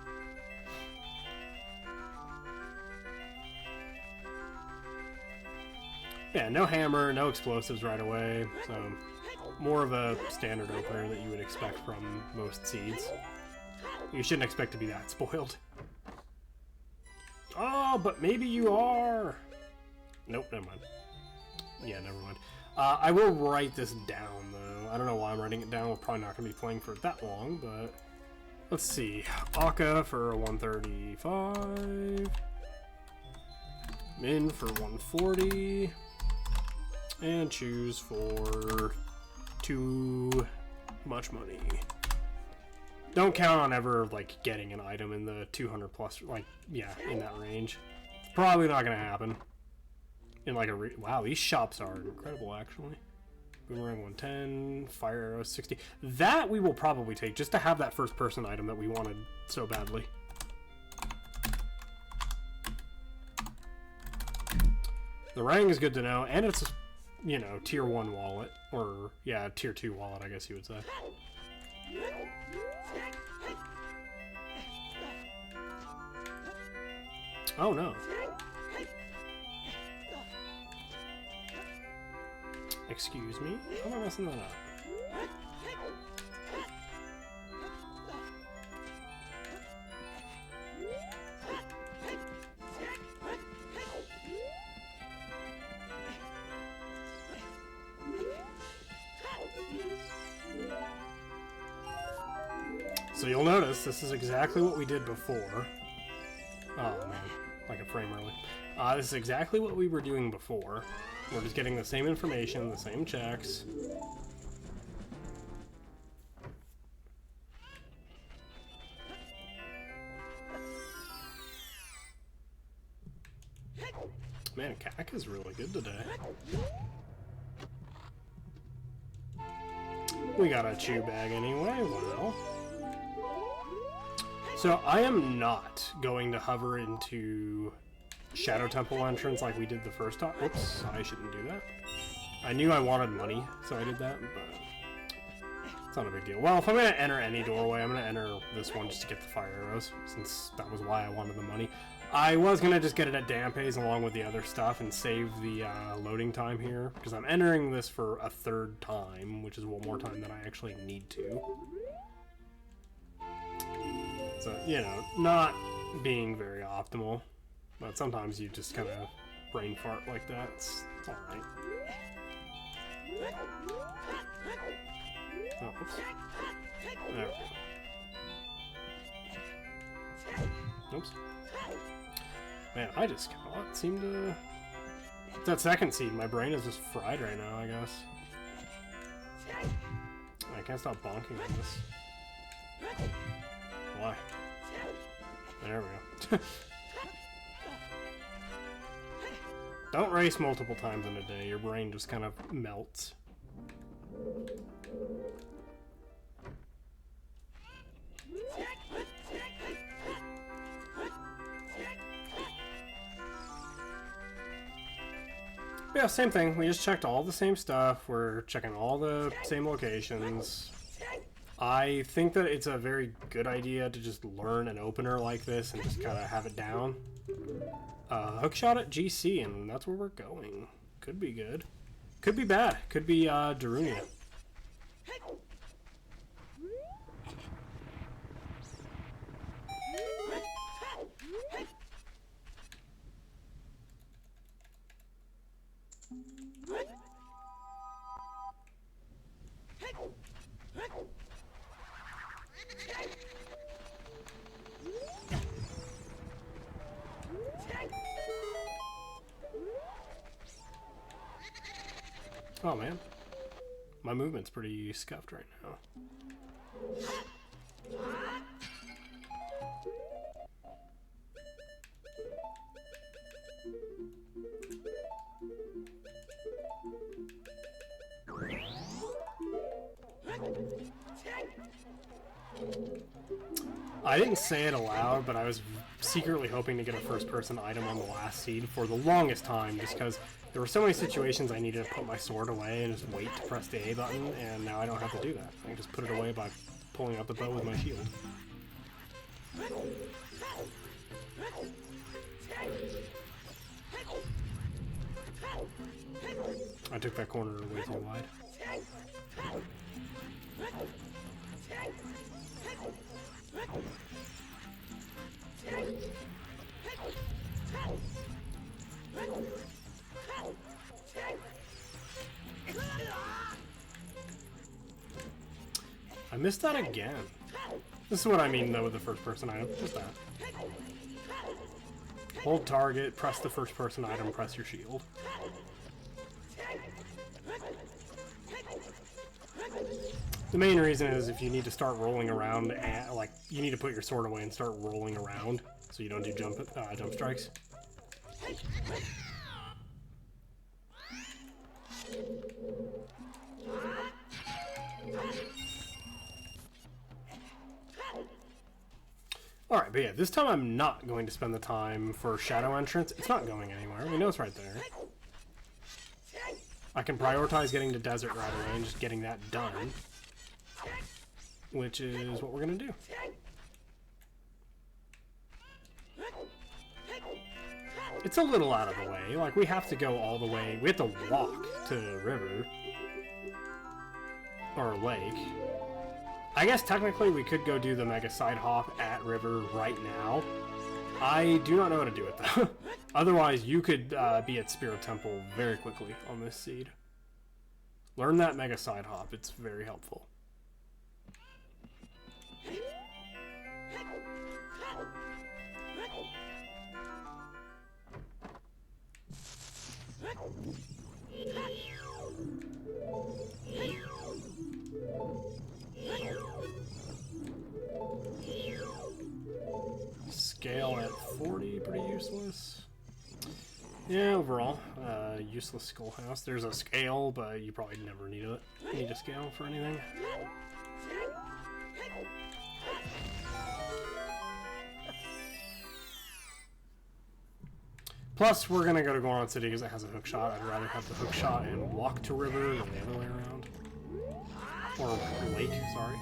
Yeah, no hammer, no explosives right away, so more of a standard opener that you would expect from most seeds. You shouldn't expect to be that spoiled. Oh, but maybe you are! Nope, never mind. Yeah, never mind. I will write this down, though. I don't know why I'm writing it down. We're probably not going to be playing for that long, but... Let's see. Aka for a 135. Min for 140. And choose for too much money. Don't count on ever, like, getting an item in the 200 plus, like, yeah, in that range. It's probably not gonna happen. In, like, wow, these shops are incredible, actually. Boomerang 110, fire arrow 60. That we will probably take, just to have that first person item that we wanted so badly. The rang is good to know, and it's, you know, tier 1 wallet. Or, yeah, tier 2 wallet, I guess you would say. Oh no. Excuse me? How am I messing that up? So you'll notice this is exactly what we did before. Oh man, like a frame early. This is exactly what we were doing before. We're just getting the same information, the same checks. Man, CAC is really good today. We got a chew bag anyway, well. So I am not going to hover into Shadow Temple entrance like we did the first time. Oops, I shouldn't do that. I knew I wanted money, so I did that, but it's not a big deal. Well, if I'm going to enter any doorway, I'm going to enter this one just to get the fire arrows, since that was why I wanted the money. I was going to just get it at Dampé's along with the other stuff and save the loading time here, because I'm entering this for a third time, which is one more time than I actually need to. So, you know, not being very optimal, but sometimes you just kind of brain fart like that. It's alright. Oh, oops. There we go. Oops. Man, I just cannot seem to... That second seed, my brain is just fried right now, I guess. I can't stop bonking on this. Why? There we go. Don't race multiple times in a day. Your brain just kind of melts. Yeah, same thing. We just checked all the same stuff. We're checking all the same locations. I think that it's a very good idea to just learn an opener like this and just kind of have it down. Hookshot at GC, and that's where we're going. Could be good. Could be bad. Could be Darunia. Oh man, my movement's pretty scuffed right now. I didn't say it aloud, but I was secretly hoping to get a first-person item on the last seed for the longest time, just because there were so many situations I needed to put my sword away and just wait to press the A button, and now I don't have to do that. I can just put it away by pulling out the bow with my shield. I took that corner way too wide. I missed that again. This is what I mean though with the first person item, just that. Hold target, press the first person item, press your shield. The main reason is if you need to start rolling around, and, like, you need to put your sword away and start rolling around so you don't do jump strikes. Alright, but yeah, this time I'm not going to spend the time for Shadow Entrance. It's not going anywhere. We know it's right there. I can prioritize getting to Desert right away and just getting that done, which is what we're going to do. It's a little out of the way. Like, we have to go all the way. We have to walk to the river. Or lake. I guess technically we could go do the Mega Side Hop at river right now. I do not know how to do it though. Otherwise, you could be at Spirit Temple very quickly on this seed. Learn that Mega Side Hop. It's very helpful. Scale at 40, pretty useless. Yeah, overall, useless Skullhouse. There's a scale, but you probably never need a scale for anything. Plus, we're gonna go to Goron City because it has a hook shot. I'd rather have the hook shot and walk to river than the other way around. Or lake, sorry.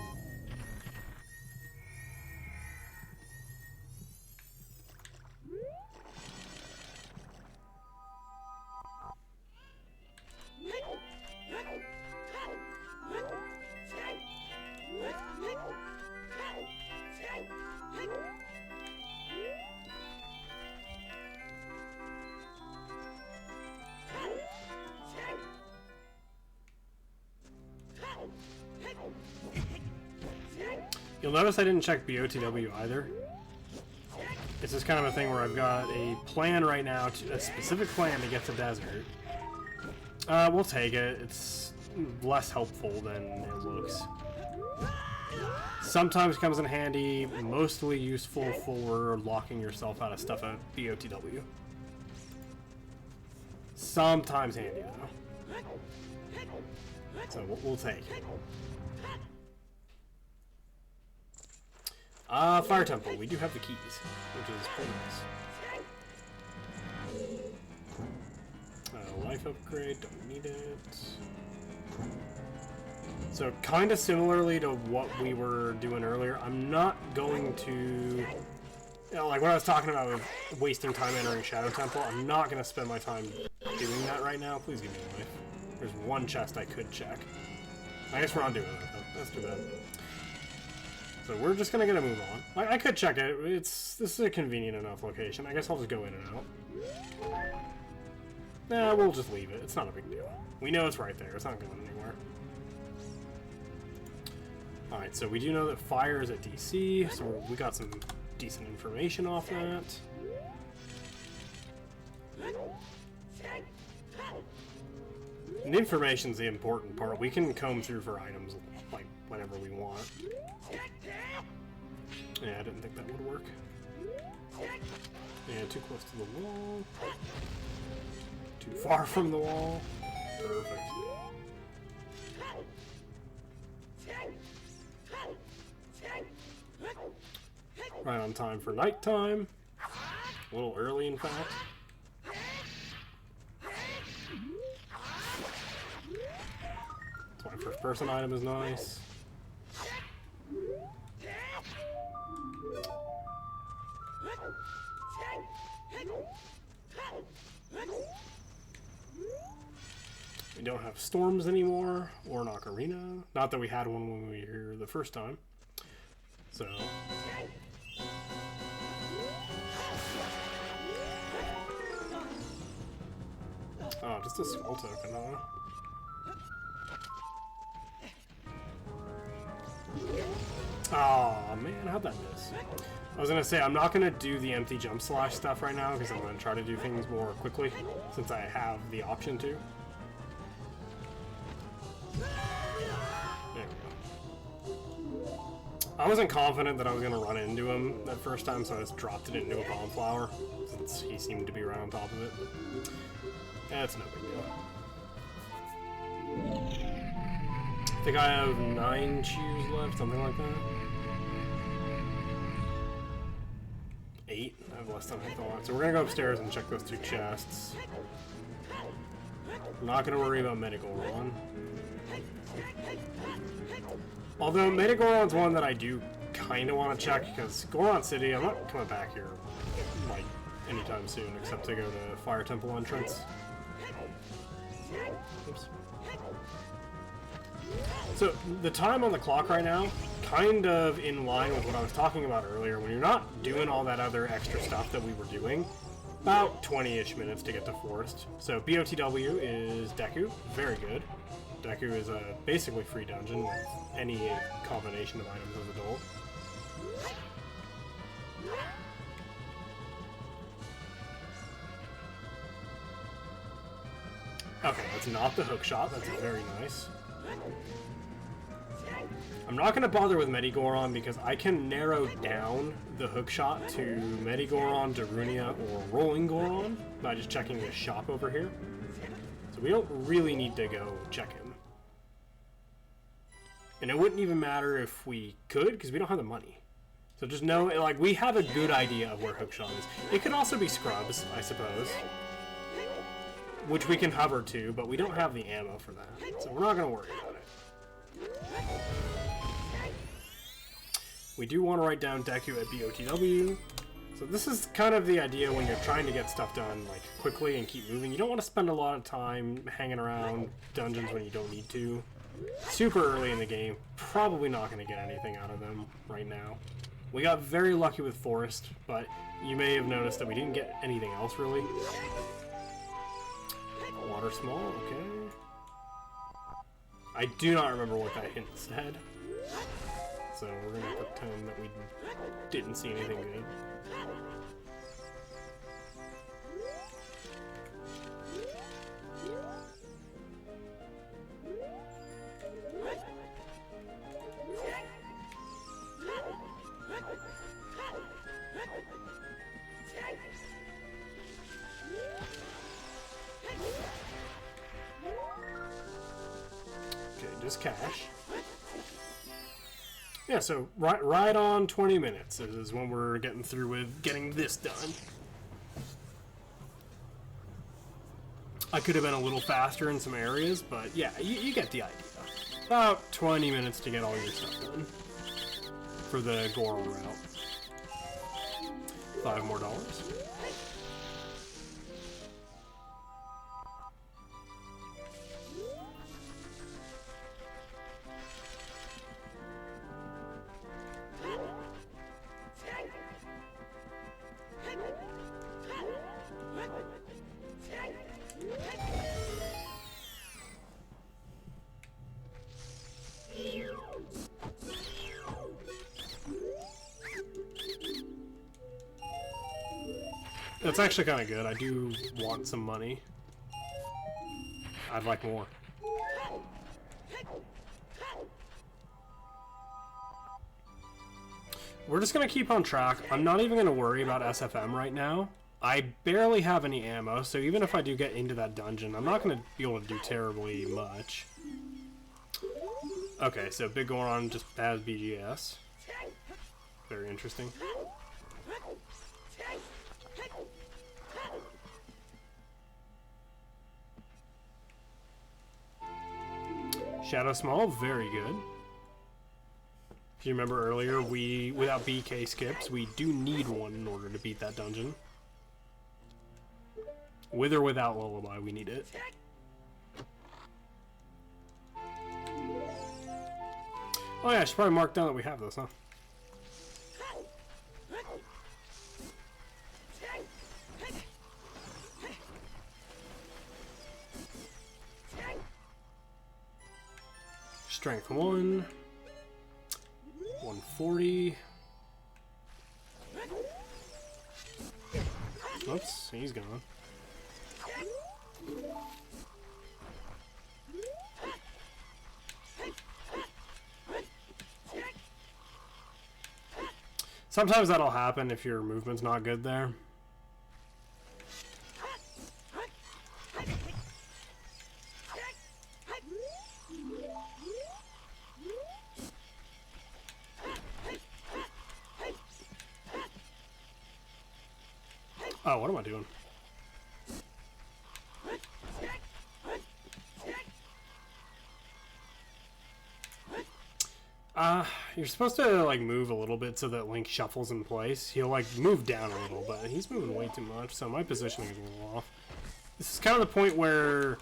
You'll notice I didn't check BOTW either. It's just kind of a thing where I've got a plan right now, a specific plan to get to Desert. We'll take it. It's less helpful than it looks. Sometimes comes in handy, mostly useful for locking yourself out of stuff at BOTW. Sometimes handy though. So we'll take it. Fire Temple. We do have the keys, which is pretty nice. Life upgrade, don't need it. So kind of similarly to what we were doing earlier, I'm not going to, you know, like what I was talking about with wasting time entering Shadow Temple, I'm not going to spend my time doing that right now. Please give me a life. There's one chest I could check. I guess we're not doing that though. That's too bad. So we're just gonna move on. I could check it. This is a convenient enough location. I guess I'll just go in and out. Nah, we'll just leave it. It's not a big deal. We know it's right there. It's not going anywhere. Alright, so we do know that fire is at DC, so we got some decent information off that. And the information's the important part. We can comb through for items like whenever we want. Yeah, I didn't think that would work. Yeah, too close to the wall. Too far from the wall. Perfect. Right on time for nighttime. A little early, in fact. That's why first person item is nice. We don't have storms anymore, or an Ocarina. Not that we had one when we were here the first time. So... oh, just a small token, huh? Aw, man, how'd that miss? I was gonna say, I'm not gonna do the empty jump slash stuff right now, because I'm gonna try to do things more quickly, since I have the option to. There we go. I wasn't confident that I was gonna run into him that first time, so I just dropped it into a bomb flower, since he seemed to be right on top of it. That's no big deal. I think I have 9 chews left, something like that. 8? I have less than I thought. So we're gonna go upstairs and check those 2 chests. I'm not gonna worry about Medigoron. Although Medigoron's one that I do kinda wanna check, because Goron City, I'm not coming back here like anytime soon, except to go to Fire Temple entrance. Oops. So, the time on the clock right now, kind of in line with what I was talking about earlier, when you're not doing all that other extra stuff that we were doing, about 20-ish minutes to get to Forest. So, BOTW is Deku, very good. Deku is a basically free dungeon with any combination of items as adult. Okay, that's not the hook shot, that's very nice. I'm not going to bother with Medigoron because I can narrow down the hook shot to Medigoron, Darunia, or Rolling Goron by just checking this shop over here. So we don't really need to go check him. And it wouldn't even matter if we could, because we don't have the money. So just know, like, we have a good idea of where hook shot is. It could also be Scrubs, I suppose, which we can hover to, but we don't have the ammo for that. So we're not going to worry about it. We do want to write down Deku at BOTW. So this is kind of the idea when you're trying to get stuff done like quickly and keep moving. You don't want to spend a lot of time hanging around dungeons when you don't need to. Super early in the game, probably not going to get anything out of them right now. We got very lucky with Forest, but you may have noticed that we didn't get anything else really. Water small, okay. I do not remember what that hint said. So we're going to pretend that we didn't see anything good. Okay, just cash. Yeah, so right on 20 minutes is when we're getting through with getting this done. I could have been a little faster in some areas, but yeah, you get the idea. About 20 minutes to get all your stuff done for the Goron route. $5 more. That's actually kind of good. I do want some money. I'd like more. We're just going to keep on track. I'm not even going to worry about SFM right now. I barely have any ammo, so even if I do get into that dungeon, I'm not going to be able to do terribly much. Okay, so Big Goron just has BGS. very interesting. Shadow Small, very good. If you remember earlier, without BK skips, we do need one in order to beat that dungeon. With or without Lullaby, we need it. Oh yeah, I should probably mark down that we have this, huh? Strength 1. 140. Oops, he's gone. Sometimes that'll happen if your movement's not good there. Oh, what am I doing? You're supposed to, like, move a little bit so that Link shuffles in place. He'll, like, move down a little, but he's moving way too much, so my positioning is a little off. This is kind of the point where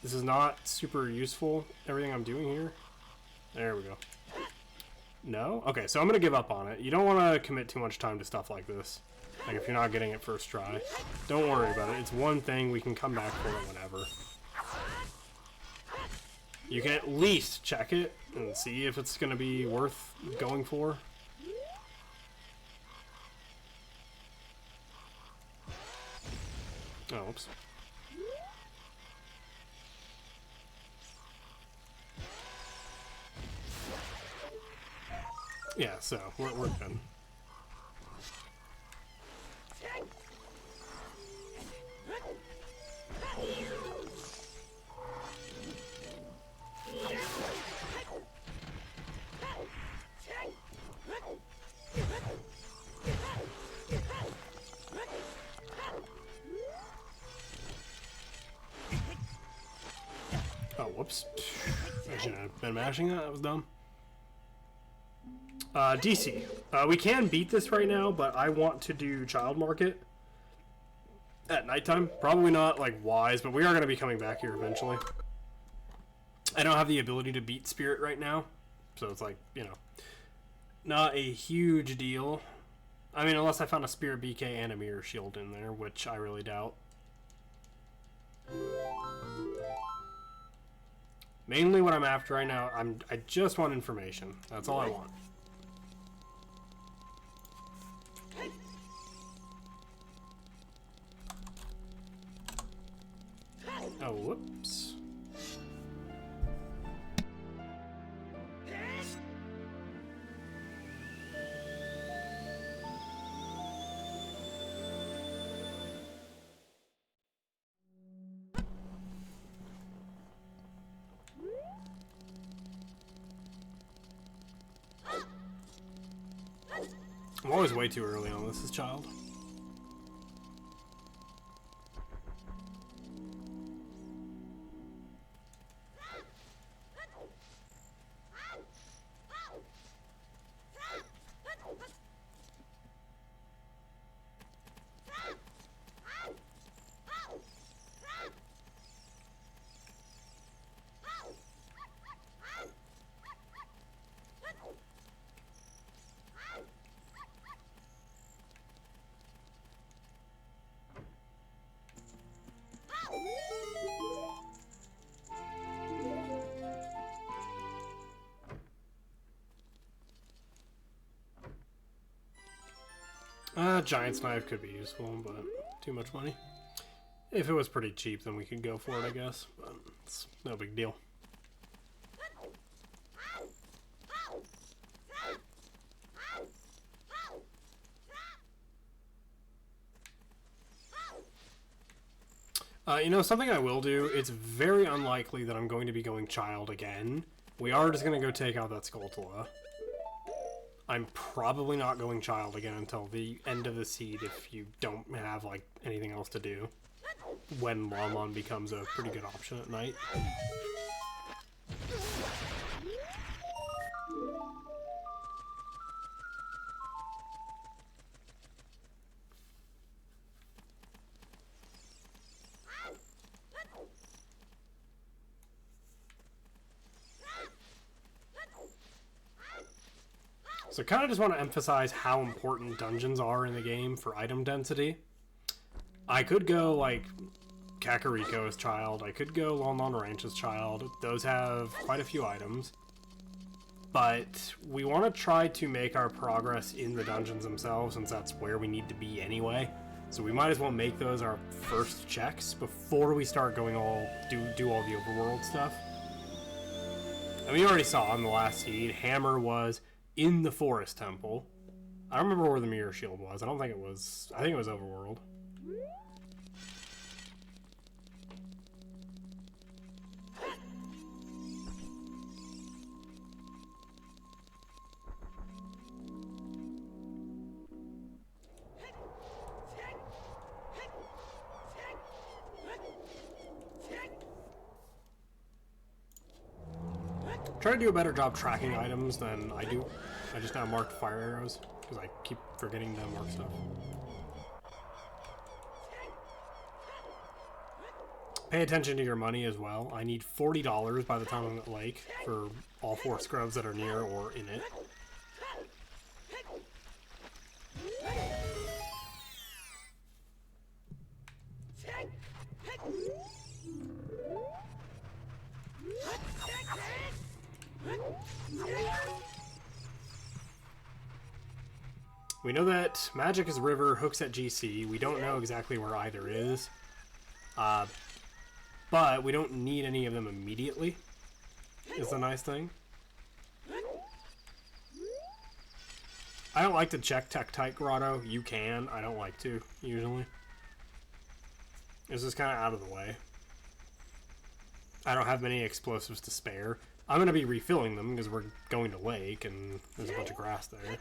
this is not super useful, everything I'm doing here. There we go. No? Okay, so I'm going to give up on it. You don't want to commit too much time to stuff like this. Like, if you're not getting it first try. Don't worry about it. It's one thing. We can come back for it whenever. You can at least check it and see if it's going to be worth going for. Oh, oops. Yeah, so we're good. Oh, whoops. I shouldn't have been mashing that. That was dumb. DC. We can beat this right now, but I want to do Child Market at nighttime. Probably not, like, wise, but we are going to be coming back here eventually. I don't have the ability to beat Spirit right now, so it's like, you know, not a huge deal. I mean, unless I found a Spirit BK and a Mirror Shield in there, which I really doubt. Mainly what I'm after right now, I just want information. That's all I want. Oh, whoops. I'm always way too early on this as child. Giant's Knife could be useful, but too much money. If it was pretty cheap, then we could go for it, I guess. But it's no big deal. You know, something I will do, it's very unlikely that I'm going to be going Child again. We are just going to go take out that Skulltula. I'm probably not going child again until the end of the seed if you don't have like anything else to do. When Lon Lon becomes a pretty good option at night. So I kind of just want to emphasize how important dungeons are in the game for item density. I could go like Kakariko's child, I could go Lon Lon Ranch's child. Those have quite a few items. But we want to try to make our progress in the dungeons themselves, since that's where we need to be anyway. So we might as well make those our first checks before we start going do all the overworld stuff. And we already saw in the last seed, Hammer was in the Forest Temple. I don't remember where the Mirror Shield was. I think it was overworld. Try to do a better job tracking items than I do. I just now marked fire arrows because I keep forgetting to mark stuff. Pay attention to your money as well. I need $40 by the time I'm at lake for all 4 scrubs that are near or in it. We know that Magic is River, Hook's at GC. We don't know exactly where either is. But we don't need any of them immediately, is the nice thing. I don't like to check Tektite Grotto. You can. I don't like to, usually. It's just kind of out of the way. I don't have many explosives to spare. I'm going to be refilling them because we're going to lake and there's a bunch of grass there.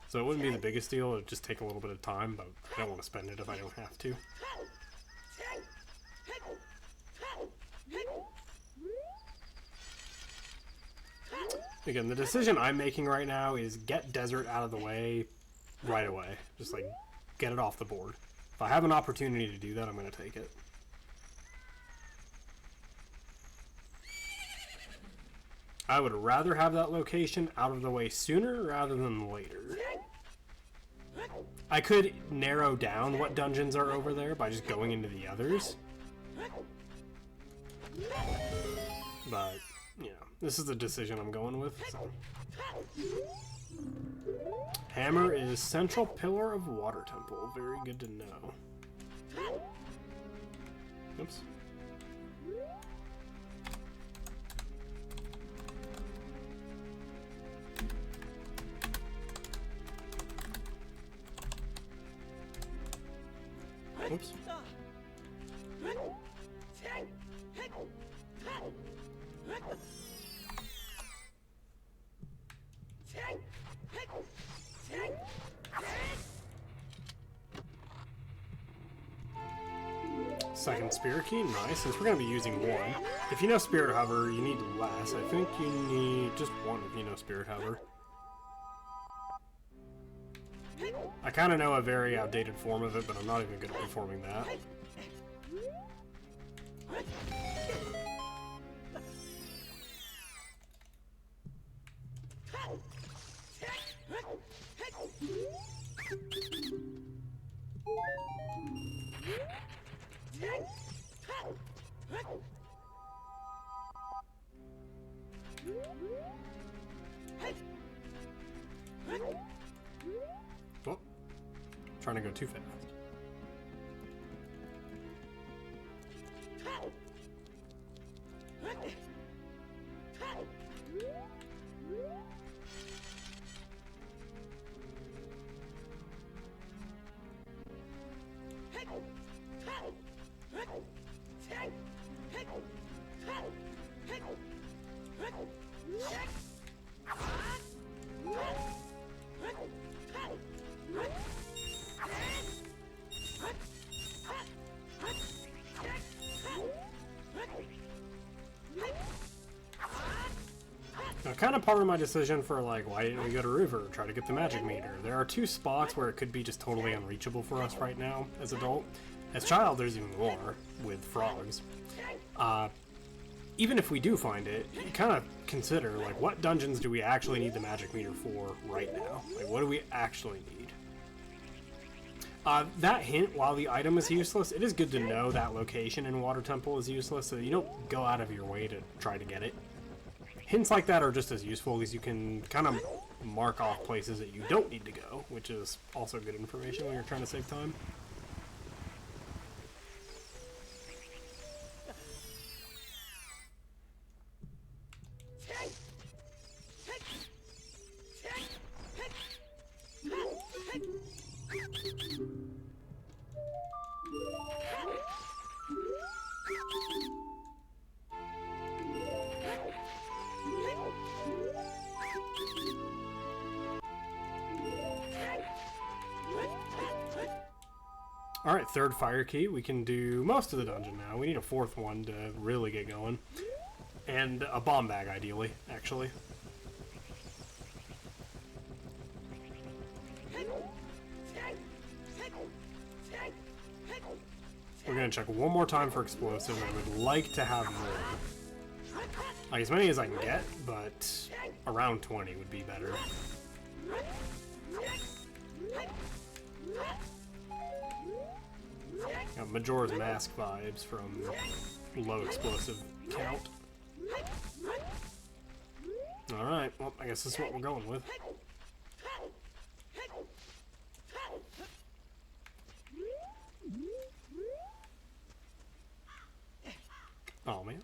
So it wouldn't be the biggest deal. It would just take a little bit of time, but I don't want to spend it if I don't have to. Again, the decision I'm making right now is get desert out of the way right away. Just like get it off the board. If I have an opportunity to do that, I'm going to take it. I would rather have that location out of the way sooner rather than later. I could narrow down what dungeons are over there by just going into the others. But, you know, this is the decision I'm going with. So. Hammer is Central Pillar of Water Temple. Very good to know. Oops. Oops. Second Spirit Key, nice, since we're going to be using one. If you know Spirit Hover, you need less. I think you need just one if you know Spirit Hover. I kind of know a very outdated form of it, but I'm not even good at performing that. Oh, trying to go too fast. kind of part of my decision for, like, why didn't we go to River, try to get the magic meter? There are 2 spots where it could be just totally unreachable for us right now as adult. As child, there's even more with frogs. Even if we do find it, you kind of consider, like, what dungeons do we actually need the magic meter for right now? Like, what do we actually need? That hint, while the item is useless, it is good to know that location in Water Temple is useless, so you don't go out of your way to try to get it. Hints like that are just as useful because you can kind of mark off places that you don't need to go, which is also good information when you're trying to save time. Alright, 3rd fire key. We can do most of the dungeon now. We need a 4th one to really get going. And a bomb bag, ideally, actually. We're going to check one more time for explosive. I would like to have more. Like, as many as I can get, but around 20 would be better. Got Majora's Mask vibes from low explosive count. Alright, well, I guess this is what we're going with. Oh, man.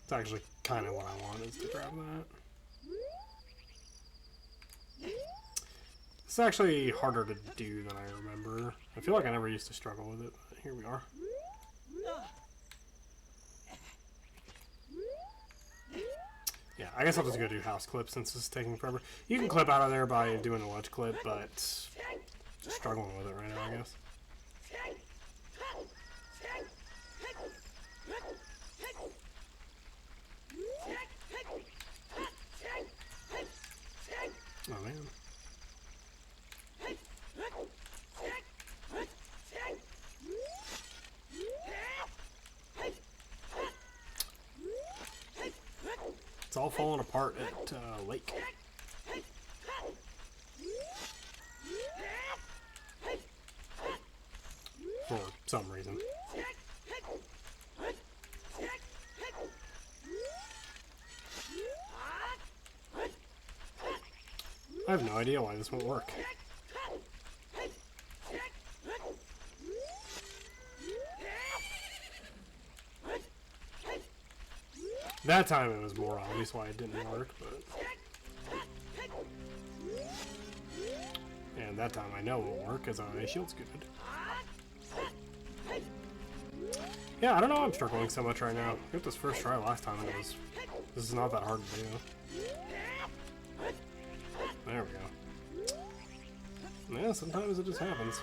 It's actually kind of what I want, is to grab that. It's actually harder to do than I remember. I feel like I never used to struggle with it, but here we are. Yeah, I guess I'll just go do house clip since this is taking forever. You can clip out of there by doing a ledge clip, but just struggling with it right now, I guess. Oh, man. It's all falling apart at Lake. For some reason. I have no idea why this won't work. That time it was more obvious why it didn't work, but... And that time I know it won't work because my shield's good. Yeah, I don't know why I'm struggling so much right now. I got this first try last time and it was... This is not that hard to do. There we go. Yeah, sometimes it just happens.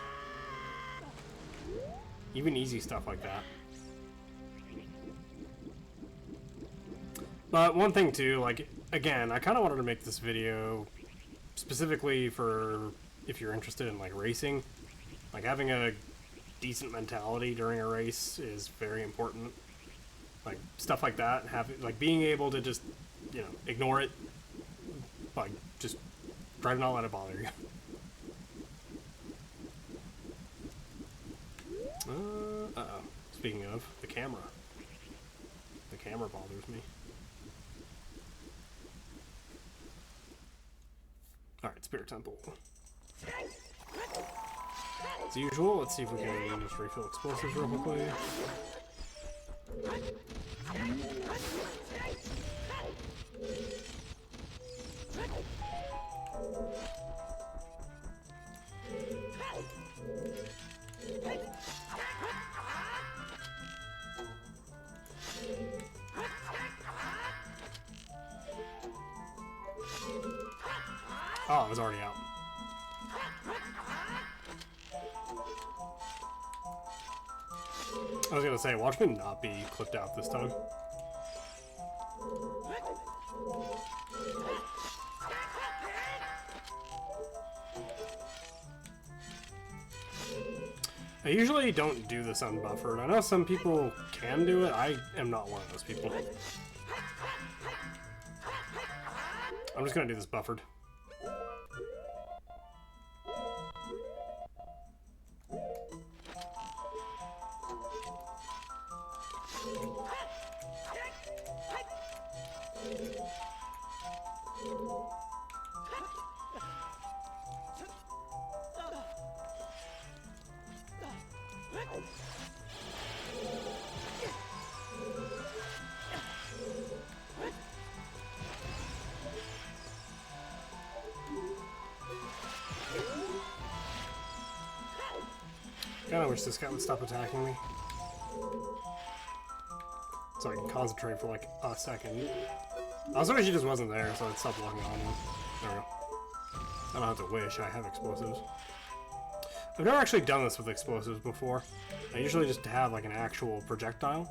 Even easy stuff like that. But one thing too, like, again, I kind of wanted to make this video specifically for if you're interested in, like, racing. Like, having a decent mentality during a race is very important. Like, stuff like that, like, being able to just, you know, ignore it. Like, just try to not let it bother you. Uh-oh. Speaking of, the camera. The camera bothers me. Alright, Spirit Temple. As usual, let's see if we can just refill explosives real quickly. Oh, it was already out. I was gonna say, watch me not be clipped out this time. I usually don't do this unbuffered. I know some people can do it. I am not one of those people. I'm just gonna do this buffered. Kinda wish this guy would stop attacking me, so I can concentrate for like a second. I also wish he just wasn't there, so I'd stop walking on him. There we go. I don't have to wish, I have explosives. I've never actually done this with explosives before. I usually just have like an actual projectile.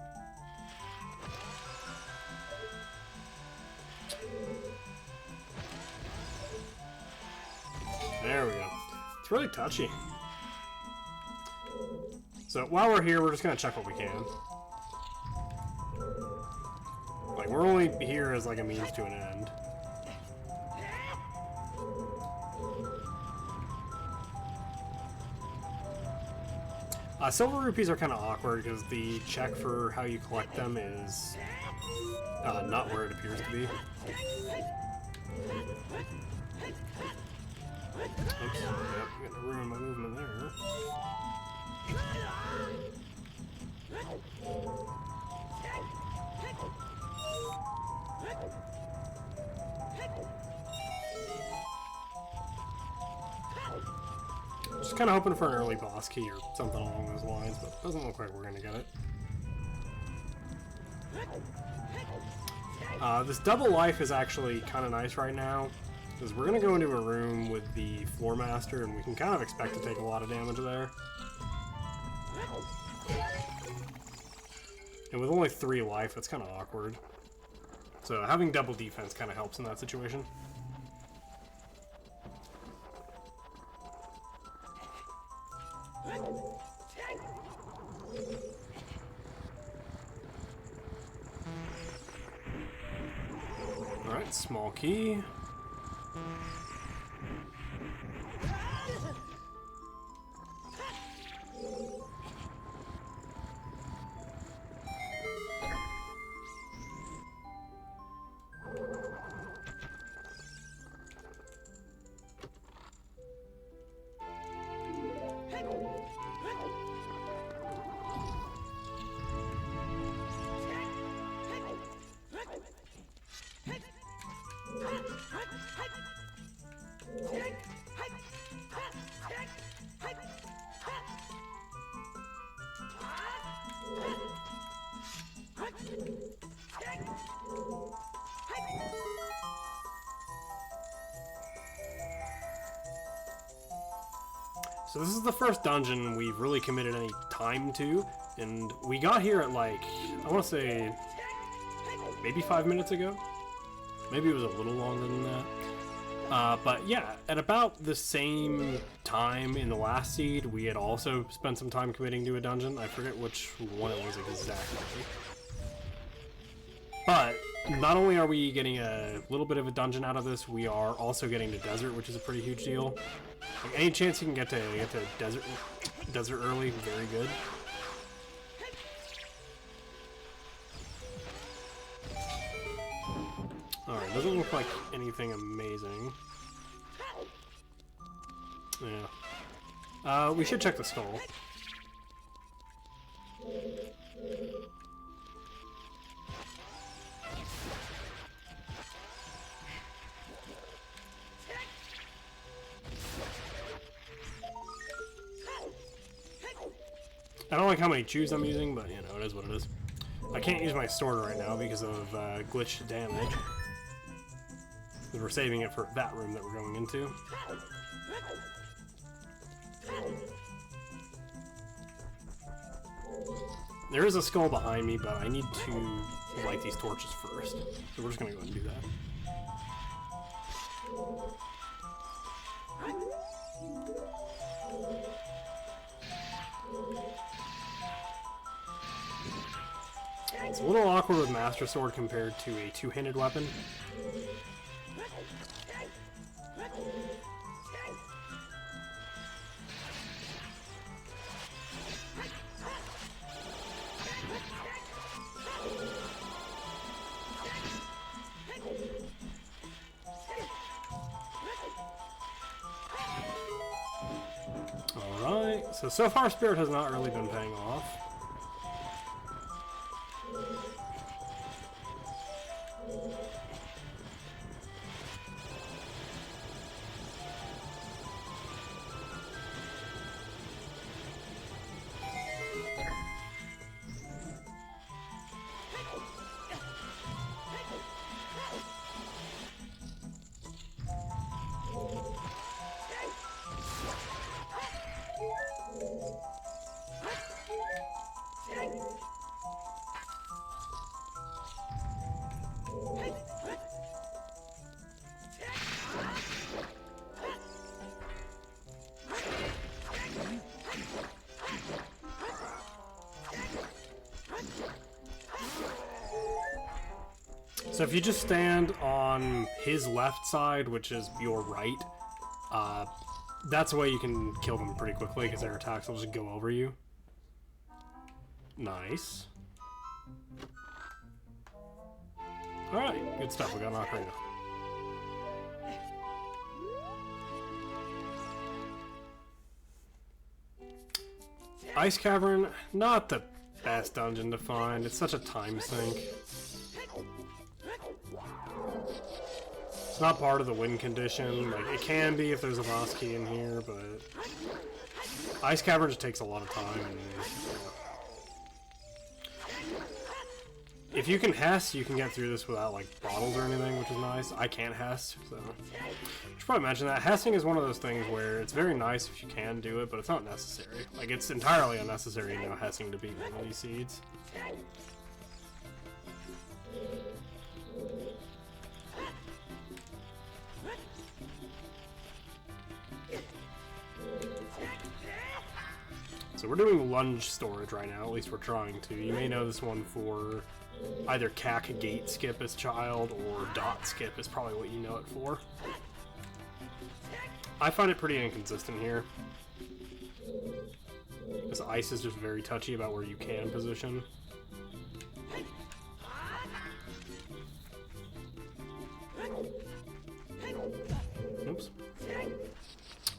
There we go. It's really touchy. So while we're here, we're just gonna check what we can. Like, we're only here as like a means to an end. Silver rupees are kind of awkward because the check for how you collect them is not where it appears to be. Oops, yep, I'm gonna ruin my movement there. Just kind of hoping for an early boss key or something along those lines, but it doesn't look like we're going to get it. This double life is actually kind of nice right now, because we're going to go into a room with the Floor Master, and we can kind of expect to take a lot of damage there. And with only 3 life, it's kind of awkward. So having double defense kind of helps in that situation. Alright, small key. So this is the first dungeon we've really committed any time to, and we got here at like, I want to say, maybe 5 minutes ago? Maybe it was a little longer than that. But yeah, at about the same time in the last seed, we had also spent some time committing to a dungeon. I forget which one it was exactly. But not only are we getting a little bit of a dungeon out of this, we are also getting to desert, which is a pretty huge deal. Like, any chance you can get to desert early, very good. Alright, doesn't look like anything amazing. Yeah. We should check the skull. I don't like how many chews I'm using, but you know, it is what it is. I can't use my sword right now because of glitched damage. Because we're saving it for that room that we're going into. There is a skull behind me, but I need to light these torches first. So we're just gonna go and do that. It's a little awkward with Master Sword compared to a two-handed weapon. Alright, so far Spirit has not really been paying off. So if you just stand on his left side, which is your right, that's a way you can kill them pretty quickly, because their attacks will just go over you. Nice. Alright, good stuff. We got an Ocarina. Ice Cavern, not the best dungeon to find. It's such a time sink. It's not part of the win condition. Like, it can be if there's a boss key in here, but Ice Cavern just takes a lot of time. And, if you can Hess, you can get through this without like bottles or anything, which is nice. I can't Hess, so I should probably mention that. Hessing is one of those things where it's very nice if you can do it, but it's not necessary. Like, it's entirely unnecessary, you know, Hessing to beat one of these seeds. So we're doing lunge storage right now, at least we're trying to. You may know this one for either cack gate skip as child or dot skip is probably what you know it for. I find it pretty inconsistent here. This ice is just very touchy about where you can position. Oops.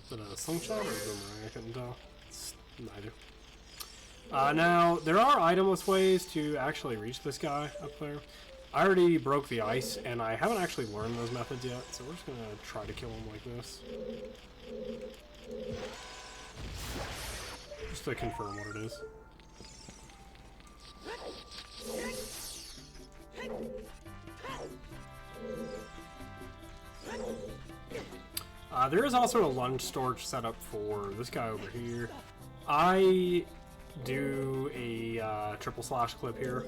Is it a slingshot or a boomerang? I couldn't tell. It's neither. Now, there are itemless ways to actually reach this guy up there. I already broke the ice, and I haven't actually learned those methods yet, so we're just going to try to kill him like this. Just to confirm what it is. There is also a lunge storage setup for this guy over here. I do a triple slash clip here.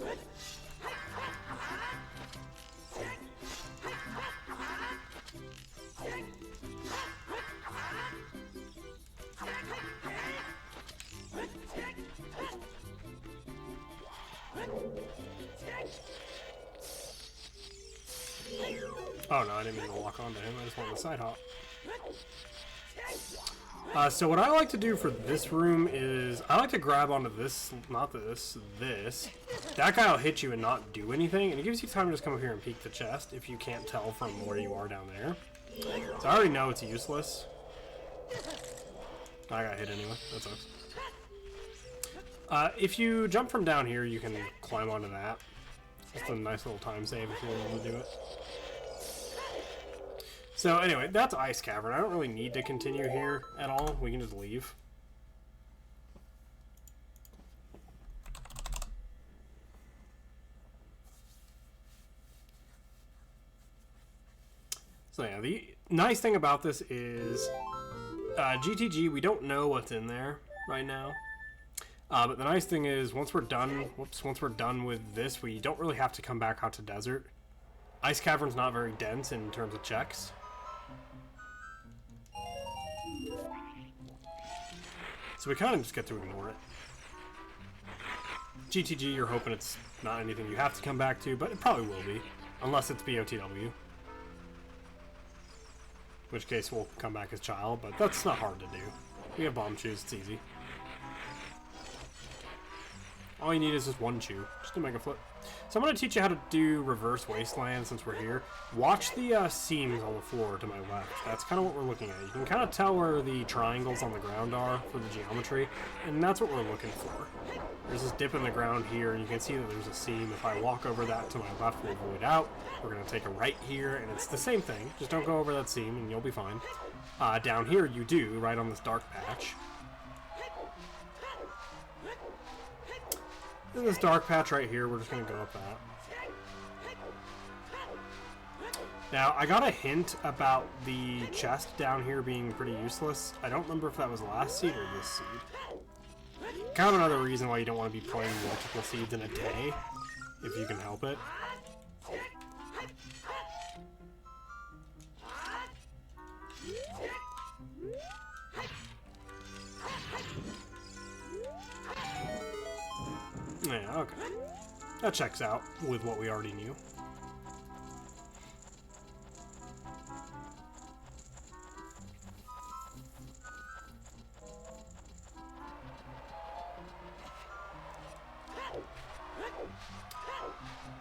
Oh no, I didn't mean to lock onto him, I just wanted to side hop. So what I like to do for this room is, I like to grab onto this, not this, this. That guy will hit you and not do anything, and it gives you time to just come up here and peek the chest if you can't tell from where you are down there. So I already know it's useless. I got hit anyway, that sucks. If you jump from down here, you can climb onto that. It's a nice little time save if you're able to do it. So anyway, that's Ice Cavern. I don't really need to continue here at all. We can just leave. So yeah, the nice thing about this is GTG, we don't know what's in there right now. But the nice thing is, once we're done with this, we don't really have to come back out to desert. Ice Cavern's not very dense in terms of checks. So we kind of just get to ignore it. GTG, you're hoping it's not anything you have to come back to, but it probably will be. Unless it's BOTW. In which case we'll come back as Child, but that's not hard to do. We have bomb chews, it's easy. All you need is just one chew, just to make a flip. So I'm going to teach you how to do reverse wasteland since we're here. Watch the seams on the floor to my left. That's kind of what we're looking at. You can kind of tell where the triangles on the ground are for the geometry, and that's what we're looking for. There's this dip in the ground here, and you can see that there's a seam. If I walk over that to my left, we'll void out. We're going to take a right here, and it's the same thing. Just don't go over that seam, and you'll be fine. Down here, you do, right on this dark patch. In this dark patch right here, we're just going to go up that. Now, I got a hint about the chest down here being pretty useless. I don't remember if that was last seed or this seed. Kind of another reason why you don't want to be playing multiple seeds in a day, if you can help it. Yeah, okay. That checks out with what we already knew.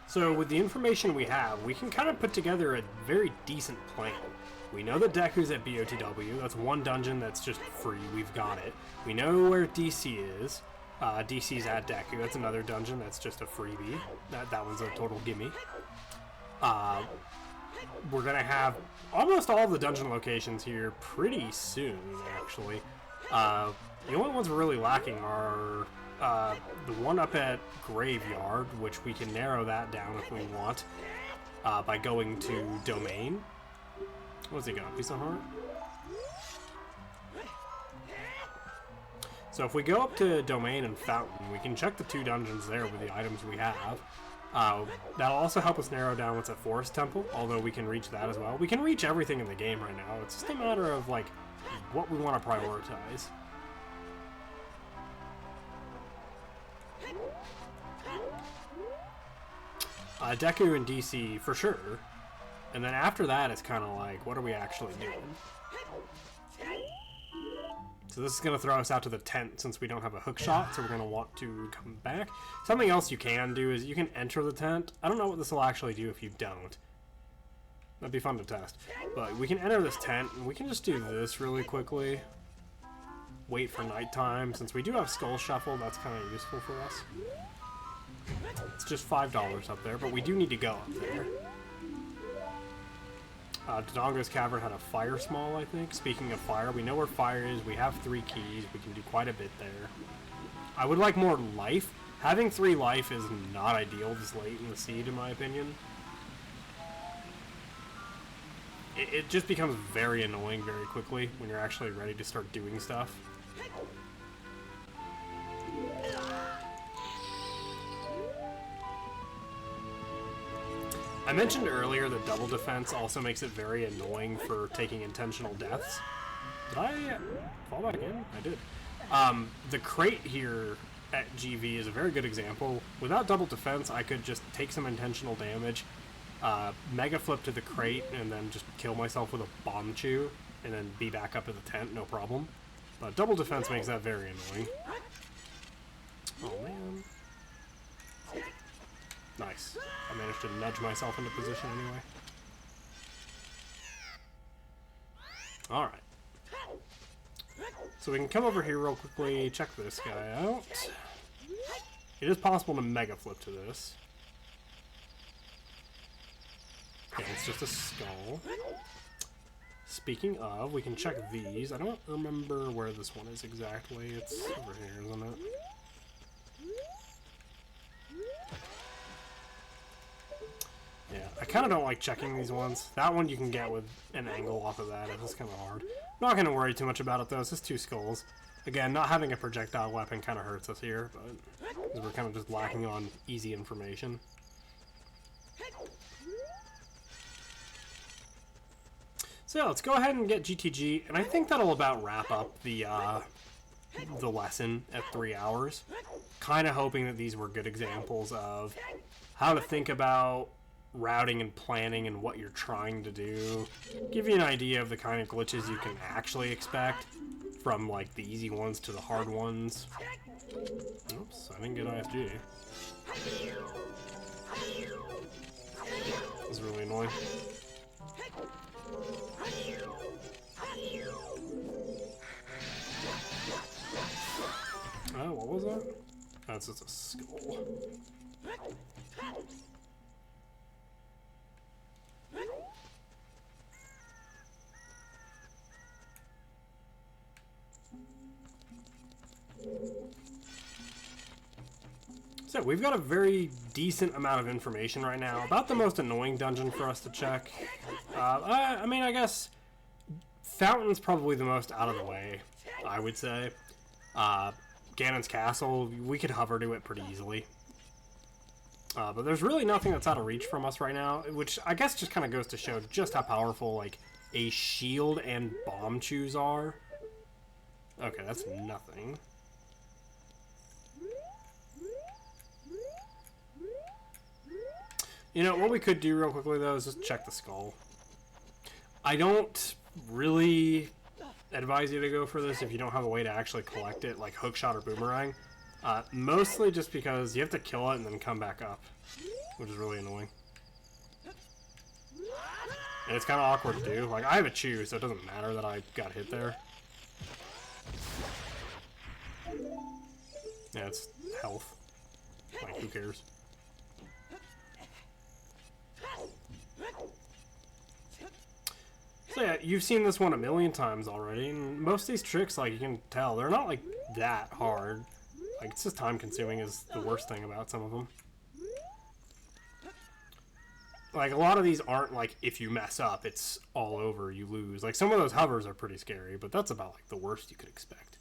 So with the information we have, we can kind of put together a very decent plan. We know that Deku's at BOTW. That's one dungeon that's just free. We've got it. We know where DC is. DC's at Deku. That's another dungeon that's just a freebie. That one's a total gimme. We're going to have almost all the dungeon locations here pretty soon, actually. The only ones we're really lacking are the one up at Graveyard, which we can narrow that down if we want by going to Domain. What's he got? Piece of heart? So if we go up to Domain and Fountain, we can check the two dungeons there with the items we have. That'll also help us narrow down what's at Forest Temple, although we can reach that as well. We can reach everything in the game right now. It's just a matter of, like, what we want to prioritize. Deku and DC, for sure. And then after that, it's kind of like, what are we actually doing? So this is going to throw us out to the tent since we don't have a hook shot, so we're going to want to come back. Something else you can do is you can enter the tent. I don't know what this will actually do if you don't. That'd be fun to test. But we can enter this tent, and we can just do this really quickly. Wait for nighttime. Since we do have Skull Shuffle, that's kind of useful for us. It's just $5 up there, but we do need to go up there. Dodongo's Cavern had a fire small, I think. Speaking of fire, we know where fire is. We have 3 keys. We can do quite a bit there. I would like more life. Having 3 life is not ideal this late in the seed, in my opinion. It just becomes very annoying very quickly when you're actually ready to start doing stuff. I mentioned earlier that double defense also makes it very annoying for taking intentional deaths. Did I fall back in? I did. The crate here at GV is a very good example. Without double defense, I could just take some intentional damage, mega flip to the crate, and then just kill myself with a bomb chew, and then be back up to the tent, no problem. But double defense makes that very annoying. Oh man. Nice. I managed to nudge myself into position anyway. Alright. So we can come over here real quickly, check this guy out. It is possible to mega flip to this. Okay, it's just a skull. Speaking of, we can check these. I don't remember where this one is exactly. It's over here, isn't it? Yeah, I kind of don't like checking these ones. That one you can get with an angle off of that. It's kind of hard. Not going to worry too much about it, though. It's just 2 skulls. Again, not having a projectile weapon kind of hurts us here, but because we're kind of just lacking on easy information. So yeah, let's go ahead and get GTG, and I think that'll about wrap up the lesson at 3 hours. Kind of hoping that these were good examples of how to think about routing and planning and what you're trying to do. Give you an idea of the kind of glitches you can actually expect, from like the easy ones to the hard ones. Oops, I didn't get ISG. That's really annoying. Oh, what was that? That's just a skull. So we've got a very decent amount of information right now about the most annoying dungeon for us to check. I mean, I guess Fountain's probably the most out of the way, I would say. Ganon's Castle, we could hover to it pretty easily. But there's really nothing that's out of reach from us right now, which I guess just kind of goes to show just how powerful, like, a shield and bomb chews are. Okay, that's nothing. You know, what we could do real quickly, though, is just check the skull. I don't really advise you to go for this if you don't have a way to actually collect it, like hookshot or boomerang. Mostly just because you have to kill it and then come back up, which is really annoying. And it's kind of awkward to do. Like, I have a chew, so it doesn't matter that I got hit there. Yeah, it's health. Like, who cares? So yeah, you've seen this one a million times already, and most of these tricks, like, you can tell, they're not, like, that hard. Like, it's just time-consuming is the worst thing about some of them. Like, a lot of these aren't, like, if you mess up, it's all over, you lose. Like, some of those hovers are pretty scary, but that's about, like, the worst you could expect.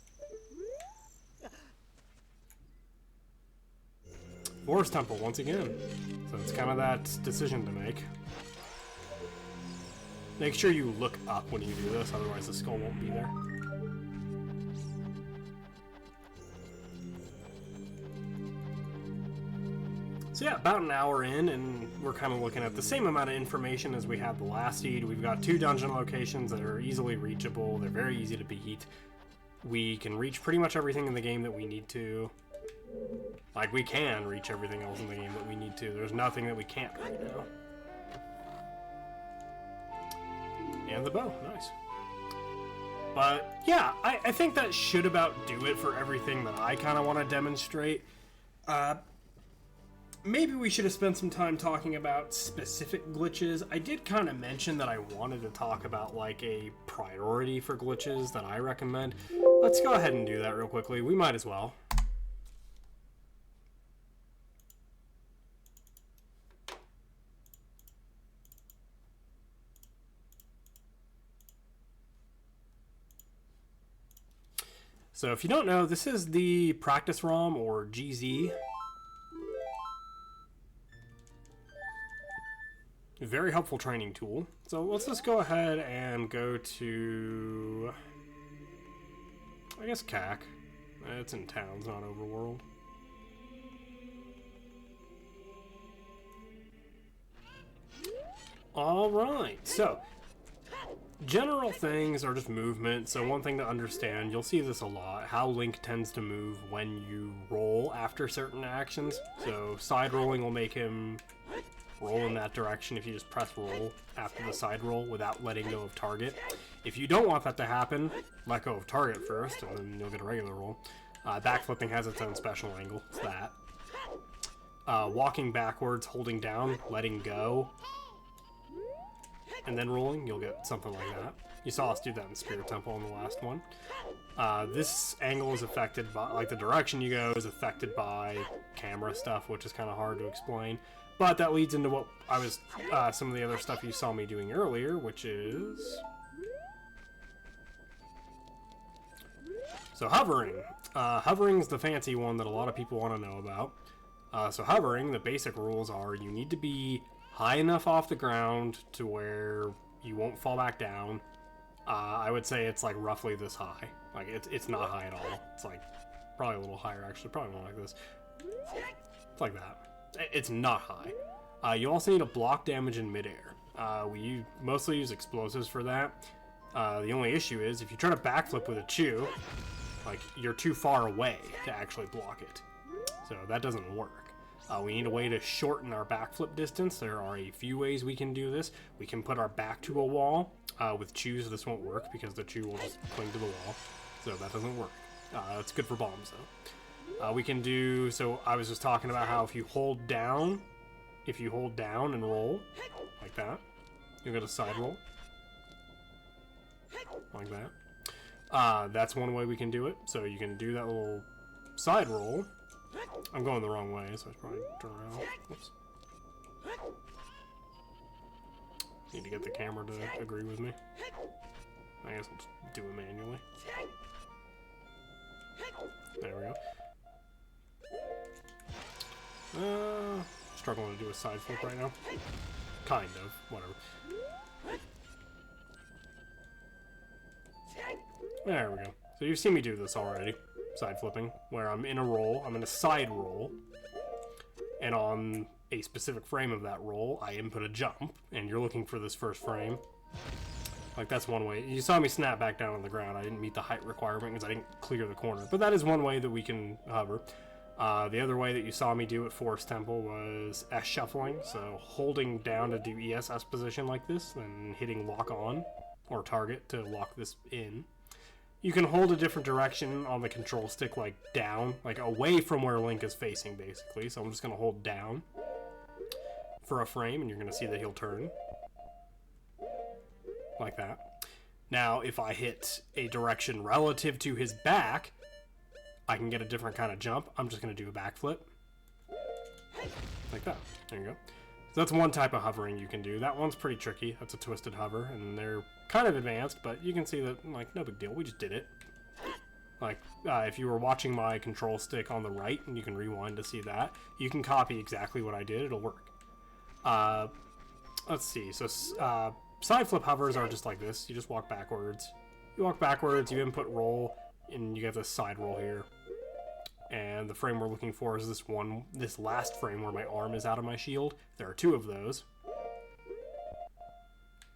Forest Temple, once again. So it's kind of that decision to make. Make sure you look up when you do this, otherwise the skull won't be there. So yeah, about an hour in, and we're kind of looking at the same amount of information as we had the last seed. We've got 2 dungeon locations that are easily reachable. They're very easy to beat. We can reach pretty much everything in the game that we need to. Like, we can reach everything else in the game that we need to. There's nothing that we can't right now. And the bow, nice. But yeah, I think that should about do it for everything that I kind of want to demonstrate. Maybe we should have spent some time talking about specific glitches. I did kind of mention that I wanted to talk about, like, a priority for glitches that I recommend. Let's go ahead and do that real quickly. We might as well. So if you don't know, this is the practice ROM, or GZ. A very helpful training tool. So let's just go ahead and go to, I guess, CAC. It's in towns, not overworld. Alright, so general things are just movement. So one thing to understand, you'll see this a lot, how Link tends to move when you roll after certain actions. So side rolling will make him roll in that direction if you just press roll after the side roll without letting go of target. If you don't want that to happen, let go of target first and then you'll get a regular roll. Backflipping has its own special angle, it's that. Walking backwards, holding down, letting go, and then rolling, you'll get something like that. You saw us do that in Spirit Temple in the last one. This angle is affected by, like, the direction you go is affected by camera stuff, which is kind of hard to explain. But that leads into what I was, some of the other stuff you saw me doing earlier, which is So hovering. Hovering's the fancy one that a lot of people want to know about. So hovering, the basic rules are you need to be high enough off the ground to where you won't fall back down. I would say it's like roughly this high. Like it's not high at all. It's like probably a little higher actually. Probably more like this. It's like that. It's not high. You also need to block damage in midair. We mostly use explosives for that. The only issue is if you try to backflip with a chew, like you're too far away to actually block it. So that doesn't work. We need a way to shorten our backflip distance. There are a few ways we can do this. We can put our back to a wall. With chews, this won't work because the chew will just cling to the wall. So that doesn't work. It's good for bombs, though. We can do... So I was just talking about how if you hold down and roll, like that, you'll get a side roll. Like that. That's one way we can do it. So you can do that little side roll. I'm going the wrong way, so I should probably turn around. Whoops. Need to get the camera to agree with me. I guess I'll just do it manually. There we go. Struggling to do a side flip right now. Kind of. Whatever. There we go. So you've seen me do this already. Side flipping, where I'm in a roll, I'm in a side roll, and on a specific frame of that roll, I input a jump, and you're looking for this first frame. Like, that's one way. You saw me snap back down on the ground. I didn't meet the height requirement because I didn't clear the corner, but that is one way that we can hover. The other way that you saw me do at Forest Temple was S shuffling, so holding down to do ESS position like this, and hitting lock on, or target to lock this in. You can hold a different direction on the control stick, like down, like away from where Link is facing, basically. So I'm just going to hold down for a frame, and you're going to see that he'll turn. Like that. Now, if I hit a direction relative to his back, I can get a different kind of jump. I'm just going to do a backflip. Like that. There you go. So that's one type of hovering you can do. That one's pretty tricky. That's a twisted hover, and they're kind of advanced, but you can see that, like, no big deal. We just did it. Like, if you were watching my control stick on the right, and you can rewind to see that, you can copy exactly what I did. It'll work. Let's see. So, side flip hovers are just like this. You just walk backwards. You walk backwards, you input roll, and you get this side roll here. And the frame we're looking for is this last frame where my arm is out of my shield. There are two of those.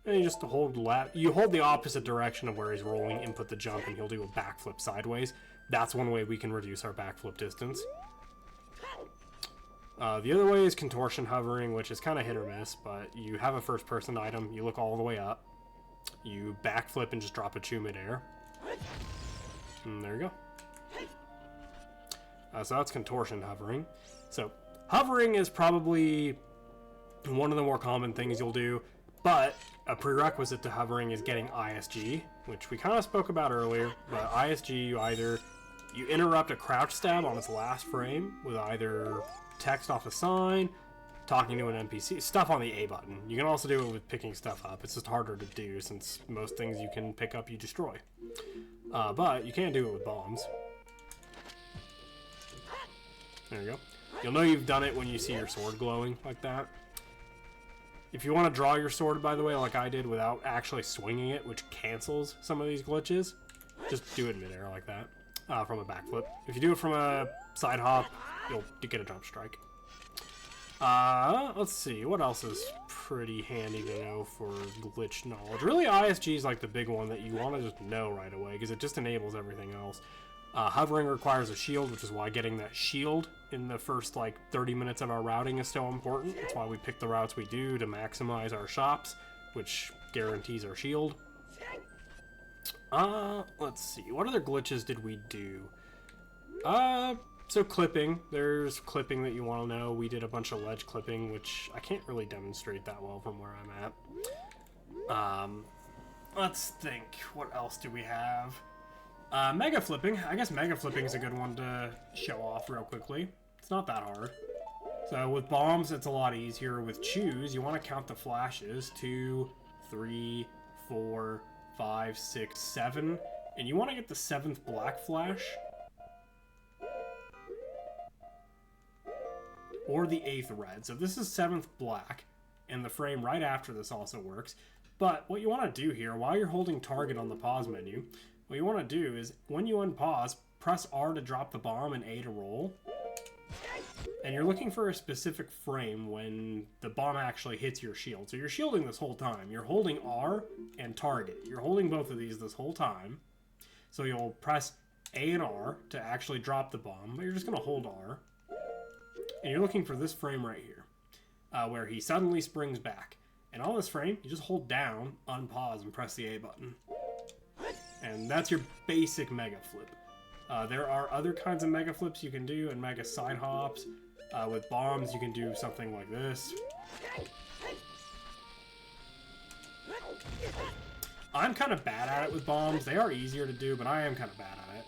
And you just hold you hold the opposite direction of where he's rolling, input the jump, and he'll do a backflip sideways. That's one way we can reduce our backflip distance. The other way is contortion hovering, which is kind of hit or miss, but you have a first-person item, you look all the way up, you backflip and just drop a chew midair. And there you go. So that's contortion hovering. So hovering is probably one of the more common things you'll do, but a prerequisite to hovering is getting ISG, which we kind of spoke about earlier. But ISG, you interrupt a crouch stab on its last frame with either text off a sign, talking to an NPC, stuff on the A button. You can also do it with picking stuff up. It's just harder to do since most things you can pick up you destroy. But you can do it with bombs. There you go. You'll know you've done it when you see your sword glowing like that. If you want to draw your sword, by the way, like I did, without actually swinging it, which cancels some of these glitches, just do it midair like that, from a backflip. If you do it from a side hop, you'll get a jump strike. Let's see, what else is pretty handy to know for glitch knowledge? Really, ISG is like the big one that you want to just know right away, because it just enables everything else. Hovering requires a shield, which is why getting that shield in the first, like, 30 minutes of our routing is so important. That's why we pick the routes we do to maximize our shops, which guarantees our shield. Let's see. What other glitches did we do? So clipping. There's clipping that you want to know. We did a bunch of ledge clipping, which I can't really demonstrate that well from where I'm at. Let's think. What else do we have? Mega flipping. I guess mega flipping is a good one to show off real quickly. It's not that hard. So with bombs, it's a lot easier. With chews, you want to count the flashes. 2, 3, 4, 5, 6, 7. and you want to get the 7th black flash, or the 8th red. So this is 7th black, and the frame right after this also works. But what you want to do here, while you're holding target on the pause menu, what you want to do is, when you unpause, press R to drop the bomb and A to roll. And you're looking for a specific frame when the bomb actually hits your shield. So you're shielding this whole time. You're holding R and target. You're holding both of these this whole time. So you'll press A and R to actually drop the bomb, but you're just going to hold R. And you're looking for this frame right here, where he suddenly springs back. And on this frame, you just hold down, unpause, and press the A button. And that's your basic mega flip. There are other kinds of mega flips you can do, and mega side hops. With bombs, you can do something like this. I'm kind of bad at it with bombs. They are easier to do, but I am kind of bad at it.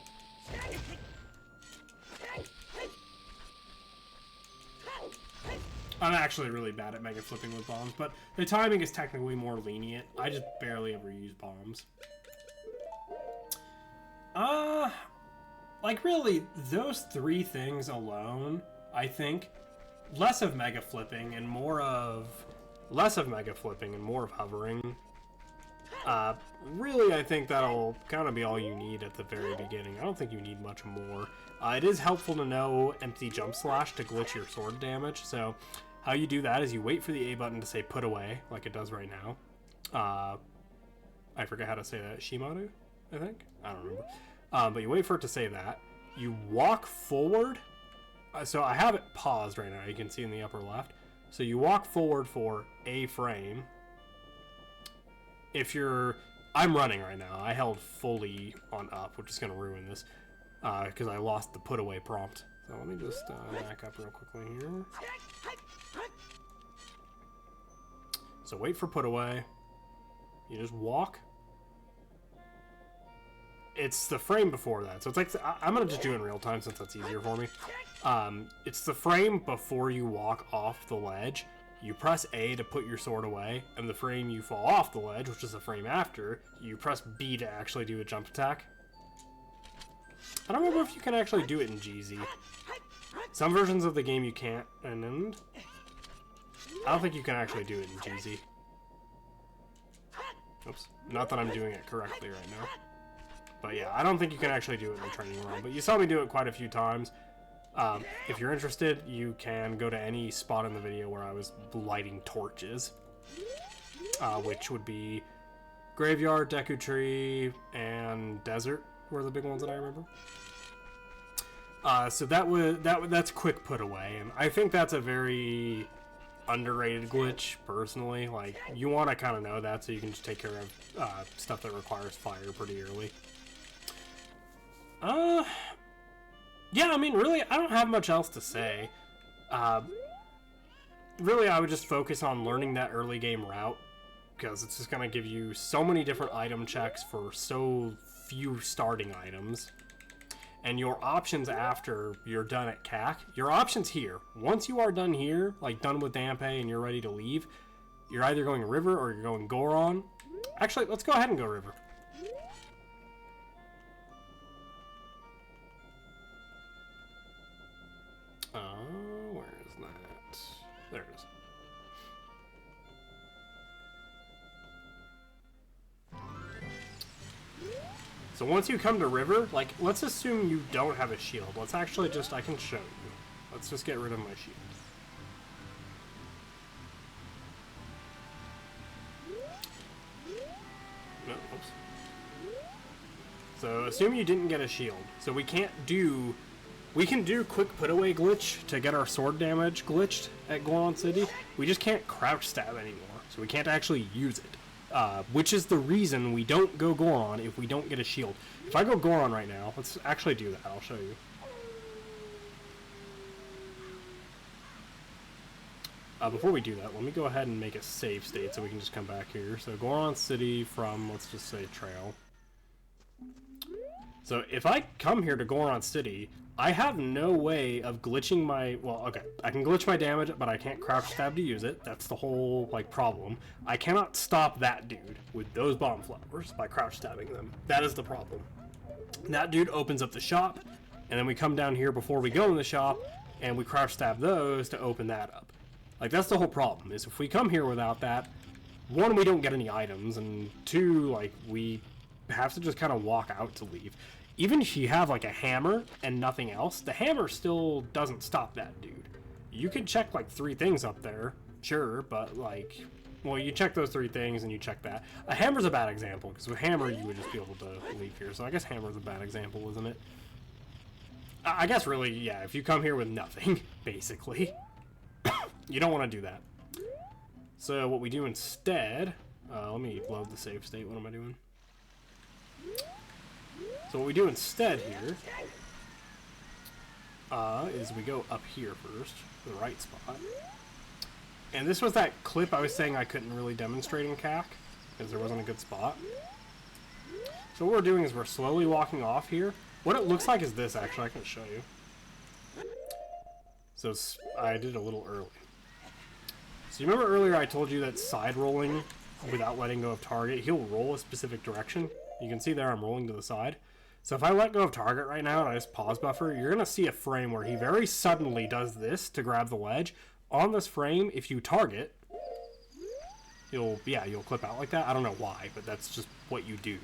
I'm actually really bad at mega flipping with bombs, but the timing is technically more lenient. I just barely ever use bombs. Like really, those 3 things alone, I think, less of mega flipping and more of hovering. Really, I think that'll kind of be all you need at the very beginning. I don't think you need much more. It is helpful to know empty jump slash to glitch your sword damage. So how you do that is you wait for the A button to say put away, like it does right now. I forget how to say that. Shimadu, I think? I don't remember. But you wait for it to say that. You walk forward. So I have it paused right now. You can see in the upper left. So you walk forward for a frame. If you're... I'm running right now. I held fully on up, which is going to ruin this. Because I lost the put away prompt. So let me just back up real quickly here. So wait for put away. You just walk. It's the frame before that. So it's like, I'm going to just do it in real time since that's easier for me. It's the frame before you walk off the ledge. You press A to put your sword away, and the frame you fall off the ledge, which is the frame after, you press B to actually do a jump attack. I don't remember if you can actually do it in GZ. Some versions of the game you can't, and I don't think you can actually do it in GZ. Oops. Not that I'm doing it correctly right now. But yeah, I don't think you can actually do it in the training room. But you saw me do it quite a few times. If you're interested, you can go to any spot in the video where I was lighting torches. Which would be Graveyard, Deku Tree, and Desert were the big ones that I remember. So that's quick put away, and I think that's a very underrated glitch, personally. Like, you want to kind of know that so you can just take care of stuff that requires fire pretty early. Yeah, I mean, really, I don't have much else to say. Really, I would just focus on learning that early game route, because it's just going to give you so many different item checks for so few starting items. And your options after you're done at CAC, your options here, once you are done here, like done with Dampe and you're ready to leave, you're either going River or you're going Goron. Actually, let's go ahead and go River. Where is that? There it is. So once you come to River, like, let's assume you don't have a shield. Let's actually just, I can show you. Let's just get rid of my shield. No, oops. So assume you didn't get a shield. So we can do quick put away glitch to get our sword damage glitched at Goron City. We just can't crouch stab anymore. So we can't actually use it. Which is the reason we don't go Goron if we don't get a shield. If I go Goron right now, let's actually do that. I'll show you. Before we do that, let me go ahead and make a save state so we can just come back here. So Goron City from, let's just say, Trail. So if I come here to Goron City, I have no way of glitching my... Well, okay, I can glitch my damage, but I can't crouch stab to use it. That's the whole, like, problem. I cannot stop that dude with those bomb flowers by crouch stabbing them. That is the problem. That dude opens up the shop, and then we come down here before we go in the shop, and we crouch stab those to open that up. Like, that's the whole problem, is if we come here without that, one, we don't get any items, and two, like, we have to just kind of walk out to leave. Even if you have, like, a hammer and nothing else, the hammer still doesn't stop that dude. You could check, like, 3 things up there, sure, but, like, well, you check those 3 things and you check that. A hammer's a bad example, because with hammer you would just be able to leave here, so I guess hammer's a bad example, isn't it? I guess really, yeah, if you come here with nothing, basically, you don't want to do that. So what we do instead, let me load the save state, what am I doing? So what we do instead here, is we go up here first, the right spot. And this was that clip I was saying I couldn't really demonstrate in CAC, because there wasn't a good spot. So what we're doing is we're slowly walking off here. What it looks like is this, actually, I can show you. So I did a little early. So you remember earlier I told you that side rolling without letting go of target, he'll roll a specific direction. You can see there I'm rolling to the side. So if I let go of target right now and I just pause buffer, you're going to see a frame where he very suddenly does this to grab the ledge. On this frame, if you target, you'll clip out like that. I don't know why, but that's just what you do.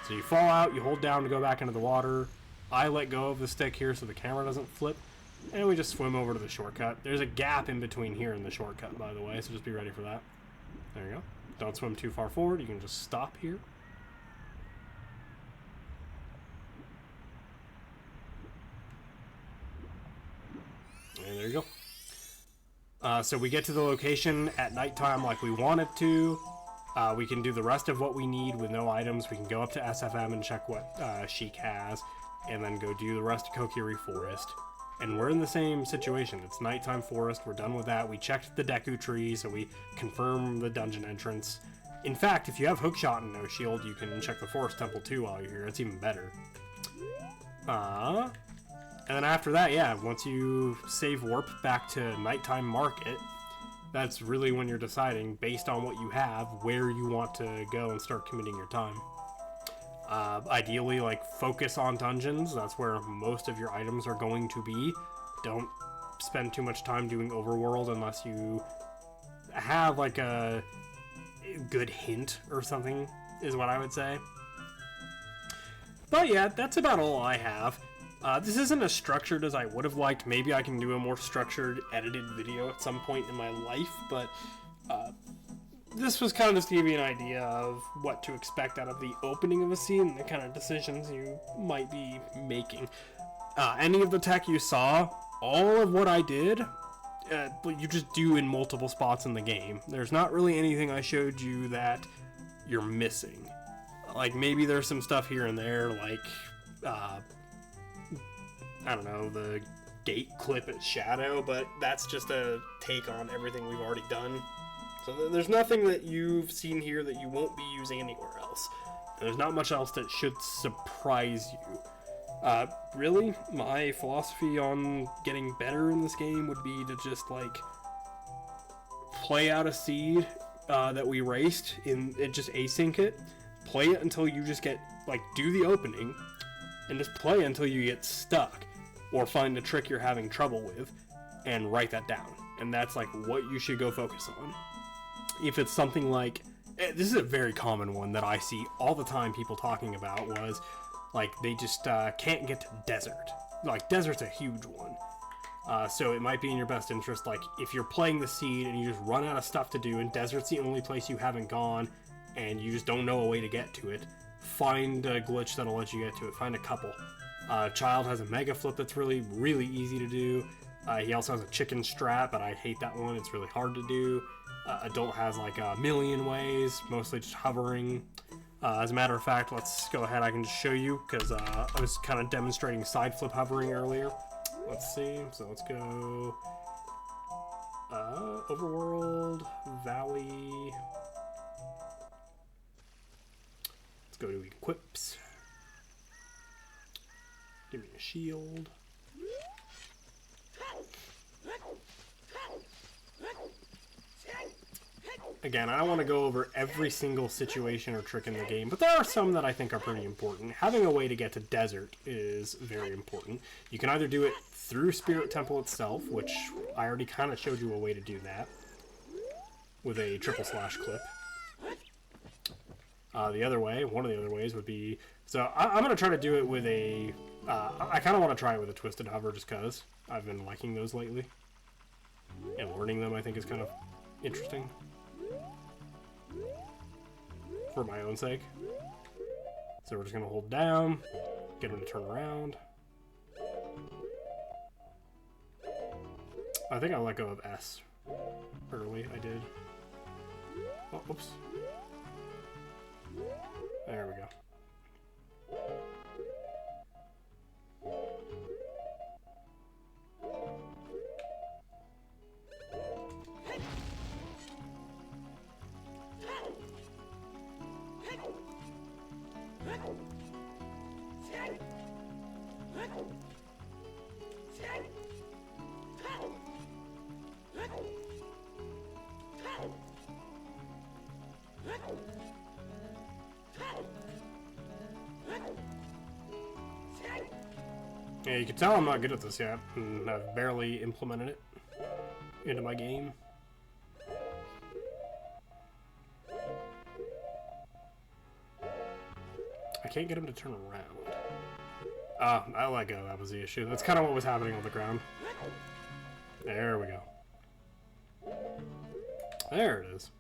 So you fall out, you hold down to go back into the water. I let go of the stick here so the camera doesn't flip. And we just swim over to the shortcut. There's a gap in between here and the shortcut, by the way, so just be ready for that. There you go. Don't swim too far forward. You can just stop here. And there you go. So we get to the location at nighttime like we wanted to. We can do the rest of what we need with no items. We can go up to SFM and check what Sheik has, and then go do the rest of Kokiri Forest. And we're in the same situation. It's nighttime forest. We're done with that. We checked the Deku tree, so we confirm the dungeon entrance. In fact, if you have hookshot and no shield, you can check the forest temple too while you're here. It's even better. And then after that, yeah, once you save warp back to nighttime market, that's really when you're deciding, based on what you have, where you want to go and start committing your time. Ideally, like, focus on dungeons. That's where most of your items are going to be. Don't spend too much time doing overworld unless you have, like, a good hint or something, is what I would say. But yeah, that's about all I have. This isn't as structured as I would have liked. Maybe I can do a more structured, edited video at some point in my life, but this was kind of just to give you an idea of what to expect out of the opening of a scene and the kind of decisions you might be making. Any of the tech you saw, all of what I did, you just do in multiple spots in the game. There's not really anything I showed you that you're missing. Like, maybe there's some stuff here and there, like, I don't know, the gate clip at Shadow, but that's just a take on everything we've already done. So there's nothing that you've seen here that you won't be using anywhere else. And there's not much else that should surprise you. Really, my philosophy on getting better in this game would be to just, like, play out a seed that we raced, and just async it. Play it until you just get, like, do the opening, and just play until you get stuck, or find a trick you're having trouble with, and write that down. And that's, like, what you should go focus on. If it's something like, this is a very common one that I see all the time people talking about, was, like, they just can't get to desert. Like, desert's a huge one. So it might be in your best interest, like, if you're playing the seed and you just run out of stuff to do, and desert's the only place you haven't gone, and you just don't know a way to get to it, find a glitch that'll let you get to it. Find a couple. Child has a mega flip that's really, really easy to do. He also has a chicken strap, but I hate that one. It's really hard to do. Adult has like a million ways, mostly just hovering. As a matter of fact, let's go ahead. I can just show you, because I was kind of demonstrating side flip hovering earlier. Let's see. So let's go Overworld, Valley. Let's go to Equips. Give me a shield. Again, I don't want to go over every single situation or trick in the game, but there are some that I think are pretty important. Having a way to get to desert is very important. You can either do it through Spirit Temple itself, which I already kind of showed you a way to do that, with a triple slash clip. The other way, one of the other ways would be... So I'm going to try to do it with a... I kind of want to try it with a twisted hover just because I've been liking those lately. And learning them I think is kind of interesting. For my own sake. So we're just going to hold down, get him to turn around. I think I let go of S early, I did. Oh, oops. There we go. Yeah, you can tell I'm not good at this yet, and I've barely implemented it into my game. I can't get him to turn around. Ah, I let go, that was the issue. That's kind of what was happening on the ground. There we go. There it is.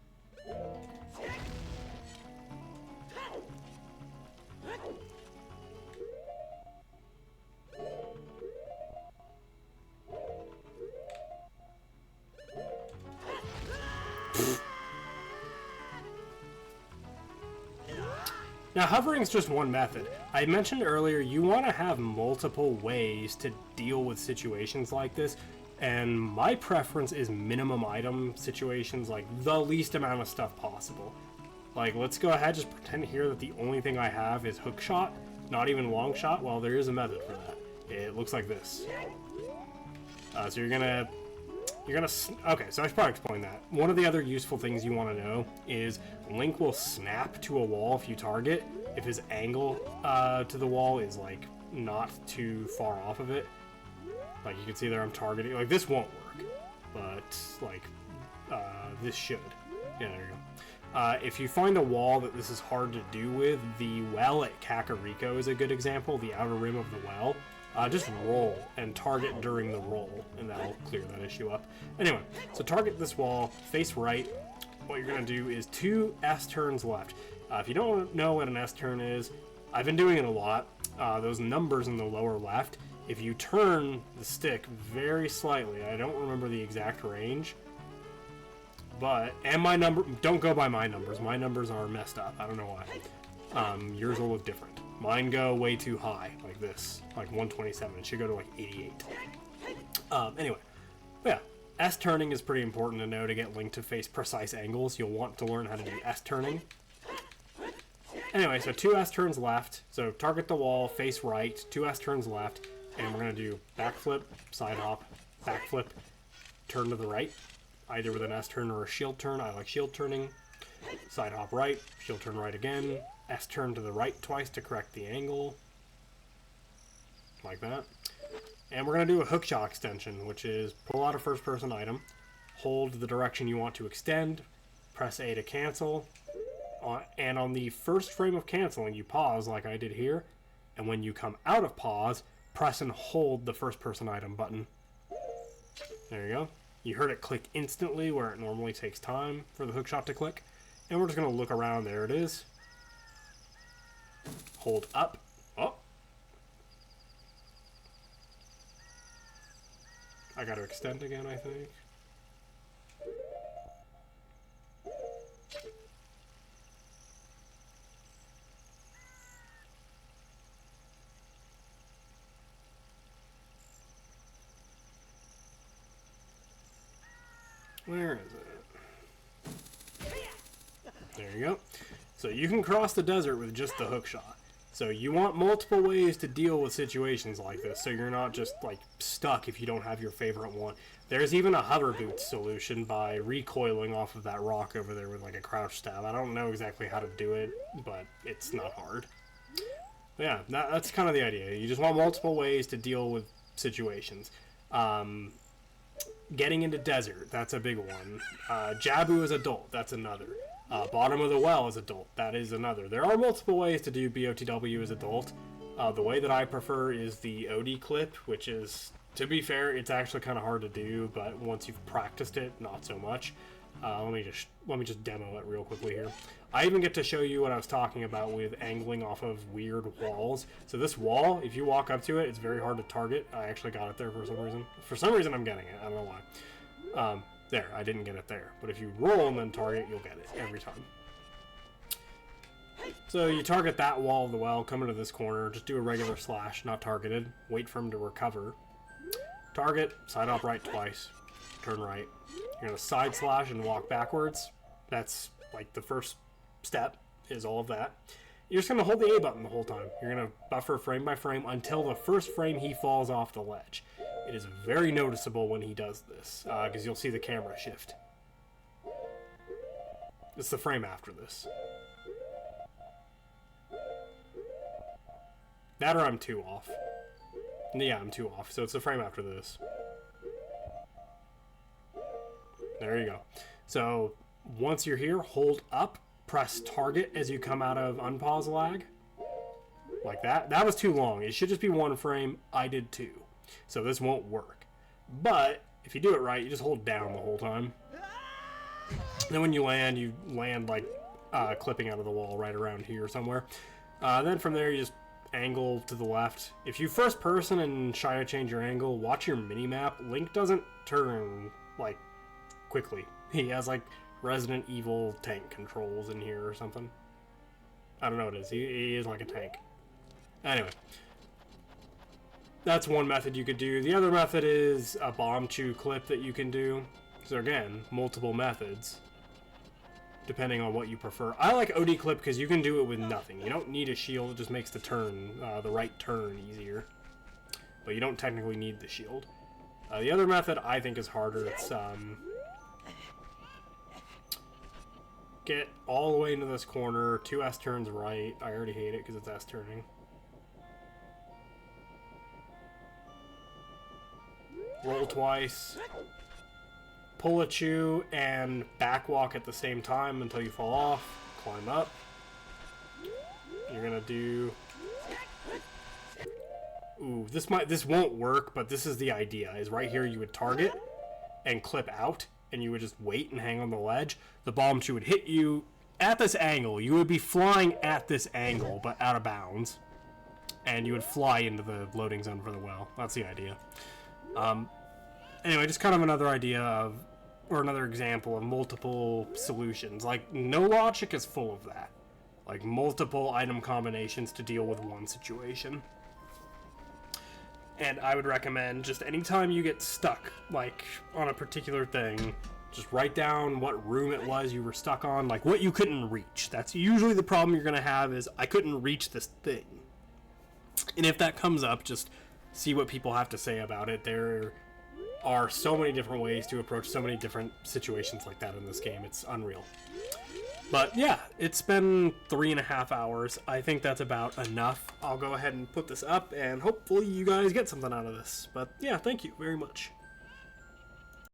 Now, hovering is just one method. I mentioned earlier you want to have multiple ways to deal with situations like this, and my preference is minimum item situations, like the least amount of stuff possible. Like, let's go ahead, just pretend here that the only thing I have is hook shot, not even long shot. Well, there is a method for that. It looks like this. So you're gonna, okay, so I should probably explain that. One of the other useful things you want to know is Link will snap to a wall if you target, if his angle to the wall is, like, not too far off of it. Like, you can see there I'm targeting. Like, this won't work, but, like, this should. Yeah, there you go. If you find a wall that this is hard to do with, the well at Kakariko is a good example, the outer rim of the well. Just roll and target during the roll, and that'll clear that issue up. Anyway, so target this wall, face right. What you're going to do is 2 S turns left. If you don't know what an S turn is, I've been doing it a lot. Those numbers in the lower left, if you turn the stick very slightly, I don't remember the exact range, but, and my number, don't go by my numbers are messed up, I don't know why. Yours will look different. Mine go way too high, like this, like 127. It should go to like 88. Anyway, yeah, S turning is pretty important to know to get Link to face precise angles. You'll want to learn how to do S turning. Anyway, so 2 S turns left. So target the wall, face right, 2 S turns left, and we're gonna do backflip, side hop, backflip, turn to the right, either with an S turn or a shield turn. I like shield turning. Side hop right, shield turn right again. S turn to the right twice to correct the angle, like that. And we're going to do a hook shot extension, which is pull out a first person item, hold the direction you want to extend, press A to cancel, and on the first frame of canceling you pause like I did here, and when you come out of pause, press and hold the first person item button. There you go. You heard it click instantly where it normally takes time for the hook shot to click. And we're just going to look around. There it is. Hold up. Oh. I got to extend again, I think. Where is it? There you go. So you can cross the desert with just the hook shot. So you want multiple ways to deal with situations like this, so you're not just like stuck if you don't have your favorite one. There's even a hover boot solution by recoiling off of that rock over there with like a crouch stab. I don't know exactly how to do it, but it's not hard. But yeah, that's kind of the idea. You just want multiple ways to deal with situations. Getting into desert, that's a big one. Jabu is adult, that's another. Bottom of the well is adult, that is another. There are multiple ways to do BOTW as adult. The way that I prefer is the OD clip, which is, to be fair, it's actually kind of hard to do, but once you've practiced it, not so much. Let me just demo it real quickly here. I even get to show you what I was talking about with angling off of weird walls. So this wall, if you walk up to it, it's very hard to target. I actually got it there for some reason. For some reason, I'm getting it. I don't know why. There, I didn't get it there. But if you roll and then target, you'll get it every time. So you target that wall of the well, come into this corner, just do a regular slash, not targeted. Wait for him to recover. Target, side up right twice. Turn right. You're going to side slash and walk backwards. That's like the first step is all of that. You're just going to hold the A button the whole time. You're going to buffer frame by frame until the first frame he falls off the ledge. It is very noticeable when he does this, because you'll see the camera shift. It's the frame after this. That or I'm 2 off. Yeah, I'm 2 off, so it's the frame after this. There you go. So, once you're here, hold up, press target as you come out of unpause lag. Like that. That was too long. It should just be 1 frame. I did 2. So this won't work. But, if you do it right, you just hold down the whole time. Then when you land like clipping out of the wall right around here somewhere. Then from there, you just angle to the left. If you first person and try to change your angle, watch your mini-map. Link doesn't turn, like, quickly. He has, like, Resident Evil tank controls in here or something. I don't know what it is. He is like a tank. Anyway. That's one method you could do. The other method is a bomb chew clip that you can do. So again, multiple methods. Depending on what you prefer. I like OD clip because you can do it with nothing. You don't need a shield. It just makes the turn, the right turn easier. But you don't technically need the shield. The other method I think is harder. It's, get all the way into this corner, 2 S turns right. I already hate it because it's S turning. Roll twice. Pull a chew and back walk at the same time until you fall off. Climb up. You're gonna do... Ooh, this won't work, but this is the idea. Is right here you would target and clip out, and you would just wait and hang on the ledge. The bomb chew would hit you at this angle. You would be flying at this angle, but out of bounds. And you would fly into the loading zone for the well. That's the idea. Anyway, just kind of another idea of, or another example of multiple solutions. Like, No Logic is full of that. Like, multiple item combinations to deal with one situation. And I would recommend just anytime you get stuck, like, on a particular thing, just write down what room it was you were stuck on, like, what you couldn't reach. That's usually the problem you're going to have is, I couldn't reach this thing. And if that comes up, just see what people have to say about it. There are so many different ways to approach so many different situations like that in this game. It's unreal. But yeah, it's been 3.5 hours. I think that's about enough. I'll go ahead and put this up, and hopefully you guys get something out of this. But yeah, thank you very much.